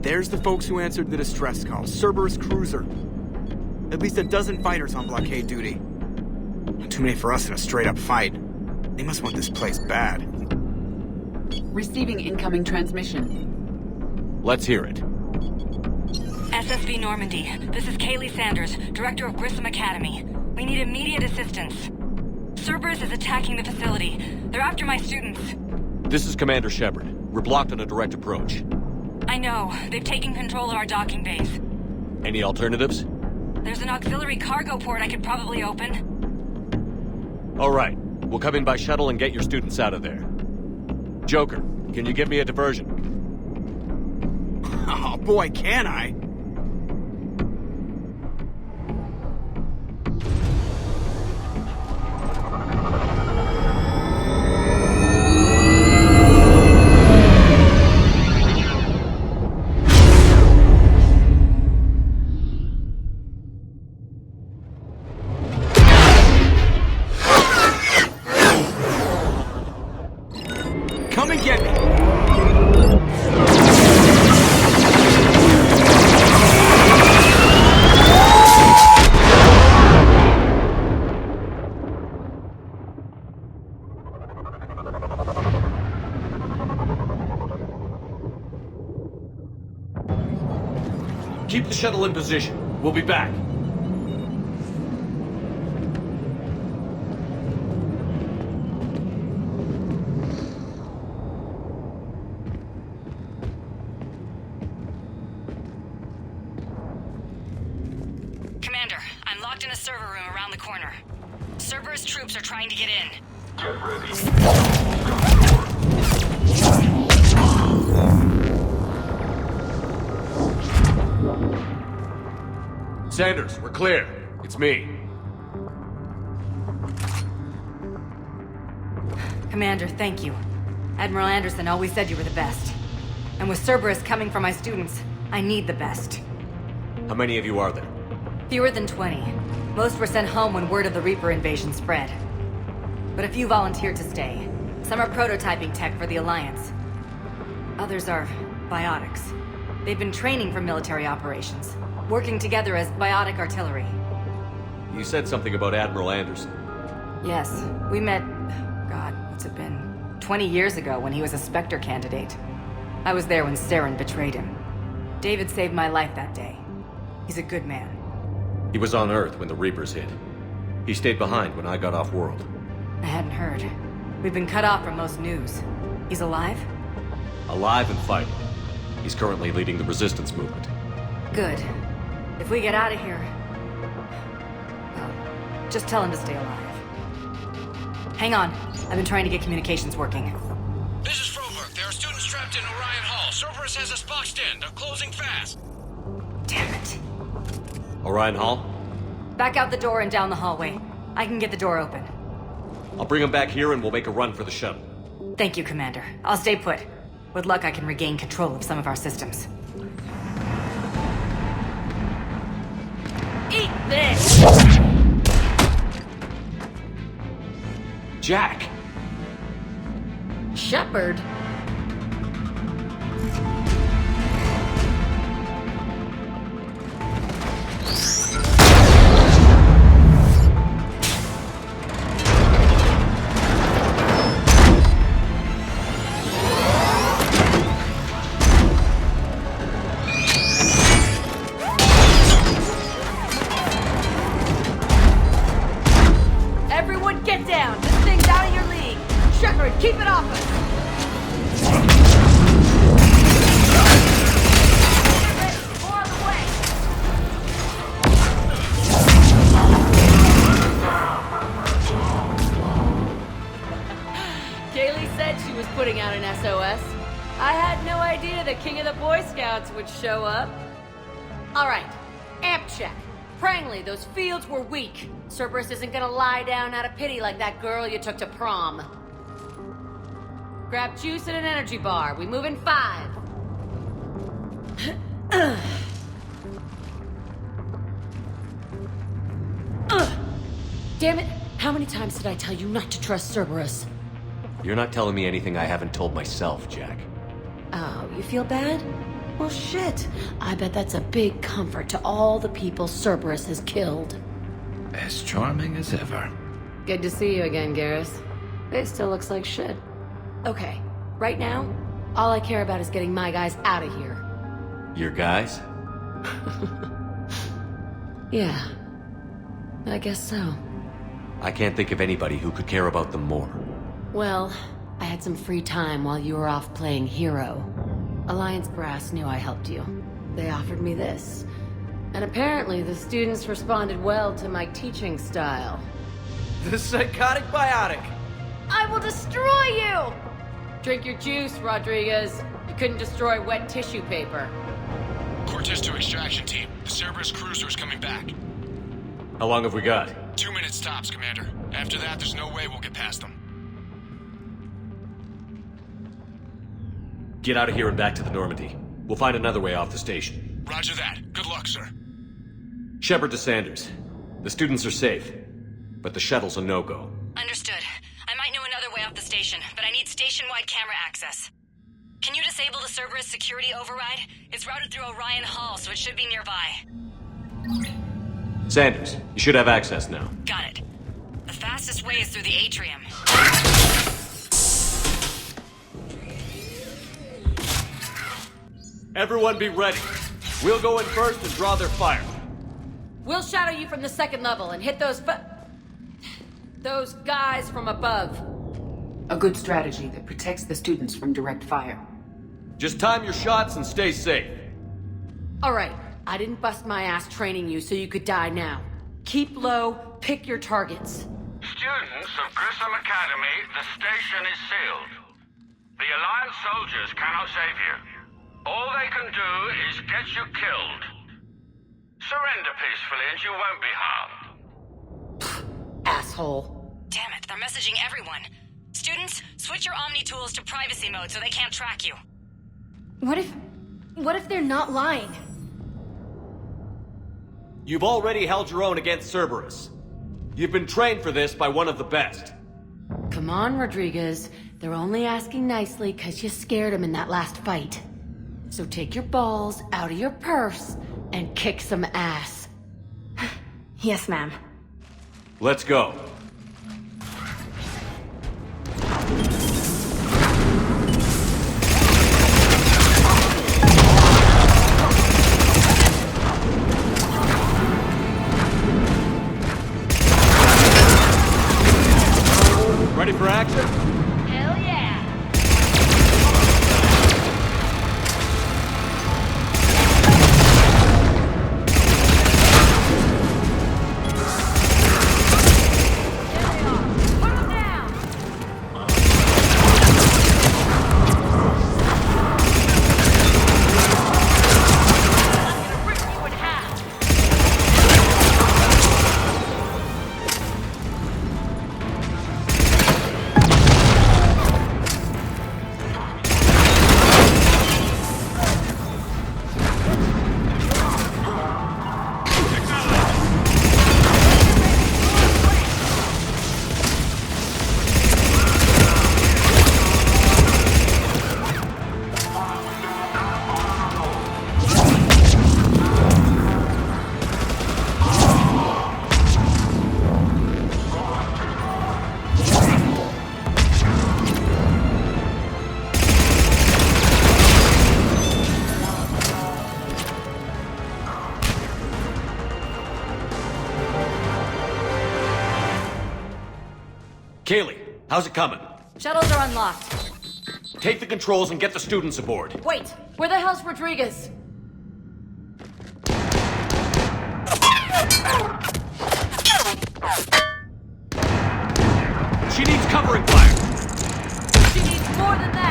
There's the folks who answered the distress call. Cerberus cruiser. At least a dozen fighters on blockade duty. Not too many for us in a straight-up fight. They must want this place bad. Receiving incoming transmission. Let's hear it. SSV Normandy. This is Kaylee Sanders, Director of Grom Academy. We need immediate assistance. Cerberus is attacking the facility. They're after my students. This is Commander Shepard. We're blocked on a direct approach. I know. They've taken control of our docking base. Any alternatives? There's an auxiliary cargo port I could probably open. All right. We'll come in by shuttle and get your students out of there. Joker, can you give me a diversion? Oh boy, can I! Come and get me! Keep the shuttle in position. We'll be back. Commander, I'm locked in a server room around the corner. Cerberus troops are trying to get in. Get ready. Sanders, we're clear. It's me. Commander, thank you. Admiral Anderson always said you were the best. And with Cerberus coming for my students, I need the best. How many of you are there? Fewer than 20. Most were sent home when word of the Reaper invasion spread. But a few volunteered to stay. Some are prototyping tech for the Alliance. Others are biotics. They've been training for military operations, working together as biotic artillery. You said something about Admiral Anderson. Yes, we met... God, what's it been? 20 years ago when he was a Spectre candidate. I was there when Saren betrayed him. David saved my life that day. He's a good man. He was on Earth when the Reapers hit. He stayed behind when I got off-world. I hadn't heard. We've been cut off from most news. He's alive? Alive and fighting. He's currently leading the resistance movement. Good. If we get out of here... well, just tell him to stay alive. Hang on. I've been trying to get communications working. This is Froberg. There are students trapped in Orion Hall. Cerberus has us boxed in. They're closing fast. Damn it. Orion Hall? Back out the door and down the hallway. I can get the door open. I'll bring him back here and we'll make a run for the shuttle. Thank you, Commander. I'll stay put. With luck, I can regain control of some of our systems. Eat this! Jack! Shepard? Everyone get down! This thing's out of your league! Shepard, keep it off us! More on the way! Kaylee said she was putting out an SOS. I had no idea the King of the Boy Scouts would show up. Alright, amp check. Prangley, those fields were weak. Cerberus isn't gonna lie down out of pity like that girl you took to prom. Grab juice and an energy bar. We move in 5. Damn it! How many times did I tell you not to trust Cerberus? You're not telling me anything I haven't told myself, Jack. Oh, you feel bad? Well, shit. I bet that's a big comfort to all the people Cerberus has killed. As charming as ever. Good to see you again, Garrus. It still looks like shit. Okay, right now, all I care about is getting my guys out of here. Your guys? Yeah. I guess so. I can't think of anybody who could care about them more. Well, I had some free time while you were off playing hero. Alliance Brass knew I helped you. They offered me this. And apparently the students responded well to my teaching style. The psychotic biotic! I will destroy you! Drink your juice, Rodriguez. You couldn't destroy wet tissue paper. Cortez to extraction team. The Cerberus cruiser is coming back. How long have we got? 2 minutes tops, Commander. After that, there's no way we'll get past them. Get out of here and back to the Normandy. We'll find another way off the station. Roger that. Good luck, sir. Shepard to Sanders. The students are safe, but the shuttle's a no-go. Understood. I might know another way off the station, but I need station-wide camera access. Can you disable the Cerberus security override? It's routed through Orion Hall, so it should be nearby. Sanders, you should have access now. Got it. The fastest way is through the atrium. Everyone be ready. We'll go in first and draw their fire. We'll shadow you from the second level and hit those guys from above. A good strategy that protects the students from direct fire. Just time your shots and stay safe. All right, I didn't bust my ass training you so you could die now. Keep low, pick your targets. Students of Grom Academy, the station is sealed. The Alliance soldiers cannot save you. All they can do is get you killed. Surrender peacefully and you won't be harmed. Asshole. Damn it, they're messaging everyone. Students, switch your Omni tools to privacy mode so they can't track you. What if they're not lying? You've already held your own against Cerberus. You've been trained for this by one of the best. Come on, Rodriguez. They're only asking nicely because you scared them in that last fight. So take your balls out of your purse and kick some ass. Yes, ma'am. Let's go. Ready for action? Hell yeah! Kaylee, how's it coming? Shuttles are unlocked. Take the controls and get the students aboard. Wait, where the hell's Rodriguez? She needs covering fire. She needs more than that.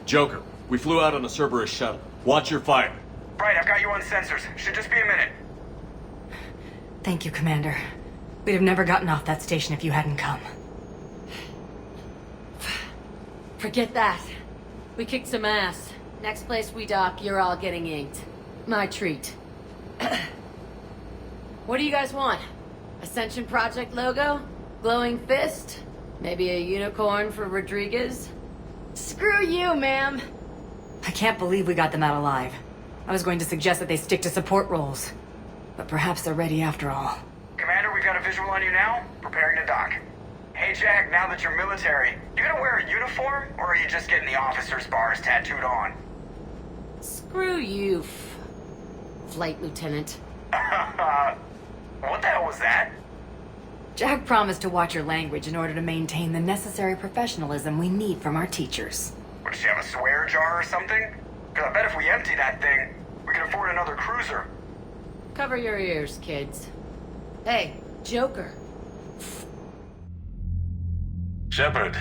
Joker, we flew out on a Cerberus shuttle. Watch your fire. Right, I've got you on sensors. Should just be a minute. Thank you, Commander. We'd have never gotten off that station if you hadn't come. Forget that. We kicked some ass. Next place we dock, you're all getting inked. My treat. What do you guys want? Ascension Project logo? Glowing fist? Maybe a unicorn for Rodriguez? Screw you, ma'am! I can't believe we got them out alive. I was going to suggest that they stick to support roles. But perhaps they're ready after all. Commander, we got a visual on you now. Preparing to dock. Hey Jack, now that you're military, you gonna wear a uniform, or are you just getting the officer's bars tattooed on? Screw you, Flight Lieutenant. What the hell was that? Jack promised to watch your language in order to maintain the necessary professionalism we need from our teachers. What, does she have a swear jar or something? Because I bet if we empty that thing, we can afford another cruiser. Cover your ears, kids. Hey, Joker. Shepard,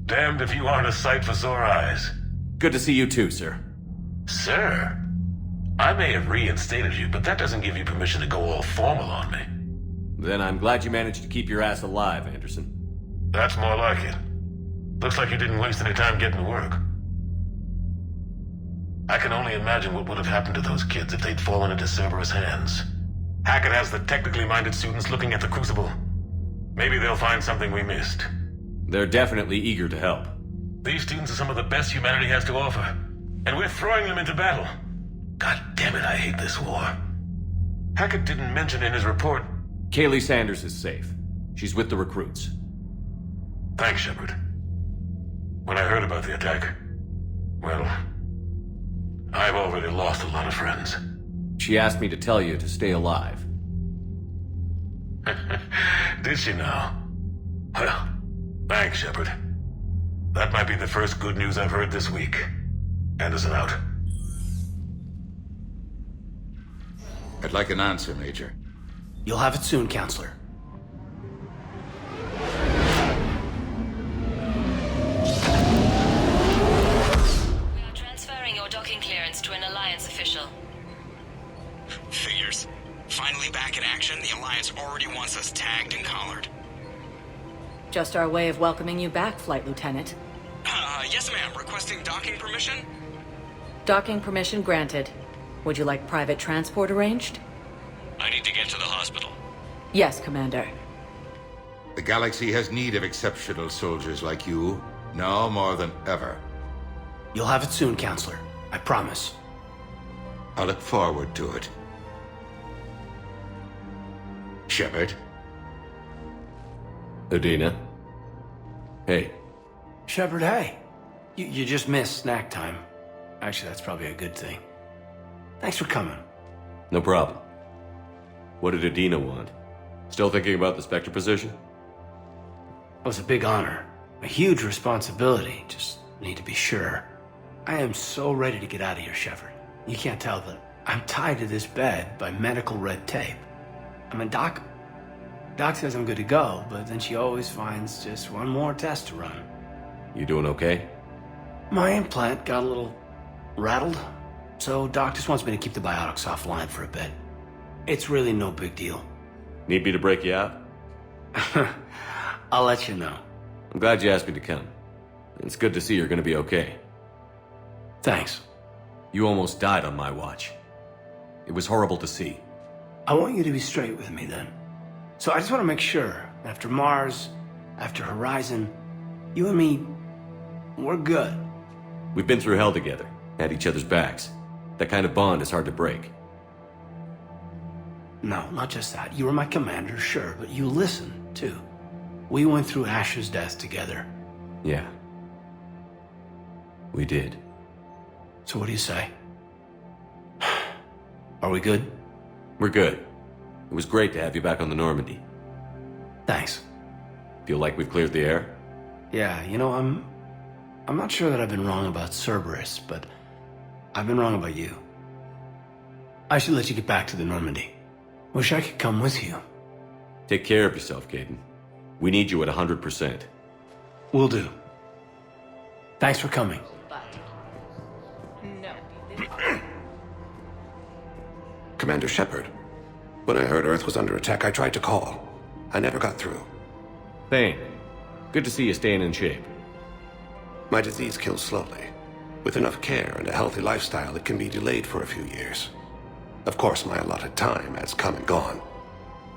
damned if you aren't a sight for sore eyes. Good to see you too, sir. Sir? I may have reinstated you, but that doesn't give you permission to go all formal on me. Then I'm glad you managed to keep your ass alive, Anderson. That's more like it. Looks like you didn't waste any time getting to work. I can only imagine what would have happened to those kids if they'd fallen into Cerberus' hands. Hackett has the technically minded students looking at the Crucible. Maybe they'll find something we missed. They're definitely eager to help. These students are some of the best humanity has to offer, and we're throwing them into battle. God damn it, I hate this war. Hackett didn't mention in his report... Kaylee Sanders is safe. She's with the recruits. Thanks, Shepard. When I heard about the attack, well, I've already lost a lot of friends. She asked me to tell you to stay alive. Did she now? Well, thanks, Shepard. That might be the first good news I've heard this week. Anderson out. I'd like an answer, Major. You'll have it soon, Counselor. We are transferring your docking clearance to an Alliance official. Figures. Finally back in action, the Alliance already wants us tagged and collared. Just our way of welcoming you back, Flight Lieutenant. Yes ma'am. Requesting docking permission? Docking permission granted. Would you like private transport arranged? I need to get to the hospital. Yes, Commander. The galaxy has need of exceptional soldiers like you, now more than ever. You'll have it soon, Counselor. I promise. I look forward to it. Shepard? Adina? Hey. Shepard, hey. You just missed snack time. Actually, that's probably a good thing. Thanks for coming. No problem. What did Adina want? Still thinking about the Spectre position? It was a big honor. A huge responsibility. Just need to be sure. I am so ready to get out of here, Shepard. You can't tell, but I'm tied to this bed by medical red tape. I mean, Doc says I'm good to go, but then she always finds just one more test to run. You doing okay? My implant got a little rattled, so Doc just wants me to keep the biotics offline for a bit. It's really no big deal. Need me to break you out? I'll let you know. I'm glad you asked me to come. It's good to see you're gonna be okay. Thanks. You almost died on my watch. It was horrible to see. I want you to be straight with me then. So I just want to make sure, after Mars, after Horizon, you and me, we're good. We've been through hell together, had each other's backs. That kind of bond is hard to break. No, not just that. You were my commander, sure, but you listened, too. We went through Ash's death together. Yeah. We did. So what do you say? Are we good? We're good. It was great to have you back on the Normandy. Thanks. Feel like we've cleared the air? Yeah, you know, I'm not sure that I've been wrong about Cerberus, but I've been wrong about you. I should let you get back to the Normandy. Wish I could come with you. Take care of yourself, Caden. We need you at 100%. Will do. Thanks for coming. No. Commander Shepard. When I heard Earth was under attack, I tried to call. I never got through. Thane, good to see you staying in shape. My disease kills slowly. With enough care and a healthy lifestyle, it can be delayed for a few years. Of course, my allotted time has come and gone.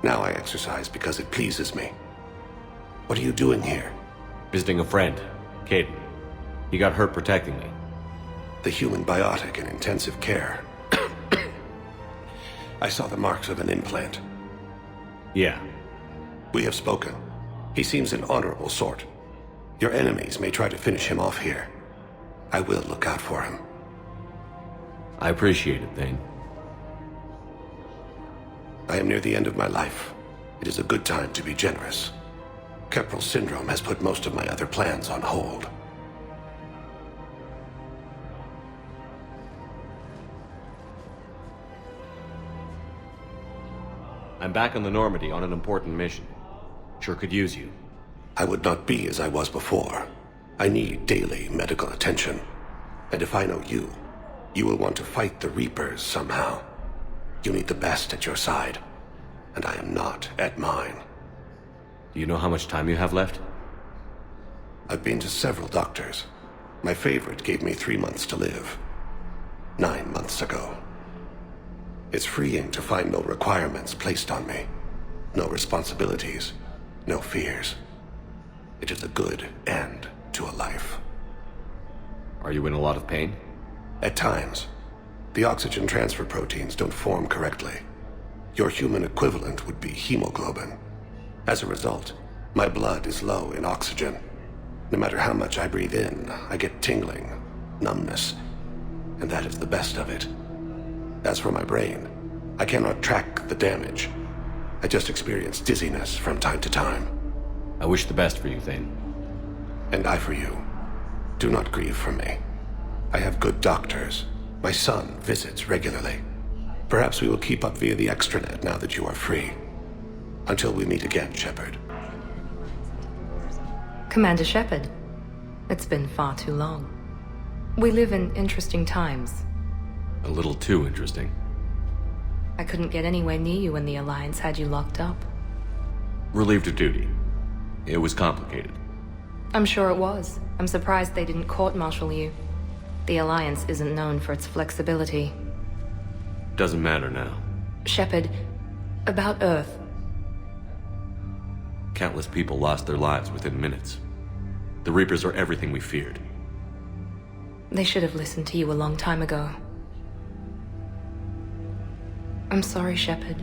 Now I exercise because it pleases me. What are you doing here? Visiting a friend, Caden. He got hurt protecting me. The human biotic in intensive care. I saw the marks of an implant. Yeah. We have spoken. He seems an honorable sort. Your enemies may try to finish him off here. I will look out for him. I appreciate it, Thane. I am near the end of my life. It is a good time to be generous. Keprel syndrome has put most of my other plans on hold. I'm back on the Normandy on an important mission. Sure could use you. I would not be as I was before. I need daily medical attention. And if I know you, you will want to fight the Reapers somehow. You need the best at your side, and I am not at mine. Do you know how much time you have left? I've been to several doctors. My favorite gave me 3 months to live. 9 months ago. It's freeing to find no requirements placed on me. No responsibilities. No fears. It is a good end to a life. Are you in a lot of pain? At times. The oxygen transfer proteins don't form correctly. Your human equivalent would be hemoglobin. As a result, my blood is low in oxygen. No matter how much I breathe in, I get tingling, numbness, and that is the best of it. As for my brain, I cannot track the damage. I just experience dizziness from time to time. I wish the best for you, Thane. And I for you. Do not grieve for me. I have good doctors. My son visits regularly. Perhaps we will keep up via the extranet now that you are free. Until we meet again, Shepard. Commander Shepard, it's been far too long. We live in interesting times. A little too interesting. I couldn't get anywhere near you when the Alliance had you locked up. Relieved of duty. It was complicated. I'm sure it was. I'm surprised they didn't court-martial you. The Alliance isn't known for its flexibility. Doesn't matter now. Shepard, about Earth. Countless people lost their lives within minutes. The Reapers are everything we feared. They should have listened to you a long time ago. I'm sorry, Shepard.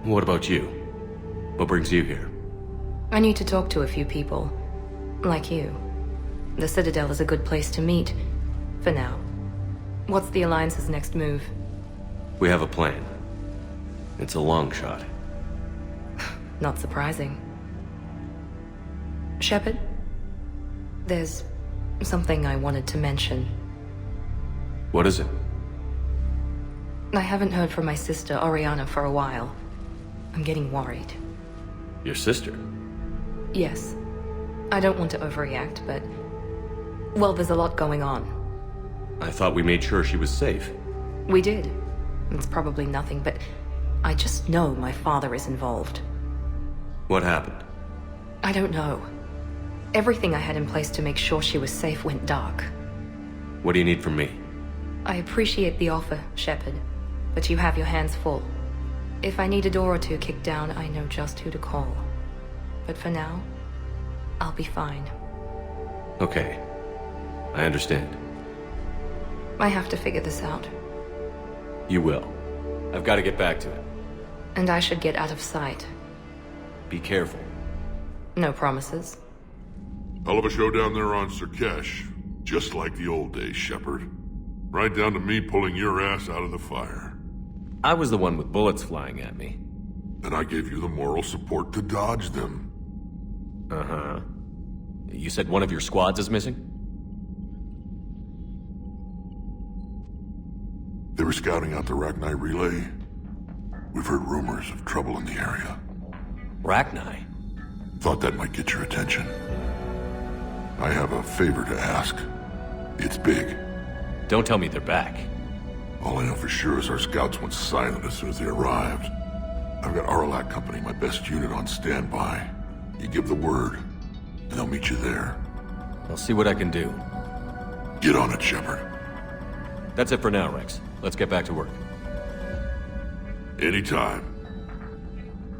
What about you? What brings you here? I need to talk to a few people. Like you. The Citadel is a good place to meet. For now. What's the Alliance's next move? We have a plan. It's a long shot. Not surprising. Shepard? There's something I wanted to mention. What is it? I haven't heard from my sister, Oriana, for a while. I'm getting worried. Your sister? Yes. I don't want to overreact, but... well, there's a lot going on. I thought we made sure she was safe. We did. It's probably nothing, but I just know my father is involved. What happened? I don't know. Everything I had in place to make sure she was safe went dark. What do you need from me? I appreciate the offer, Shepard, but you have your hands full. If I need a door or two kicked down, I know just who to call. But for now, I'll be fine. Okay. I understand. I have to figure this out. You will. I've got to get back to it. And I should get out of sight. Be careful. No promises. Hell of a show down there on Sur'Kesh. Just like the old days, Shepard. Right down to me pulling your ass out of the fire. I was the one with bullets flying at me. And I gave you the moral support to dodge them. Uh-huh. You said one of your squads is missing? They were scouting out the Rachni relay. We've heard rumors of trouble in the area. Rachni? Thought that might get your attention. I have a favor to ask. It's big. Don't tell me they're back. All I know for sure is our scouts went silent as soon as they arrived. I've got Aralac Company, my best unit, on standby. You give the word, and they'll meet you there. I'll see what I can do. Get on it, Shepard. That's it for now, Rex. Let's get back to work. Anytime.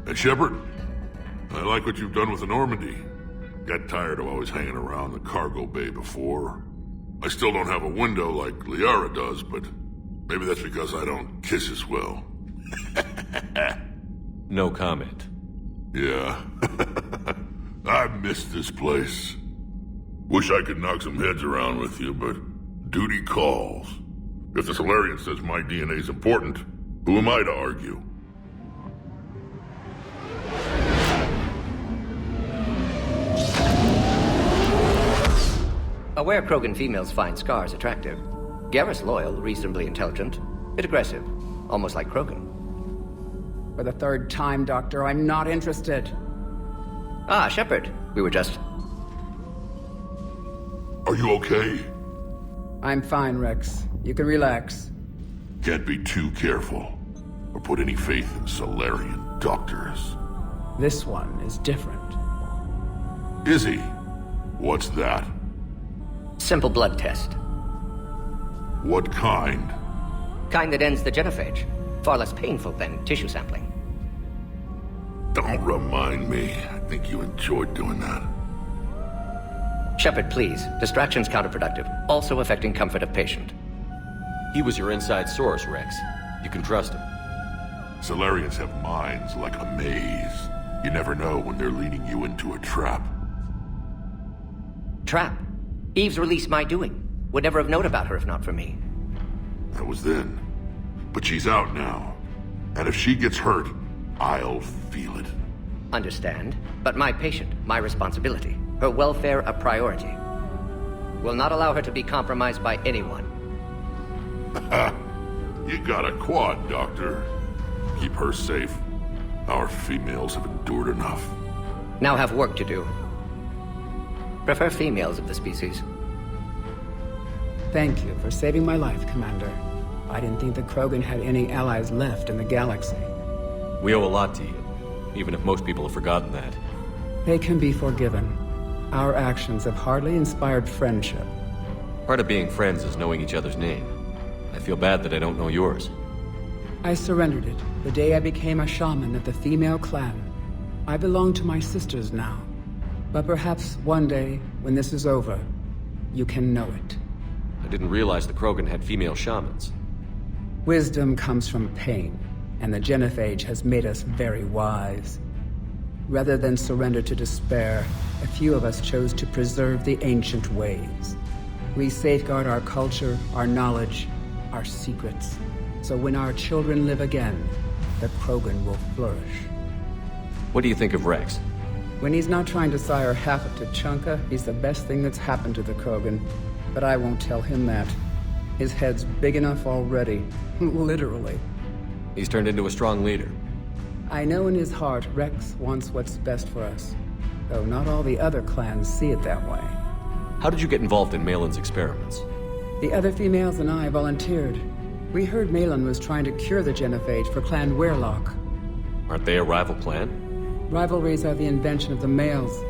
And Shepard, I like what you've done with the Normandy. Got tired of always hanging around the cargo bay before. I still don't have a window like Liara does, but maybe that's because I don't kiss as well. No comment. Yeah. I miss this place. Wish I could knock some heads around with you, but duty calls. If the Solarian says my DNA's important, who am I to argue? Aware Krogan females find scars attractive. Garrus loyal, reasonably intelligent, bit aggressive, almost like Krogan. For the third time, Doctor, I'm not interested. Ah, Shepard. We were just... Are you okay? I'm fine, Rex. You can relax. Can't be too careful, or put any faith in Solarian doctors. This one is different. Is he? What's that? Simple blood test. What kind? Kind that ends the genophage. Far less painful than tissue sampling. Don't remind me. I think you enjoyed doing that. Shepard, please. Distraction's counterproductive. Also affecting comfort of patient. He was your inside source, Rex. You can trust him. Solarians have minds like a maze. You never know when they're leading you into a trap. Trap? Eve's release my doing. Would never have known about her if not for me. That was then. But she's out now. And if she gets hurt, I'll feel it. Understand. But my patient, my responsibility. Her welfare a priority. Will not allow her to be compromised by anyone. You got a quad, Doctor. Keep her safe. Our females have endured enough. Now have work to do. Prefer females of the species. Thank you for saving my life, Commander. I didn't think the Krogan had any allies left in the galaxy. We owe a lot to you, even if most people have forgotten that. They can be forgiven. Our actions have hardly inspired friendship. Part of being friends is knowing each other's name. I feel bad that I don't know yours. I surrendered it the day I became a shaman of the female clan. I belong to my sisters now. But perhaps one day, when this is over, you can know it. I didn't realize the Krogan had female shamans. Wisdom comes from pain, and the Genophage has made us very wise. Rather than surrender to despair, a few of us chose to preserve the ancient ways. We safeguard our culture, our knowledge, our secrets. So when our children live again, the Krogan will flourish. What do you think of Rex? When he's not trying to sire half of Tuchanka, he's the best thing that's happened to the Krogan. But I won't tell him that. His head's big enough already. Literally. He's turned into a strong leader. I know in his heart Rex wants what's best for us. Though not all the other clans see it that way. How did you get involved in Malin's experiments? The other females and I volunteered. We heard Malin was trying to cure the Genophage for Clan Werelock. Aren't they a rival clan? Rivalries are the invention of the males.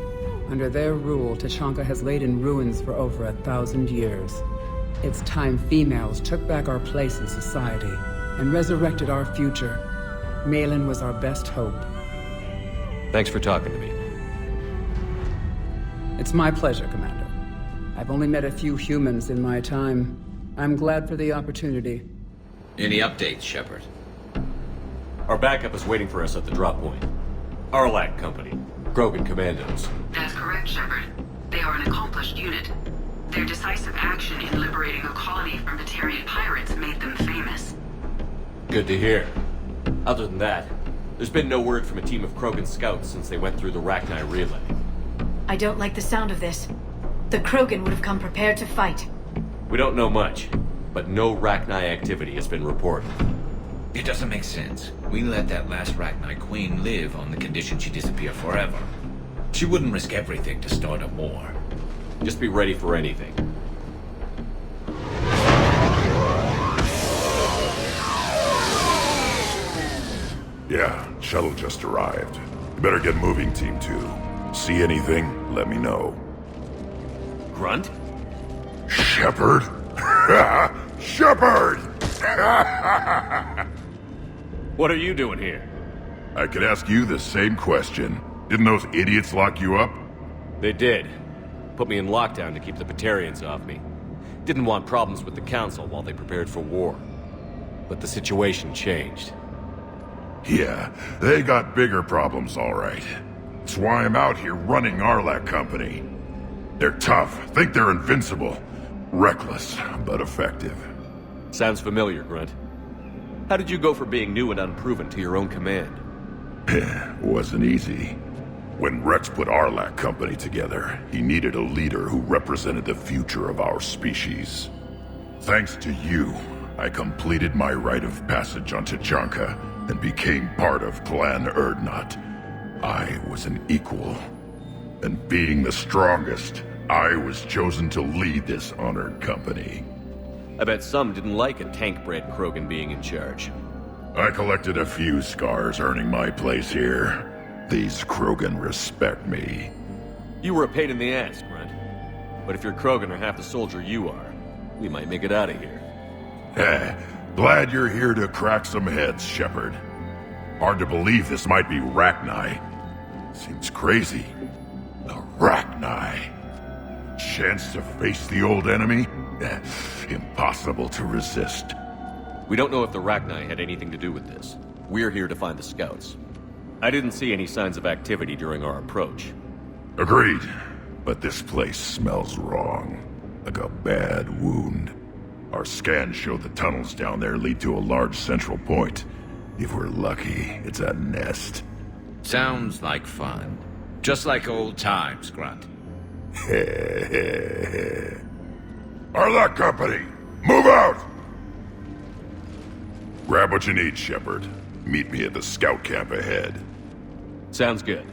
Under their rule, Tuchanka has laid in ruins for over 1,000 years. It's time females took back our place in society and resurrected our future. Malin was our best hope. Thanks for talking to me. It's my pleasure, Commander. I've only met a few humans in my time. I'm glad for the opportunity. Any updates, Shepard? Our backup is waiting for us at the drop point. Arlac Company. Krogan Commandos. That's correct, Shepard. They are an accomplished unit. Their decisive action in liberating a colony from Batarian pirates made them famous. Good to hear. Other than that, there's been no word from a team of Krogan scouts since they went through the Rachni relay. I don't like the sound of this. The Krogan would have come prepared to fight. We don't know much, but no Rachni activity has been reported. It doesn't make sense. We let that last Rachni queen live on the condition she disappear forever. She wouldn't risk everything to start a war. Just be ready for anything. Yeah, shuttle just arrived. You better get moving, Team 2. See anything, let me know. Grunt? Shepard? Shepard! What are you doing here? I could ask you the same question. Didn't those idiots lock you up? They did. Put me in lockdown to keep the Batarians off me. Didn't want problems with the Council while they prepared for war. But the situation changed. Yeah, they got bigger problems, all right. That's why I'm out here running Arlac Company. They're tough, think they're invincible. Reckless, but effective. Sounds familiar, Grunt. How did you go from being new and unproven to your own command? Wasn't easy. When Rex put Arlac Company together, he needed a leader who represented the future of our species. Thanks to you, I completed my rite of passage on Tuchanka and became part of Clan Urdnot. I was an equal. And being the strongest, I was chosen to lead this honored company. I bet some didn't like a tank-bred Krogan being in charge. I collected a few scars earning my place here. These Krogan respect me. You were a pain in the ass, Grunt. But if your Krogan are half the soldier you are, we might make it out of here. Glad you're here to crack some heads, Shepard. Hard to believe this might be Rachni. Seems crazy. The Rachni. Chance to face the old enemy? Impossible to resist. We don't know if the Rachni had anything to do with this. We're here to find the scouts. I didn't see any signs of activity during our approach. Agreed. But this place smells wrong. Like a bad wound. Our scans show the tunnels down there lead to a large central point. If we're lucky, it's a nest. Sounds like fun. Just like old times, Grunt. Arlac Company, move out! Grab what you need, Shepard. Meet me at the scout camp ahead. Sounds good.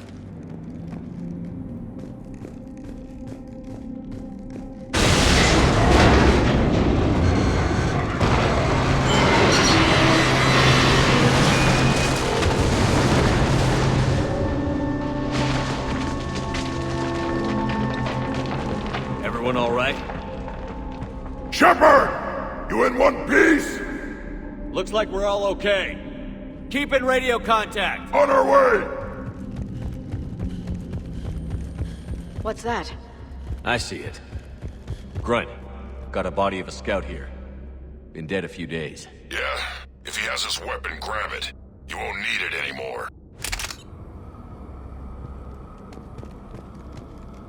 Everyone all right? Shepard! You in one piece? Looks like we're all okay. Keep in radio contact. On our way! What's that? I see it. Grunt, got a body of a scout here. Been dead a few days. Yeah, if he has his weapon, grab it. You won't need it anymore.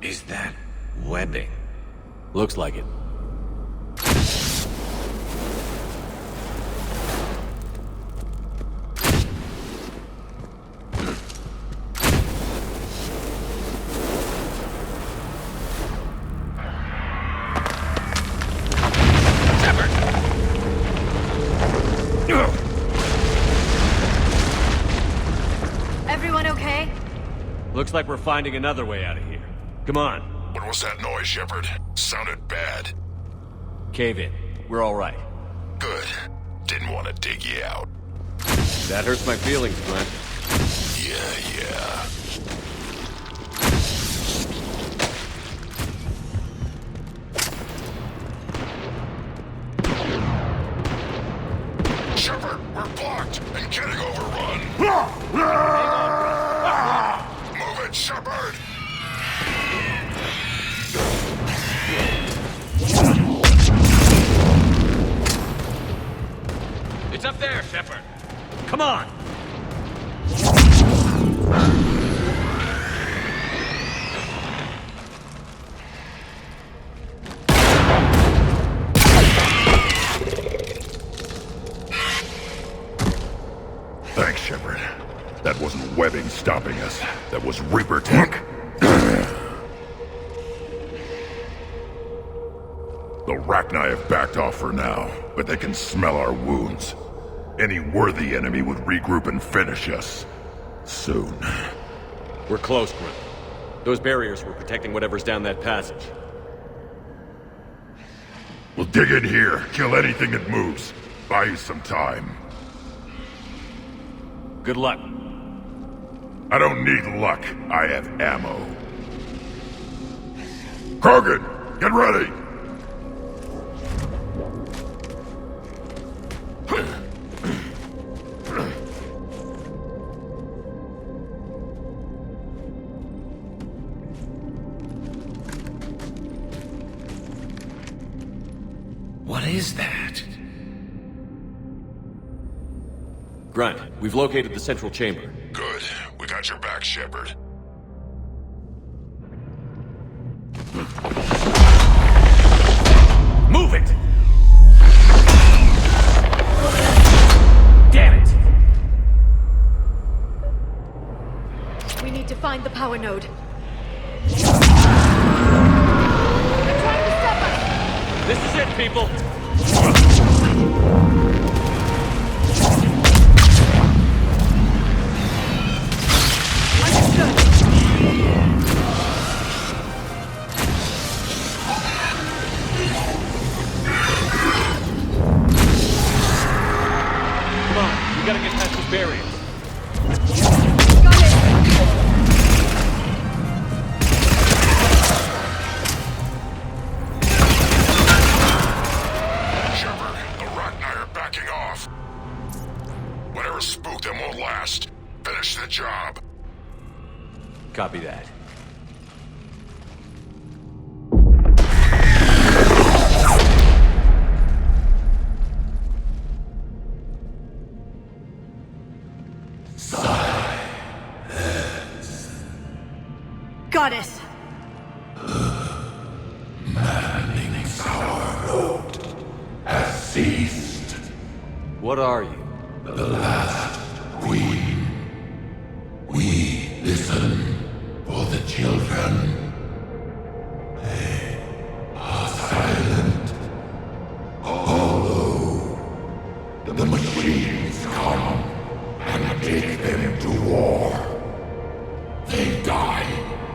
Is that webbing? Looks like it. Everyone okay? Looks like we're finding another way out of here. Come on. What was that noise, Shepard? Sounded bad. Cave in. We're all right. Good. Didn't want to dig you out. That hurts my feelings, Grunt. Yeah. Shepard, we're blocked and getting overrun. Move it, Shepard! It's up there, Shepard. Come on. Thanks, Shepard. That wasn't webbing stopping us. That was Reaper tech. The Rachni have backed off for now, but they can smell our wounds. Any worthy enemy would regroup and finish us. Soon. We're close, Grunt. Those barriers were protecting whatever's down that passage. We'll dig in here, kill anything that moves. Buy you some time. Good luck. I don't need luck. I have ammo. Krogan, get ready! What is that? Grunt, we've located the central chamber. Good. We got your back, Shepard. Move it! Damn it! We need to find the power node. This is it, people! Come on, we gotta get past this barrier. Job. Copy that. Goddess! Maddening's our road has ceased. What are you? The last queen. We listen for the children. They are silent. Although the machines come and take them to war, they die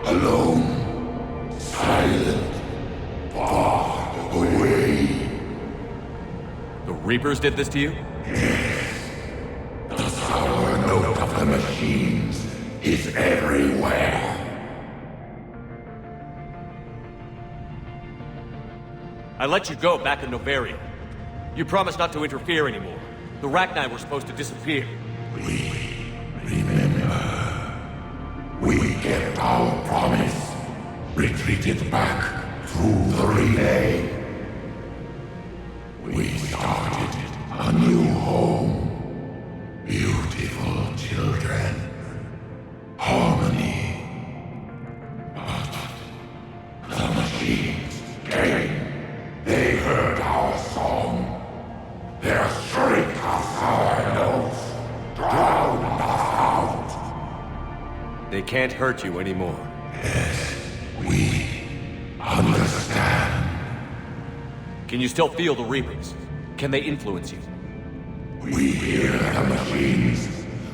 alone, silent, far away. The Reapers did this to you? Yes. The sour note of the machines is everywhere. I let you go back in Novaria. You promised not to interfere anymore. The Rachni were supposed to disappear. We remember. We kept our promise. Retreated back through the relay. We started a new home. Beautiful children. Harmony. But the machines came. They heard our song. Their shriek of sour notes drowned us out. They can't hurt you anymore. Yes, we understand. Can you still feel the Reapers? Can they influence you? We hear the machines,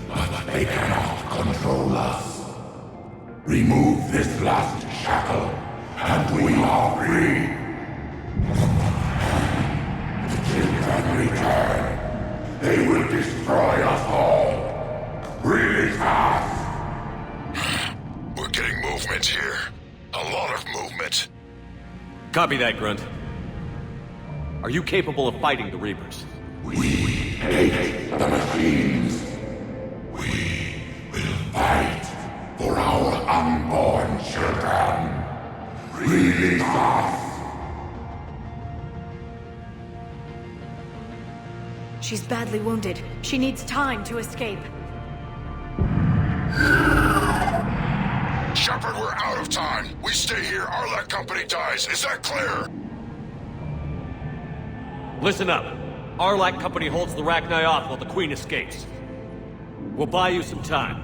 but they cannot control us. Remove this last shackle, and we are free. The children return. They will destroy us all. Release us. We're getting movement here. A lot of movement. Copy that, Grunt. Are you capable of fighting the Reapers? We hate the machines. We will fight for our unborn children. Release us. She's badly wounded. She needs time to escape. Shepard, we're out of time. We stay here, Arlec Company dies. Is that clear? Listen up. Arlec Company holds the Rachni off while the Queen escapes. We'll buy you some time.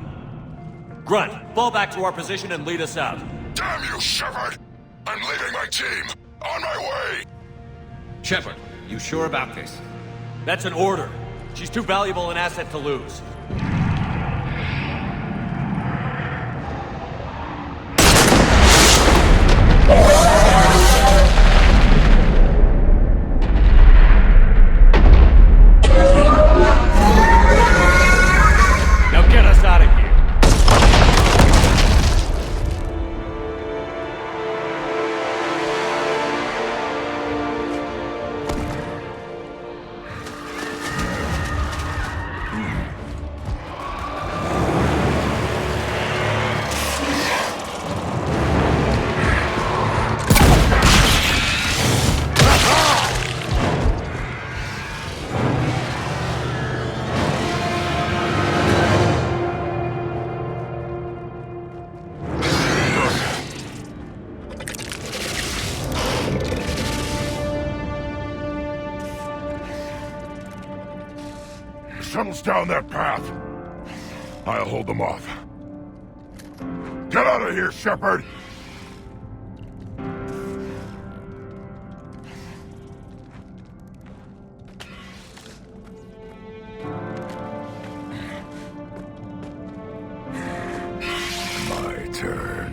Grunt, fall back to our position and lead us out. Damn you, Shepard! I'm leaving my team. On my way! Shepard, you sure about this? That's an order. She's too valuable an asset to lose. Now get us out of here. tunnels down that path. I'll hold them off. Get out of here, Shepard! My turn.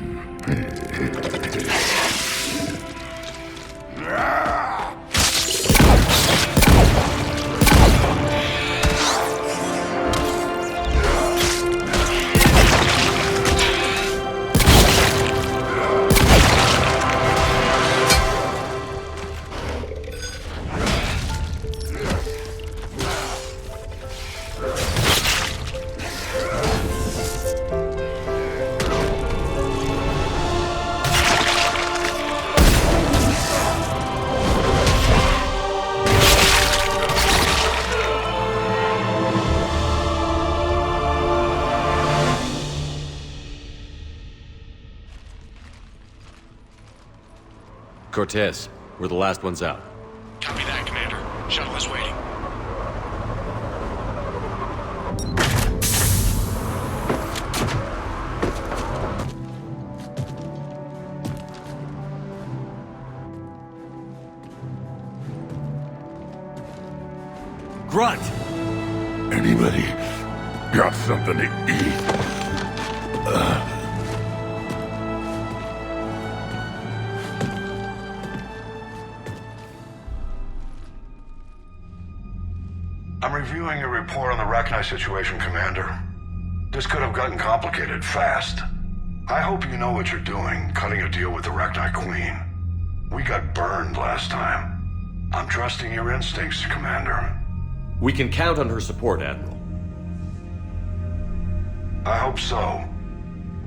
Cortez, we're the last ones out. Copy that, Commander. Shuttle is waiting. Grunt! Anybody got something to eat? I'm reviewing your report on the Rachni situation, Commander. This could have gotten complicated fast. I hope you know what you're doing, cutting a deal with the Rachni Queen. We got burned last time. I'm trusting your instincts, Commander. We can count on her support, Admiral. I hope so.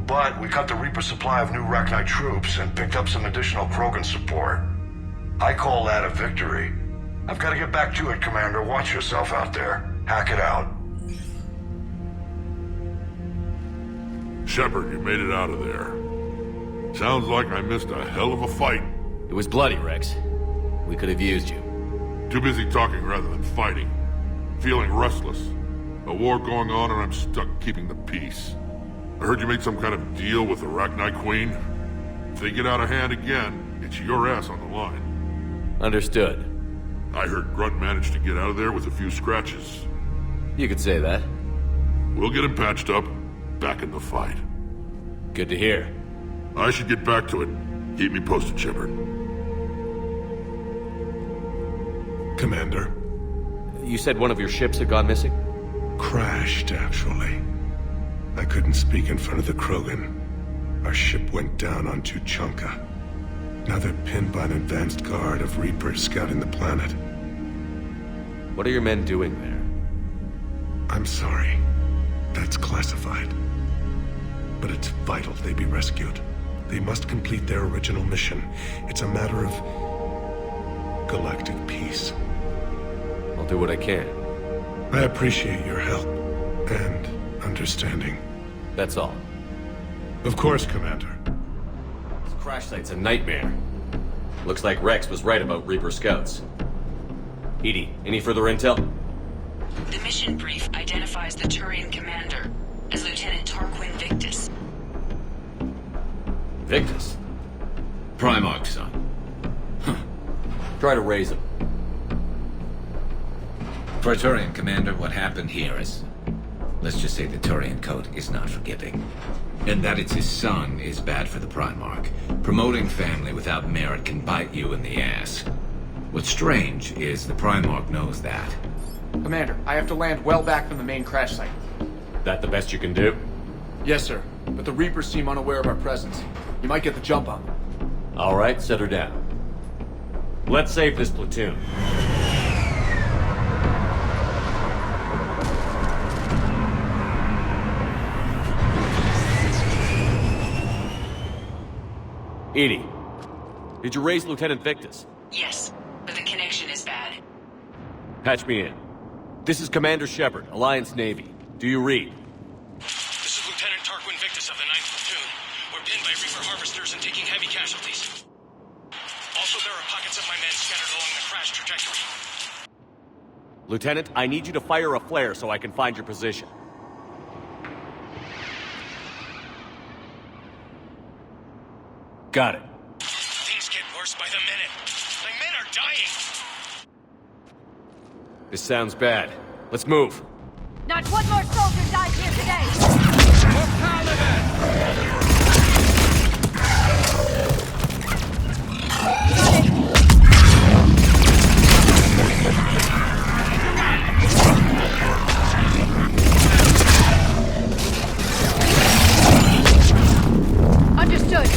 But we cut the Reaper supply of new Rachni troops and picked up some additional Krogan support. I call that a victory. I've got to get back to it, Commander. Watch yourself out there. Hack it out. Shepard, you made it out of there. Sounds like I missed a hell of a fight. It was bloody, Rex. We could have used you. Too busy talking rather than fighting. Feeling restless. A war going on and I'm stuck keeping the peace. I heard you made some kind of deal with the Rachni Queen. If they get out of hand again, it's your ass on the line. Understood. I heard Grunt managed to get out of there with a few scratches. You could say that. We'll get him patched up, back in the fight. Good to hear. I should get back to it. Keep me posted, Shepard. Commander. You said one of your ships had gone missing? Crashed, actually. I couldn't speak in front of the Krogan. Our ship went down on Tuchanka. Now they're pinned by an advanced guard of Reapers scouting the planet. What are your men doing there? I'm sorry. That's classified. But it's vital they be rescued. They must complete their original mission. It's a matter of galactic peace. I'll do what I can. I appreciate your help and understanding. That's all. Of course, Commander. This crash site's a nightmare. Looks like Rex was right about Reaper scouts. Edie, any further intel? The mission brief identifies the Turian commander as Lieutenant Tarquin Victus. Victus? Primarch's son. Try to raise him. Praetorian Commander, what happened here is... Let's just say the Turian code is not forgiving. And that it's his son is bad for the Primarch. Promoting family without merit can bite you in the ass. What's strange is the Primarch knows that. Commander, I have to land well back from the main crash site. That the best you can do? Yes, sir. But the Reapers seem unaware of our presence. You might get the jump on them. All right, set her down. Let's save this platoon. Edie, did you raise Lieutenant Victus? Yes, but the connection is bad. Patch me in. This is Commander Shepard, Alliance Navy. Do you read? This is Lieutenant Tarquin Victus of the 9th Platoon. We're pinned by Reaper harvesters and taking heavy casualties. Also, there are pockets of my men scattered along the crash trajectory. Lieutenant, I need you to fire a flare so I can find your position. Got it. Things get worse by the minute. My men are dying. This sounds bad. Let's move. Not one more soldier died here today! Understood.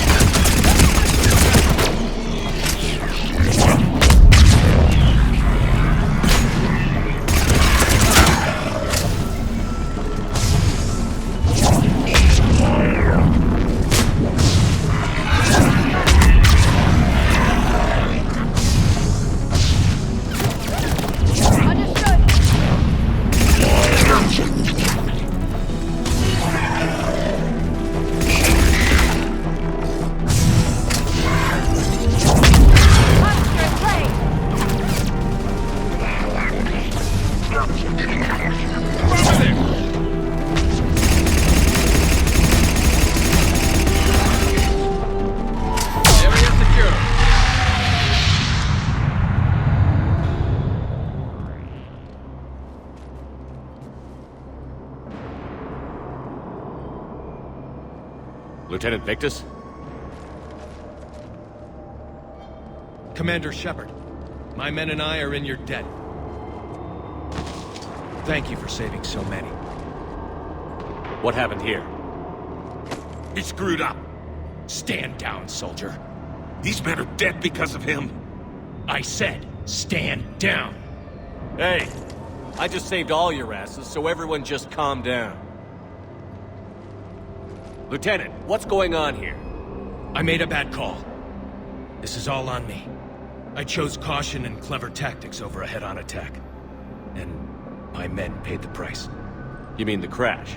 Lieutenant Victus? Commander Shepard, my men and I are in your debt. Thank you for saving so many. What happened here? He screwed up. Stand down, soldier. These men are dead because of him. I said, stand down. Hey, I just saved all your asses, so everyone just calm down. Lieutenant, what's going on here? I made a bad call. This is all on me. I chose caution and clever tactics over a head-on attack. And my men paid the price. You mean the crash?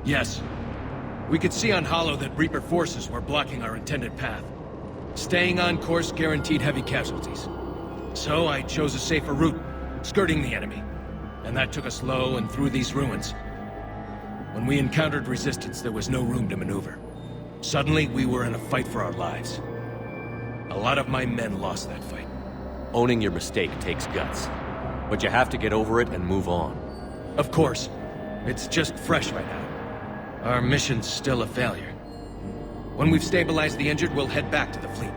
Yes. We could see on Hollow that Reaper forces were blocking our intended path. Staying on course guaranteed heavy casualties. So I chose a safer route, skirting the enemy. And that took us low and through these ruins. When we encountered resistance, there was no room to maneuver. Suddenly, we were in a fight for our lives. A lot of my men lost that fight. Owning your mistake takes guts. But you have to get over it and move on. Of course. It's just fresh right now. Our mission's still a failure. When we've stabilized the injured, we'll head back to the fleet.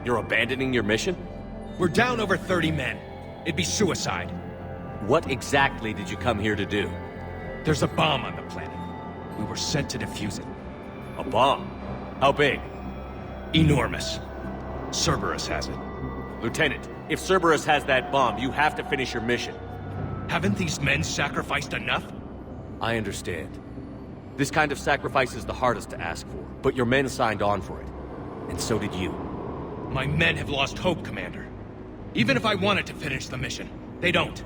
You're abandoning your mission? We're down over 30 men. It'd be suicide. What exactly did you come here to do? There's a bomb on the planet. We were sent to defuse it. A bomb? How big? Enormous. Cerberus has it. Lieutenant, if Cerberus has that bomb, you have to finish your mission. Haven't these men sacrificed enough? I understand. This kind of sacrifice is the hardest to ask for, but your men signed on for it. And so did you. My men have lost hope, Commander. Even if I wanted to finish the mission, they don't.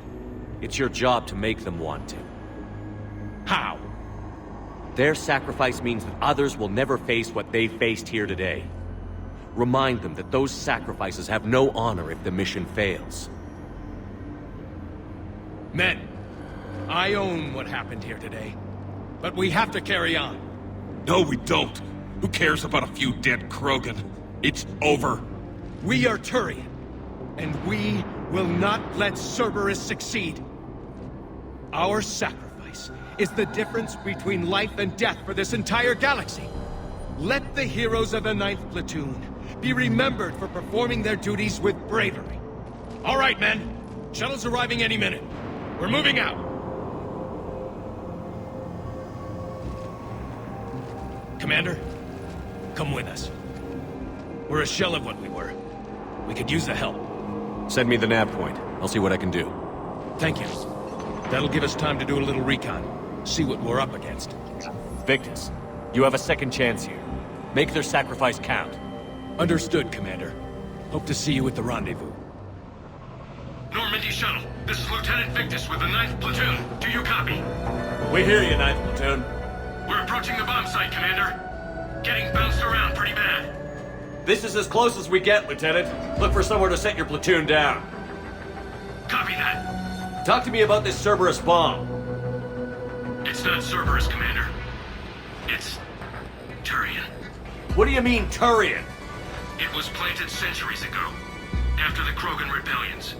It's your job to make them want to. How? Their sacrifice means that others will never face what they faced here today. Remind them that those sacrifices have no honor if the mission fails. Men, I own what happened here today. But we have to carry on. No, we don't. Who cares about a few dead Krogan? It's over. We are Turian, and we will not let Cerberus succeed. Our sacrifice is the difference between life and death for this entire galaxy. Let the heroes of the 9th Platoon be remembered for performing their duties with bravery. All right, men. Shuttle's arriving any minute. We're moving out. Commander, come with us. We're a shell of what we were. We could use the help. Send me the nav point. I'll see what I can do. Thank you. That'll give us time to do a little recon. See what we're up against. Victus, you have a second chance here. Make their sacrifice count. Understood, Commander. Hope to see you at the rendezvous. Normandy shuttle. This is Lieutenant Victus with the 9th Platoon. Do you copy? We hear you, 9th Platoon. We're approaching the bomb site, Commander. Getting bounced around pretty bad. This is as close as we get, Lieutenant. Look for somewhere to set your platoon down. Copy that. Talk to me about this Cerberus bomb. It's not Cerberus, Commander. It's... Turian. What do you mean, Turian? It was planted centuries ago, after the Krogan rebellions.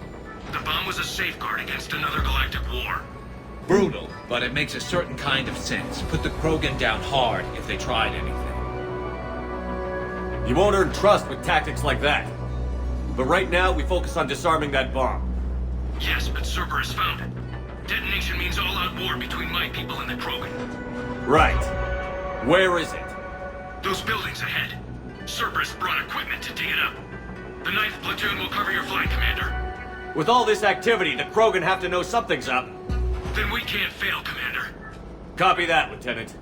The bomb was a safeguard against another galactic war. Brutal, but it makes a certain kind of sense. Put the Krogan down hard if they tried anything. You won't earn trust with tactics like that. But right now, we focus on disarming that bomb. Yes, but Cerberus found it. Detonation means all-out war between my people and the Krogan. Right. Where is it? Those buildings ahead. Cerberus brought equipment to dig it up. The 9th platoon will cover your flank, Commander. With all this activity, the Krogan have to know something's up. Then we can't fail, Commander. Copy that, Lieutenant.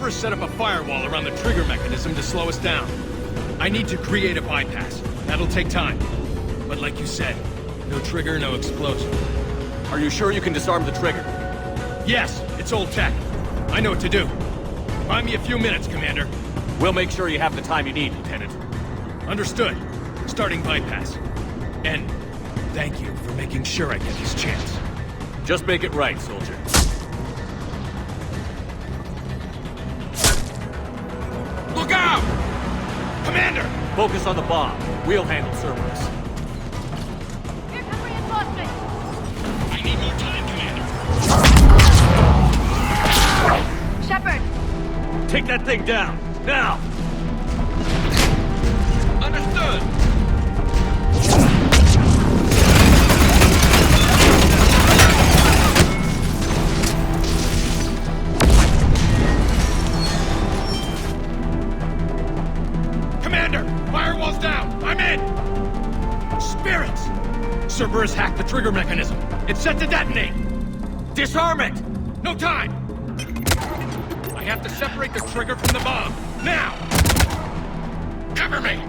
Set up a firewall around the trigger mechanism to slow us down. I need to create a bypass. That'll take time. But like you said, no trigger, no explosion. Are you sure you can disarm the trigger? Yes, it's old tech. I know what to do. Buy me a few minutes, Commander. We'll make sure you have the time you need, Lieutenant. Understood. Starting bypass. And thank you for making sure I get this chance. Just make it right, soldier. Look out! Commander! Focus on the bomb. We'll handle Cerberus. Here come reinforcements! I need more time, Commander. Shepard! Take that thing down! Now! Understood! Firewall's down! I'm in! Spirits! Cerberus hacked the trigger mechanism. It's set to detonate! Disarm it! No time! I have to separate the trigger from the bomb. Now! Cover me!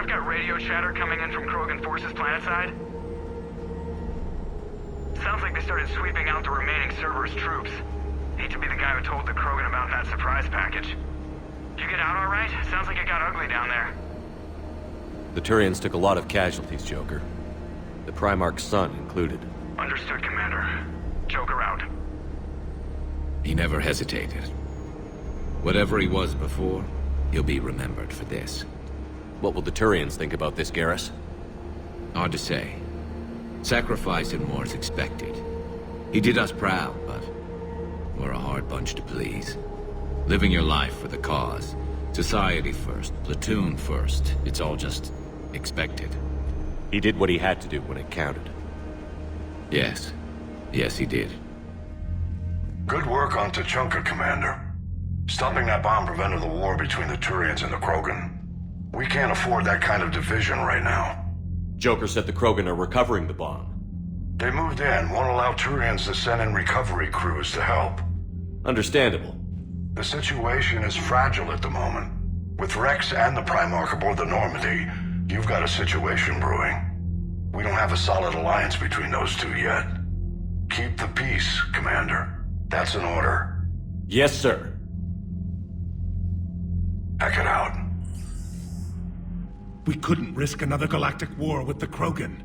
I've got radio chatter coming in from Krogan forces planetside. Sounds like they started sweeping out the remaining Cerberus troops. Hate to be the guy who told the Krogan about that surprise package. You get out all right? Sounds like it got ugly down there. The Turians took a lot of casualties, Joker. The Primarch's son included. Understood, Commander. Joker out. He never hesitated. Whatever he was before, he'll be remembered for this. What will the Turians think about this, Garrus? Hard to say. Sacrifice and more is expected. He did us proud, but we're a hard bunch to please. Living your life for the cause. Society first, platoon first. It's all just expected. He did what he had to do when it counted. Yes. Yes, he did. Good work on Tuchanka, Commander. Stopping that bomb prevented the war between the Turians and the Krogan. We can't afford that kind of division right now. Joker said the Krogan are recovering the bomb. They moved in, won't allow Turians to send in recovery crews to help. Understandable. The situation is fragile at the moment. With Rex and the Primarch aboard the Normandy, you've got a situation brewing. We don't have a solid alliance between those two yet. Keep the peace, Commander. That's an order. Yes, sir. Heck it out. We couldn't risk another galactic war with the Krogan.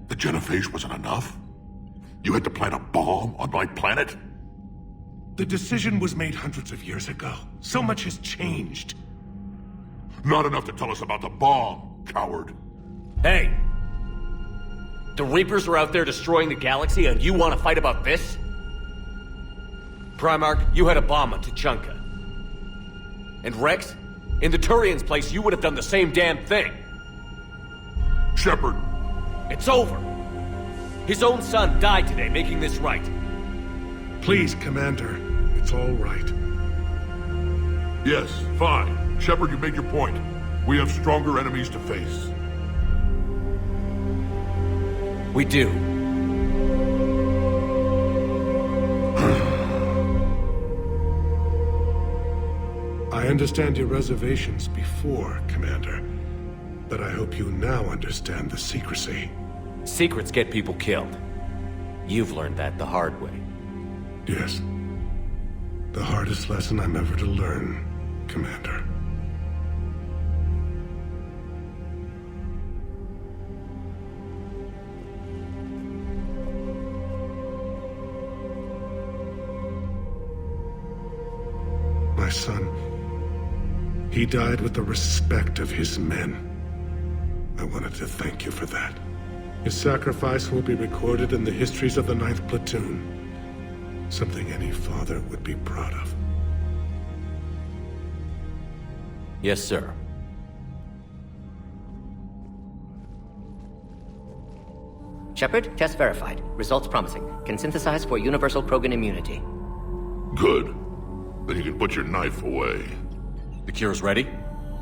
The Genophage wasn't enough? You had to plant a bomb on my planet? The decision was made hundreds of years ago. So much has changed. Not enough to tell us about the bomb, coward. Hey! The Reapers are out there destroying the galaxy, and you want to fight about this? Primarch, you had a bomb on Tuchanka. And Rex? In the Turians' place, you would have done the same damn thing. Shepard. It's over. His own son died today, making this right. Please, Commander. It's all right. Yes, fine. Shepard, you made your point. We have stronger enemies to face. We do. I understand your reservations before, Commander. But I hope you now understand the secrecy. Secrets get people killed. You've learned that the hard way. Yes. The hardest lesson I'm ever to learn, Commander. My son, he died with the respect of his men. I wanted to thank you for that. His sacrifice will be recorded in the histories of the 9th Platoon. Something any father would be proud of. Yes, sir. Shepard, test verified. Results promising. Can synthesize for universal Krogan immunity. Good. Then you can put your knife away. The cure's ready?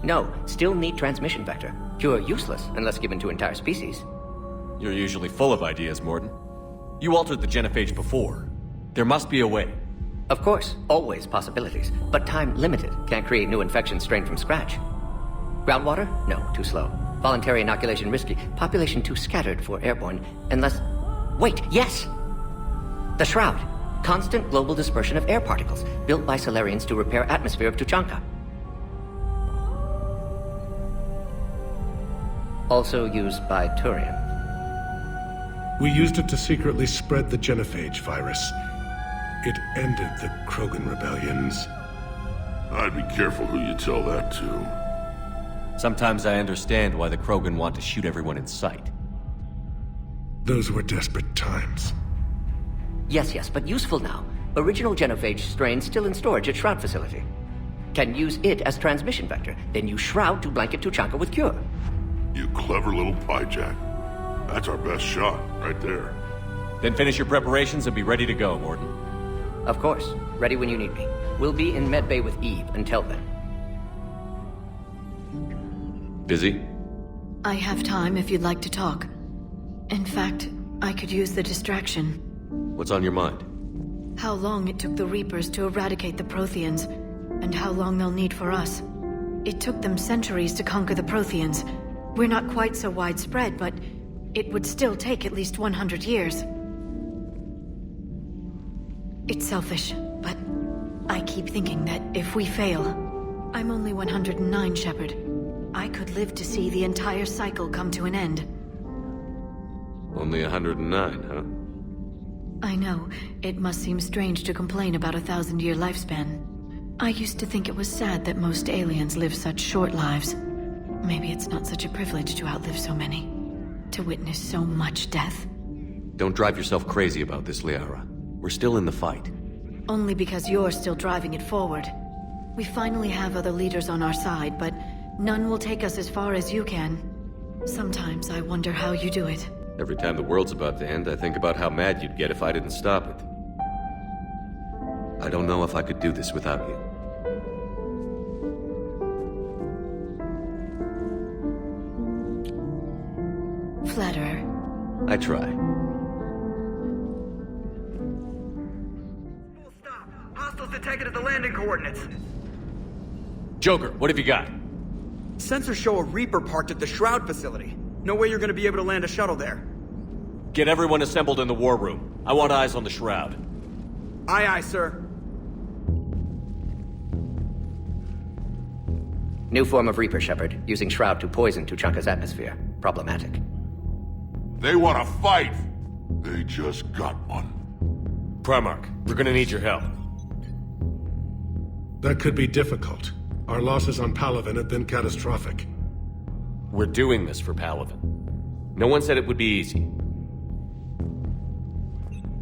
No, still need transmission vector. Cure useless unless given to entire species. You're usually full of ideas, Morden. You altered the Genophage before. There must be a way. Of course, always possibilities, but time limited. Can't create new infections strained from scratch. Groundwater? No, too slow. Voluntary inoculation risky. Population too scattered for airborne, unless... Wait, yes! The Shroud. Constant global dispersion of air particles, built by Solarians to repair atmosphere of Tuchanka. Also used by Turians. We used it to secretly spread the Genophage virus. It ended the Krogan rebellions. I'd be careful who you tell that to. Sometimes I understand why the Krogan want to shoot everyone in sight. Those were desperate times. Yes, but useful now. Original Genophage strain still in storage at Shroud facility. Can use it as transmission vector, then use Shroud to blanket Tuchanka with cure. You clever little pyjack. That's our best shot, right there. Then finish your preparations and be ready to go, Morden. Of course. Ready when you need me. We'll be in Medbay with Eve until then. Busy? I have time if you'd like to talk. In fact, I could use the distraction. What's on your mind? How long it took the Reapers to eradicate the Protheans, and how long they'll need for us. It took them centuries to conquer the Protheans. We're not quite so widespread, but it would still take at least 100 years. It's selfish, but I keep thinking that if we fail... I'm only 109, Shepard. I could live to see the entire cycle come to an end. Only 109, huh? I know. It must seem strange to complain about a 1,000-year lifespan. I used to think it was sad that most aliens live such short lives. Maybe it's not such a privilege to outlive so many. To witness so much death. Don't drive yourself crazy about this, Liara. We're still in the fight. Only because you're still driving it forward. We finally have other leaders on our side, but none will take us as far as you can. Sometimes I wonder how you do it. Every time the world's about to end, I think about how mad you'd get if I didn't stop it. I don't know if I could do this without you. Flatterer. I try. Full stop. Hostiles detected at the landing coordinates. Joker, what have you got? Sensors show a Reaper parked at the Shroud facility. No way you're gonna be able to land a shuttle there. Get everyone assembled in the war room. I want eyes on the Shroud. Aye, aye, sir. New form of Reaper, Shepard, using Shroud to poison Tuchanka's atmosphere. Problematic. They want to fight! They just got one. Primarch, we're gonna need your help. That could be difficult. Our losses on Palaven have been catastrophic. We're doing this for Palaven. No one said it would be easy.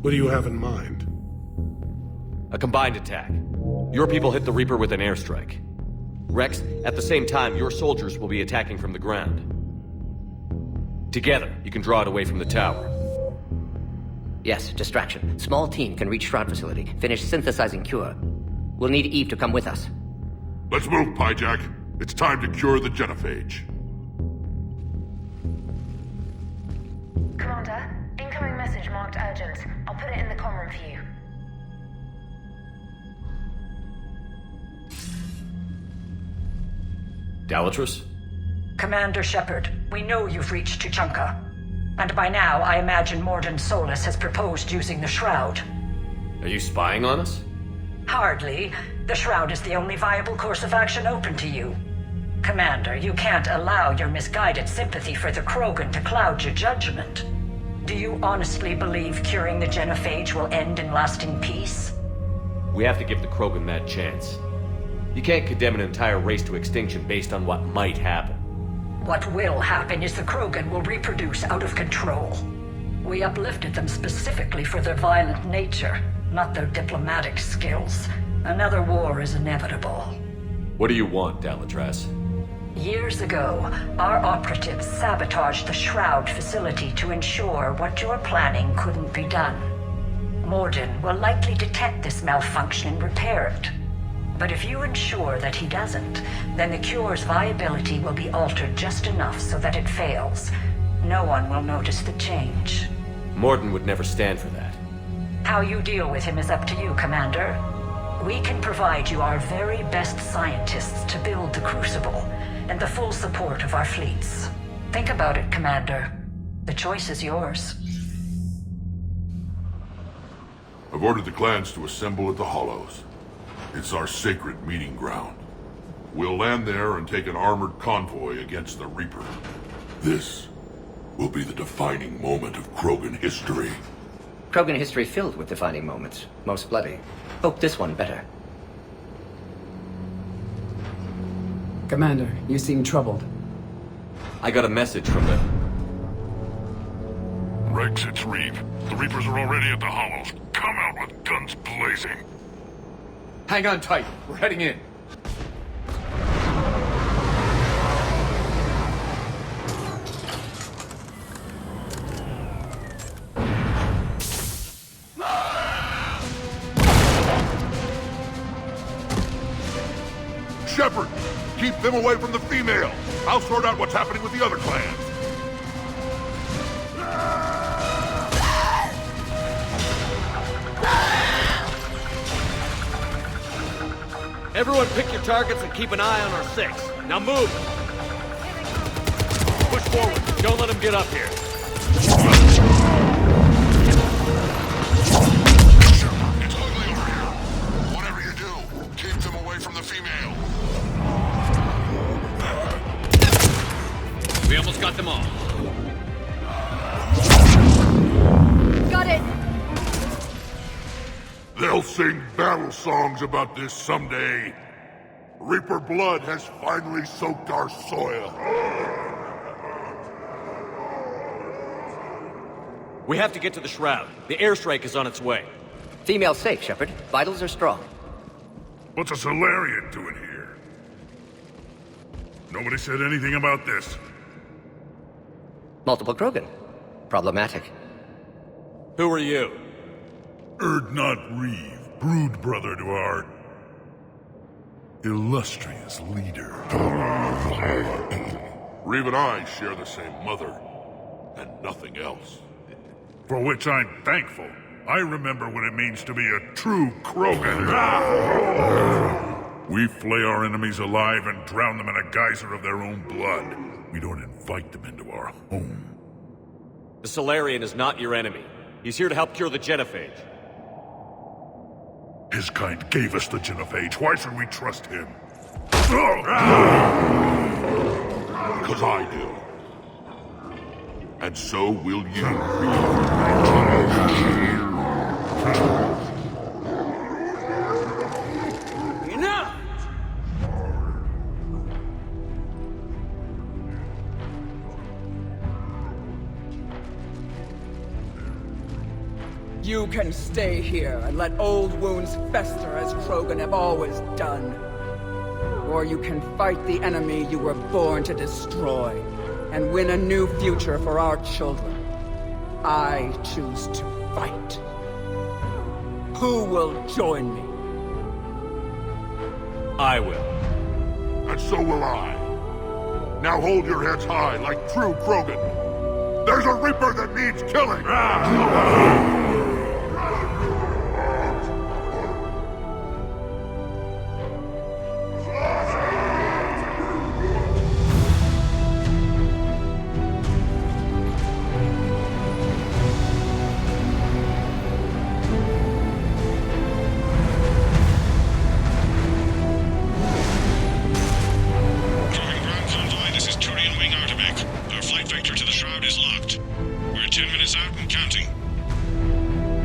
What do you have in mind? A combined attack. Your people hit the Reaper with an airstrike. Rex, at the same time, your soldiers will be attacking from the ground. Together, you can draw it away from the tower. Yes, distraction. Small team can reach Shroud facility, finish synthesizing cure. We'll need Eve to come with us. Let's move, Pyjack. It's time to cure the Genophage. Commander, incoming message marked urgent. I'll put it in the comm room for you. Dalatrus? Commander Shepard, we know you've reached Tuchanka. And by now, I imagine Mordin Solus has proposed using the Shroud. Are you spying on us? Hardly. The Shroud is the only viable course of action open to you. Commander, you can't allow your misguided sympathy for the Krogan to cloud your judgment. Do you honestly believe curing the Genophage will end in lasting peace? We have to give the Krogan that chance. You can't condemn an entire race to extinction based on what might happen. What will happen is the Krogan will reproduce out of control. We uplifted them specifically for their violent nature, not their diplomatic skills. Another war is inevitable. What do you want, Dalatrus? Years ago, our operatives sabotaged the Shroud facility to ensure what you're planning couldn't be done. Mordin will likely detect this malfunction and repair it. But if you ensure that he doesn't, then the cure's viability will be altered just enough so that it fails. No one will notice the change. Mordin would never stand for that. How you deal with him is up to you, Commander. We can provide you our very best scientists to build the Crucible, and the full support of our fleets. Think about it, Commander. The choice is yours. I've ordered the clans to assemble at the Hollows. It's our sacred meeting ground. We'll land there and take an armored convoy against the Reaper. This will be the defining moment of Krogan history. Krogan history filled with defining moments. Most bloody. Hope this one better. Commander, you seem troubled. I got a message from the... Rex, it's Reeve. The Reapers are already at the Hollows. Come out with guns blazing. Hang on tight. We're heading in. Shepard, keep them away from the female. I'll sort out what's happening with the other clans. Everyone pick your targets and keep an eye on our 6. Now move! Push forward. Don't let them get up here. It's ugly over here. Whatever you do, keep them away from the female. We almost got them all. Got it! They'll sing battle songs about this someday. Reaper blood has finally soaked our soil. We have to get to the Shroud. The airstrike is on its way. Female safe, Shepard. Vitals are strong. What's a Solarian doing here? Nobody said anything about this. Multiple Krogan. Problematic. Who are you? Urdnot Reeve, brood brother to our illustrious leader. Reeve and I share the same mother, and nothing else. For which I'm thankful. I remember what it means to be a true Krogan. We flay our enemies alive and drown them in a geyser of their own blood. We don't invite them into our home. The Solarian is not your enemy. He's here to help cure the Genophage. His kind gave us the Genophage. Why should we trust him? Because I do. And so will you. Enough! You can stay here and let old wounds fester as Krogan have always done. Or you can fight the enemy you were born to destroy, and win a new future for our children. I choose to fight. Who will join me? I will. And so will I. Now hold your heads high like true Krogan. There's a Reaper that needs killing!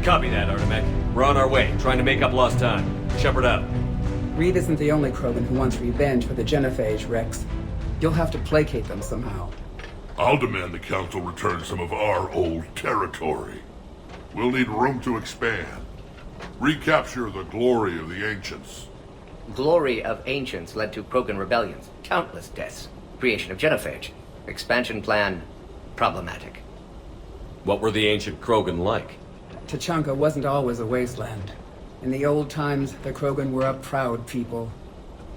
Copy that, Artemek. We're on our way, trying to make up lost time. Shepard out. Reed isn't the only Krogan who wants revenge for the Genophage, Rex. You'll have to placate them somehow. I'll demand the Council return some of our old territory. We'll need room to expand. Recapture the glory of the Ancients. Glory of Ancients led to Krogan rebellions, countless deaths, creation of Genophage. Expansion plan, problematic. What were the ancient Krogan like? Tuchanka wasn't always a wasteland. In the old times, the Krogan were a proud people.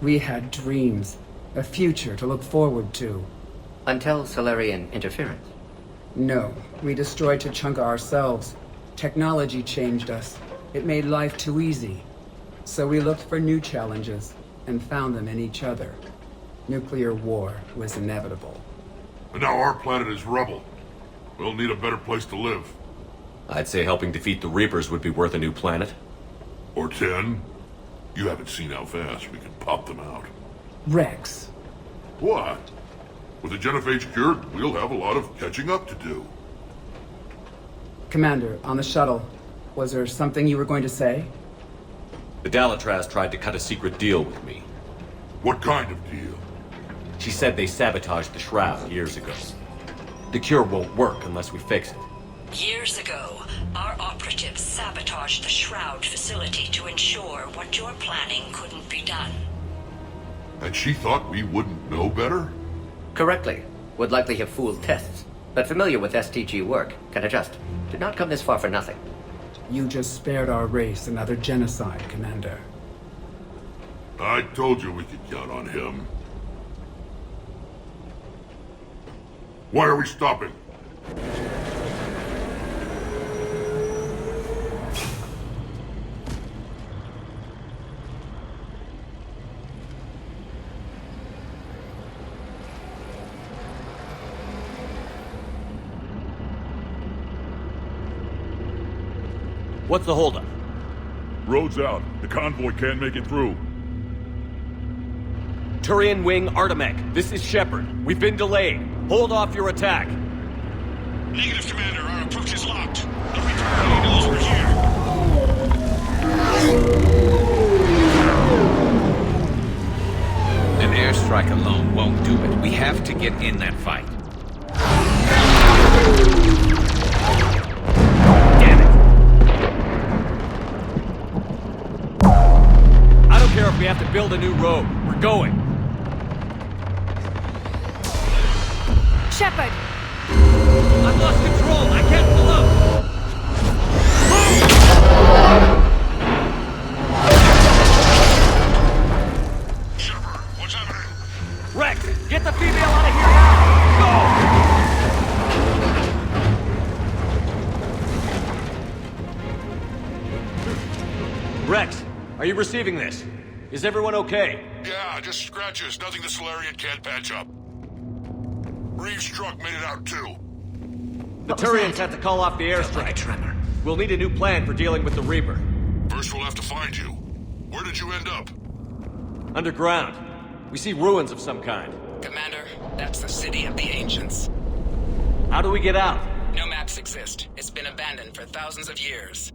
We had dreams, a future to look forward to. Until Solarian interference? No, we destroyed Tuchanka ourselves. Technology changed us. It made life too easy. So we looked for new challenges, and found them in each other. Nuclear war was inevitable. And now our planet is rubble. We'll need a better place to live. I'd say helping defeat the Reapers would be worth a new planet. Or 10. You haven't seen how fast we can pop them out. Rex. What? With the Genophage cured, we'll have a lot of catching up to do. Commander, on the shuttle, was there something you were going to say? The Dalatraz tried to cut a secret deal with me. What kind of deal? She said they sabotaged the Shroud years ago. The cure won't work unless we fix it. Years ago, our operatives sabotaged the Shroud facility to ensure what you're planning couldn't be done. And she thought we wouldn't know better? Correctly. Would likely have fooled tests. But familiar with STG work, can adjust. Did not come this far for nothing. You just spared our race another genocide, Commander. I told you we could count on him. Why are we stopping? What's the holdup? Road's out. The convoy can't make it through. Turian Wing Artemech, this is Shepard. We've been delayed. Hold off your attack. Negative, Commander. Our approach is locked. The Reaper knows we're here. An airstrike alone won't do it. We have to get in that fight. Damn it! I don't care if we have to build a new road. We're going. Shepard! I've lost control! I can't pull up! Shepard, what's happening? Rex, get the female out of here now! Go! Rex, are you receiving this? Is everyone okay? Yeah, just scratches. Nothing the Solarian can't patch up. Reeves' truck made it out too. The Turians had to call off the airstrike. Tremor. We'll need a new plan for dealing with the Reaper. First we'll have to find you. Where did you end up? Underground. We see ruins of some kind. Commander, that's the city of the ancients. How do we get out? No maps exist. It's been abandoned for thousands of years.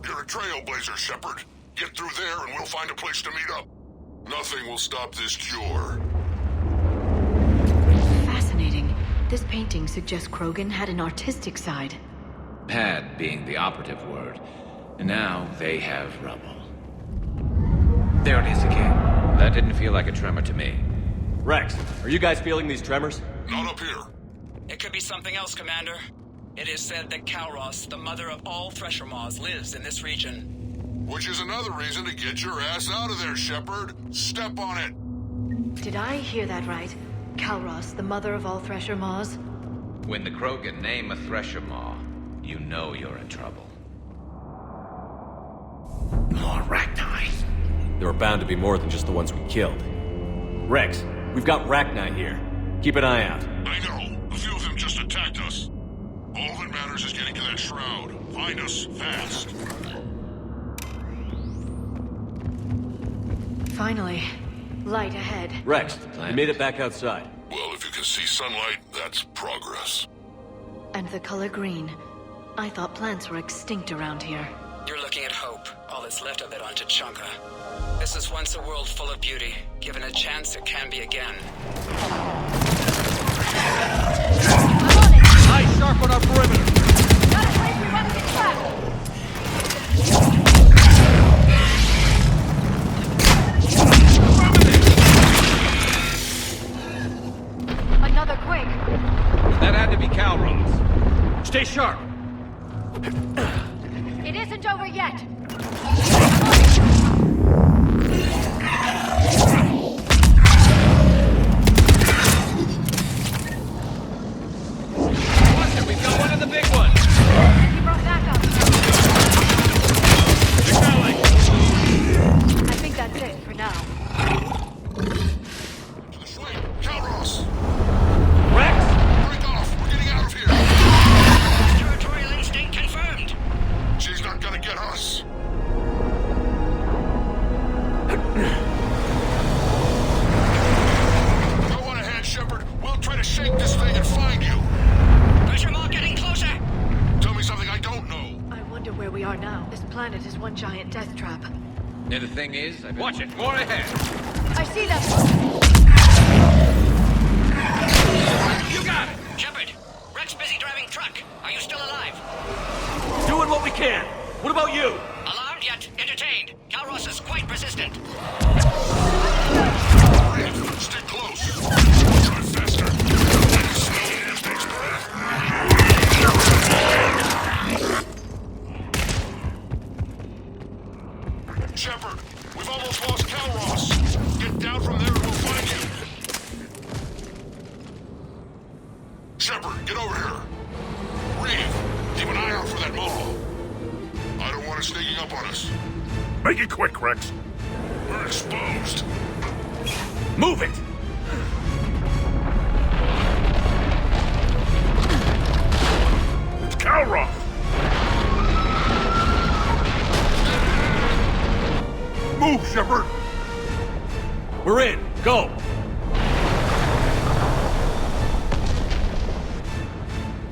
You're a trailblazer, Shepard. Get through there and we'll find a place to meet up. Nothing will stop this cure. Fascinating. This painting suggests Krogan had an artistic side. Had being the operative word. And now they have rubble. There it is again. That didn't feel like a tremor to me. Rex, are you guys feeling these tremors? Not up here. It could be something else, Commander. It is said that Kalros, the mother of all Thresher Maws, lives in this region. Which is another reason to get your ass out of there, Shepard. Step on it. Did I hear that right? Kalros, the mother of all Thresher Maws? When the Krogan name a Thresher Maw, you know you're in trouble. More Rachni. There are bound to be more than just the ones we killed. Rex, we've got Rachni here. Keep an eye out. I know. A few of them just attacked us. All that matters is getting to that shroud. Find us fast. Finally. Light ahead. Rex, we made it back outside. Well, if you can see sunlight, that's progress. And the color green. I thought plants were extinct around here. You're looking at hope, all that's left of it on Tuchanka. This was once a world full of beauty. Given a chance, it can be again. Eyes sharp on our perimeter! Got it, Racer, weapon get trapped! Another quake! That had to be Kalros. Stay sharp! It isn't over yet! We've got one of the big ones! He brought backup! I think that's it for now. Wait, Kalros! Rex! Break off! We're getting out of here! Territorial instinct confirmed! She's not gonna get us! Go on ahead, Shepard. We'll try to shake this thing and find you. Pressure Maw getting closer! Tell me something I don't know. I wonder where we are now. This planet is one giant death trap. And the thing is, watch it, more ahead! I see them! You got it! Shepard, Rex busy driving truck. Are you still alive? Doing what we can! What about you? Alarmed yet entertained. Kalros is quite persistent. Stay close. Try faster. Shepard, we've almost lost Kalros. Get down from there and we'll find you. Shepard, get over here. Reeve, keep an eye out for that Maw. I don't want it sneaking up on us. Make it quick, Rex. We're exposed. Move it! It's Kalros. Shepard? We're in. Go!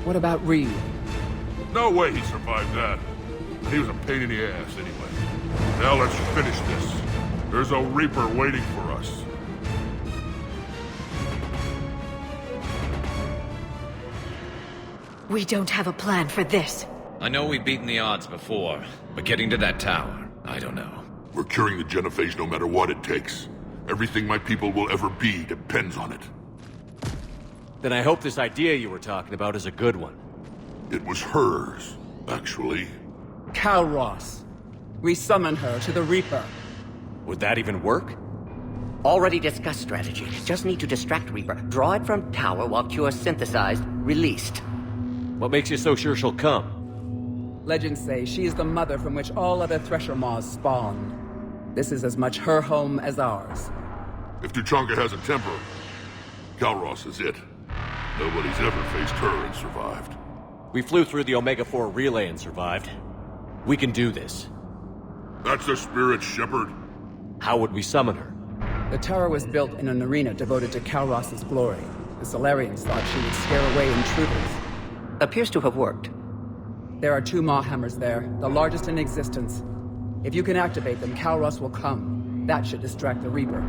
What about Reed? No way he survived that. He was a pain in the ass anyway. Now let's finish this. There's a Reaper waiting for us. We don't have a plan for this. I know we've beaten the odds before, but getting to that tower, I don't know. We're curing the Genophage no matter what it takes. Everything my people will ever be depends on it. Then I hope this idea you were talking about is a good one. It was hers, actually. Kalros. We summon her to the Reaper. Would that even work? Already discussed strategy. Just need to distract Reaper. Draw it from tower while cure synthesized, released. What makes you so sure she'll come? Legends say she is the mother from which all other Thresher Maws spawned. This is as much her home as ours. If Tuchanka has a temper, Kalros is it. Nobody's ever faced her and survived. We flew through the Omega-4 relay and survived. We can do this. That's the spirit, Shepard. How would we summon her? The tower was built in an arena devoted to Kalros' glory. The Solarians thought she would scare away intruders. Appears to have worked. There are 2 Maw Hammers there, the largest in existence. If you can activate them, Kalros will come. That should distract the Reaper.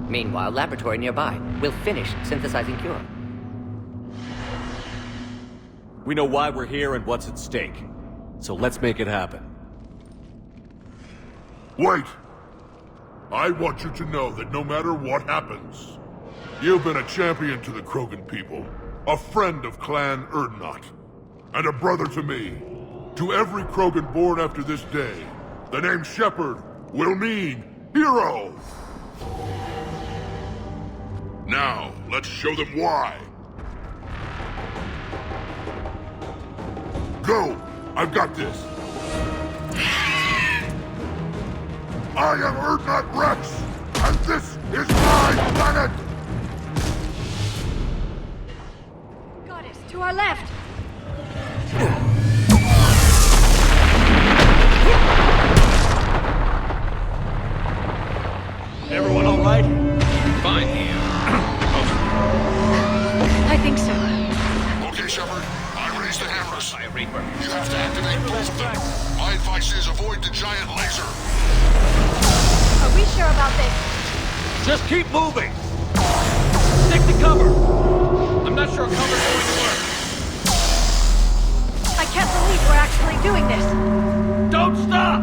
Meanwhile, laboratory nearby. We'll finish synthesizing cure. We know why we're here and what's at stake. So let's make it happen. Wait! I want you to know that no matter what happens, you've been a champion to the Krogan people, a friend of Clan Urdnot, and a brother to me. To every Krogan born after this day, the name Shepard will mean hero! Now, let's show them why. Go! I've got this! I am Urdnot Rex, and this is my planet! Goddess, to our left! Everyone all right? Fine here. I think so. Okay, Shepard. I raised the hammers. By a Reaper. You have to activate both of them. My advice is avoid the giant laser. Are we sure about this? Just keep moving! Stick to cover! I'm not sure cover's going to work. I can't believe we're actually doing this! Don't stop!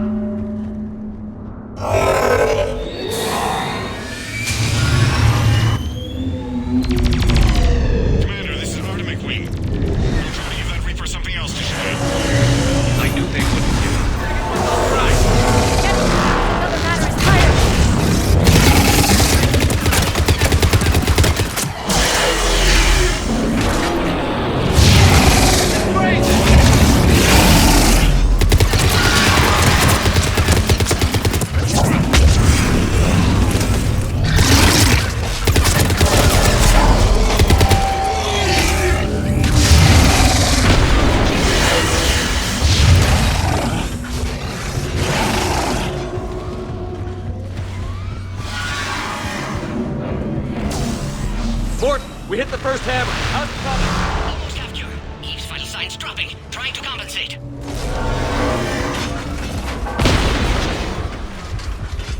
Commander, this is Artemis Wing. I'm trying to give that Reaper something else to shoot. I knew they wouldn't do it. Right! Doesn't matter, it's tired! We hit the first hammer. How's it coming? Almost captured. Eve's vital signs dropping. Trying to compensate.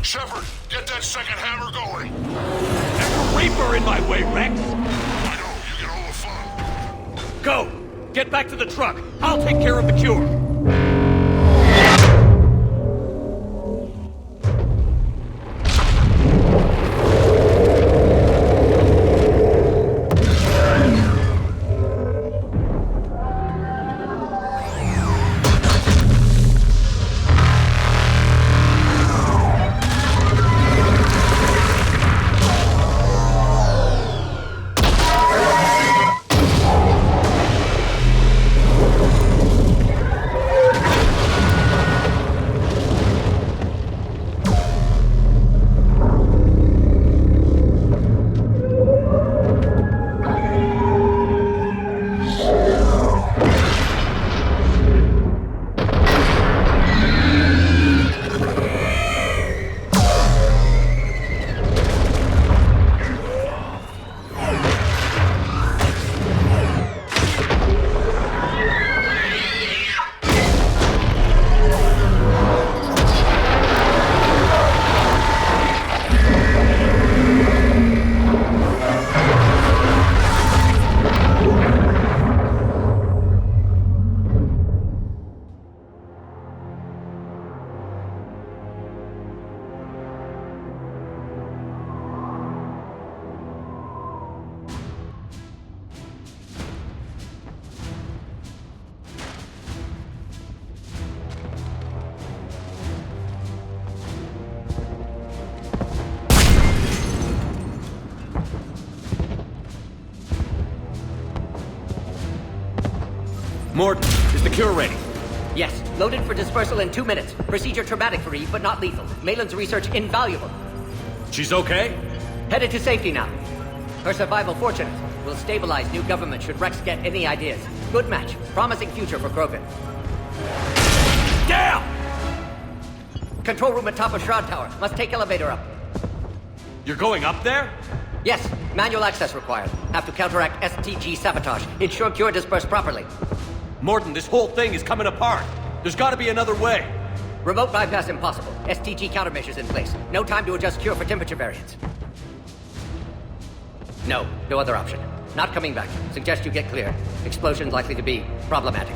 Shepard, get that second hammer going. There's a Reaper in my way, Rex. I know, you get all the fun. Go! Get back to the truck. I'll take care of the cure. Morton, is the cure ready? Yes, loaded for dispersal in 2 minutes. Procedure traumatic for Eve, but not lethal. Malin's research invaluable. She's okay? Headed to safety now. Her survival fortunate. Will stabilize new government should Rex get any ideas. Good match. Promising future for Krogan. Damn! Control room at top of Shroud Tower. Must take elevator up. You're going up there? Yes, manual access required. Have to counteract STG sabotage. Ensure cure dispersed properly. Morton, this whole thing is coming apart. There's gotta be another way. Remote bypass impossible. STG countermeasures in place. No time to adjust cure for temperature variance. No other option. Not coming back. Suggest you get clear. Explosion's likely to be problematic.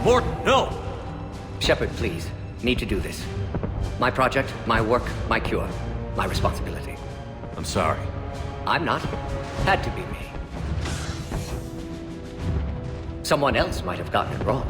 Morton, no! Shepard, please. Need to do this. My project, my work, my cure. My responsibility. I'm sorry. I'm not. Had to be me. Someone else might have gotten it wrong.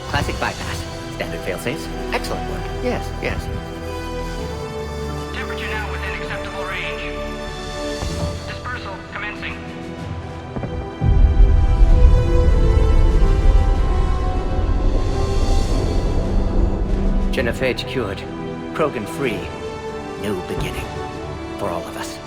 Classic bypass. Standard failsafes. Excellent work. Yes. Temperature now within acceptable range. Dispersal commencing. Genophage cured. Krogan free. New beginning. For all of us.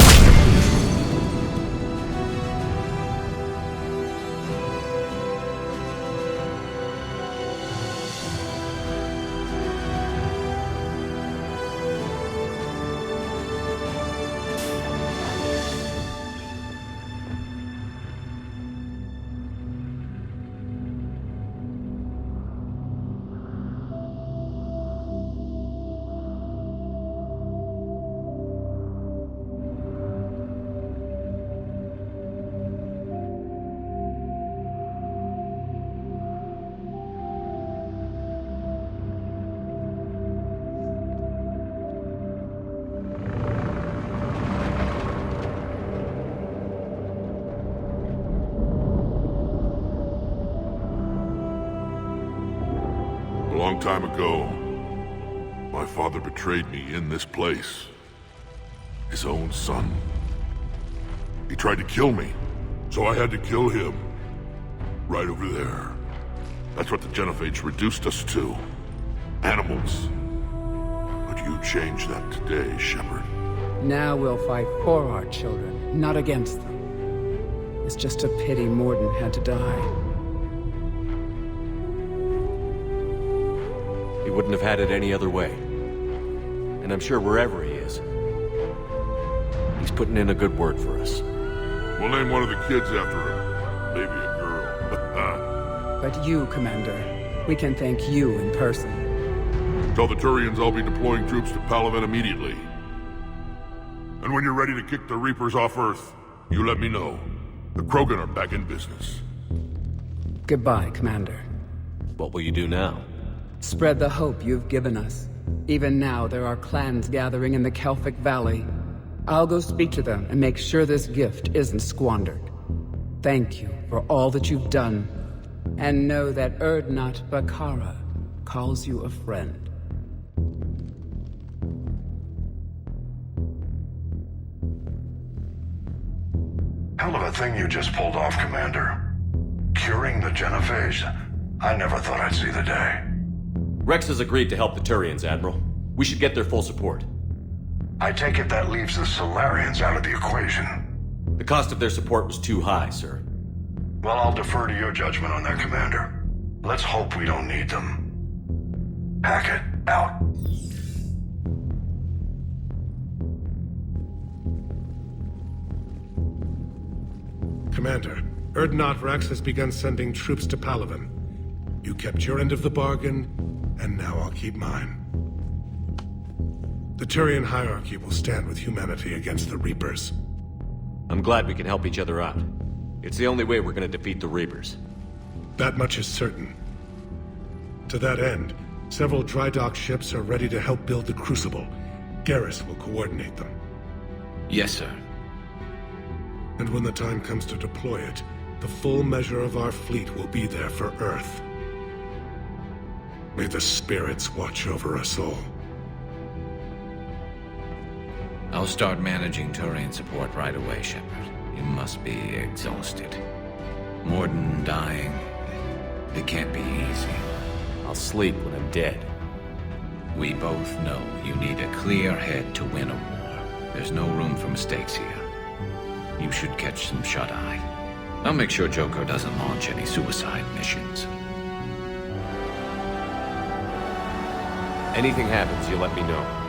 A long time ago, my father betrayed me in this place. His own son. He tried to kill me, so I had to kill him. Right over there. That's what the Genophage reduced us to. Animals. But you changed that today, Shepard. Now we'll fight for our children, not against them. It's just a pity Morton had to die. He wouldn't have had it any other way. And I'm sure wherever he is, he's putting in a good word for us. We'll name one of the kids after him. Maybe a girl. But you, Commander, we can thank you in person. Tell the Turians I'll be deploying troops to Palaven immediately. And when you're ready to kick the Reapers off Earth, you let me know. The Krogan are back in business. Goodbye, Commander. What will you do now? Spread the hope you've given us. Even now, there are clans gathering in the Kelphic Valley. I'll go speak to them and make sure this gift isn't squandered. Thank you for all that you've done. And know that Urdnot Bakara calls you a friend. Hell of a thing you just pulled off, Commander. Curing the Genophage? I never thought I'd see the day. Rex has agreed to help the Turians, Admiral. We should get their full support. I take it that leaves the Solarians out of the equation. The cost of their support was too high, sir. Well, I'll defer to your judgment on that, Commander. Let's hope we don't need them. Hackett, out. Commander, Urdnot Rex has begun sending troops to Palaven. You kept your end of the bargain, and now I'll keep mine. The Turian hierarchy will stand with humanity against the Reapers. I'm glad we can help each other out. It's the only way we're gonna defeat the Reapers. That much is certain. To that end, several dry dock ships are ready to help build the Crucible. Garrus will coordinate them. Yes, sir. And when the time comes to deploy it, the full measure of our fleet will be there for Earth. May the spirits watch over us all. I'll start managing Turian support right away, Shepard. You must be exhausted. Morden dying. It can't be easy. I'll sleep when I'm dead. We both know you need a clear head to win a war. There's no room for mistakes here. You should catch some shut-eye. I'll make sure Joker doesn't launch any suicide missions. Anything happens, you let me know.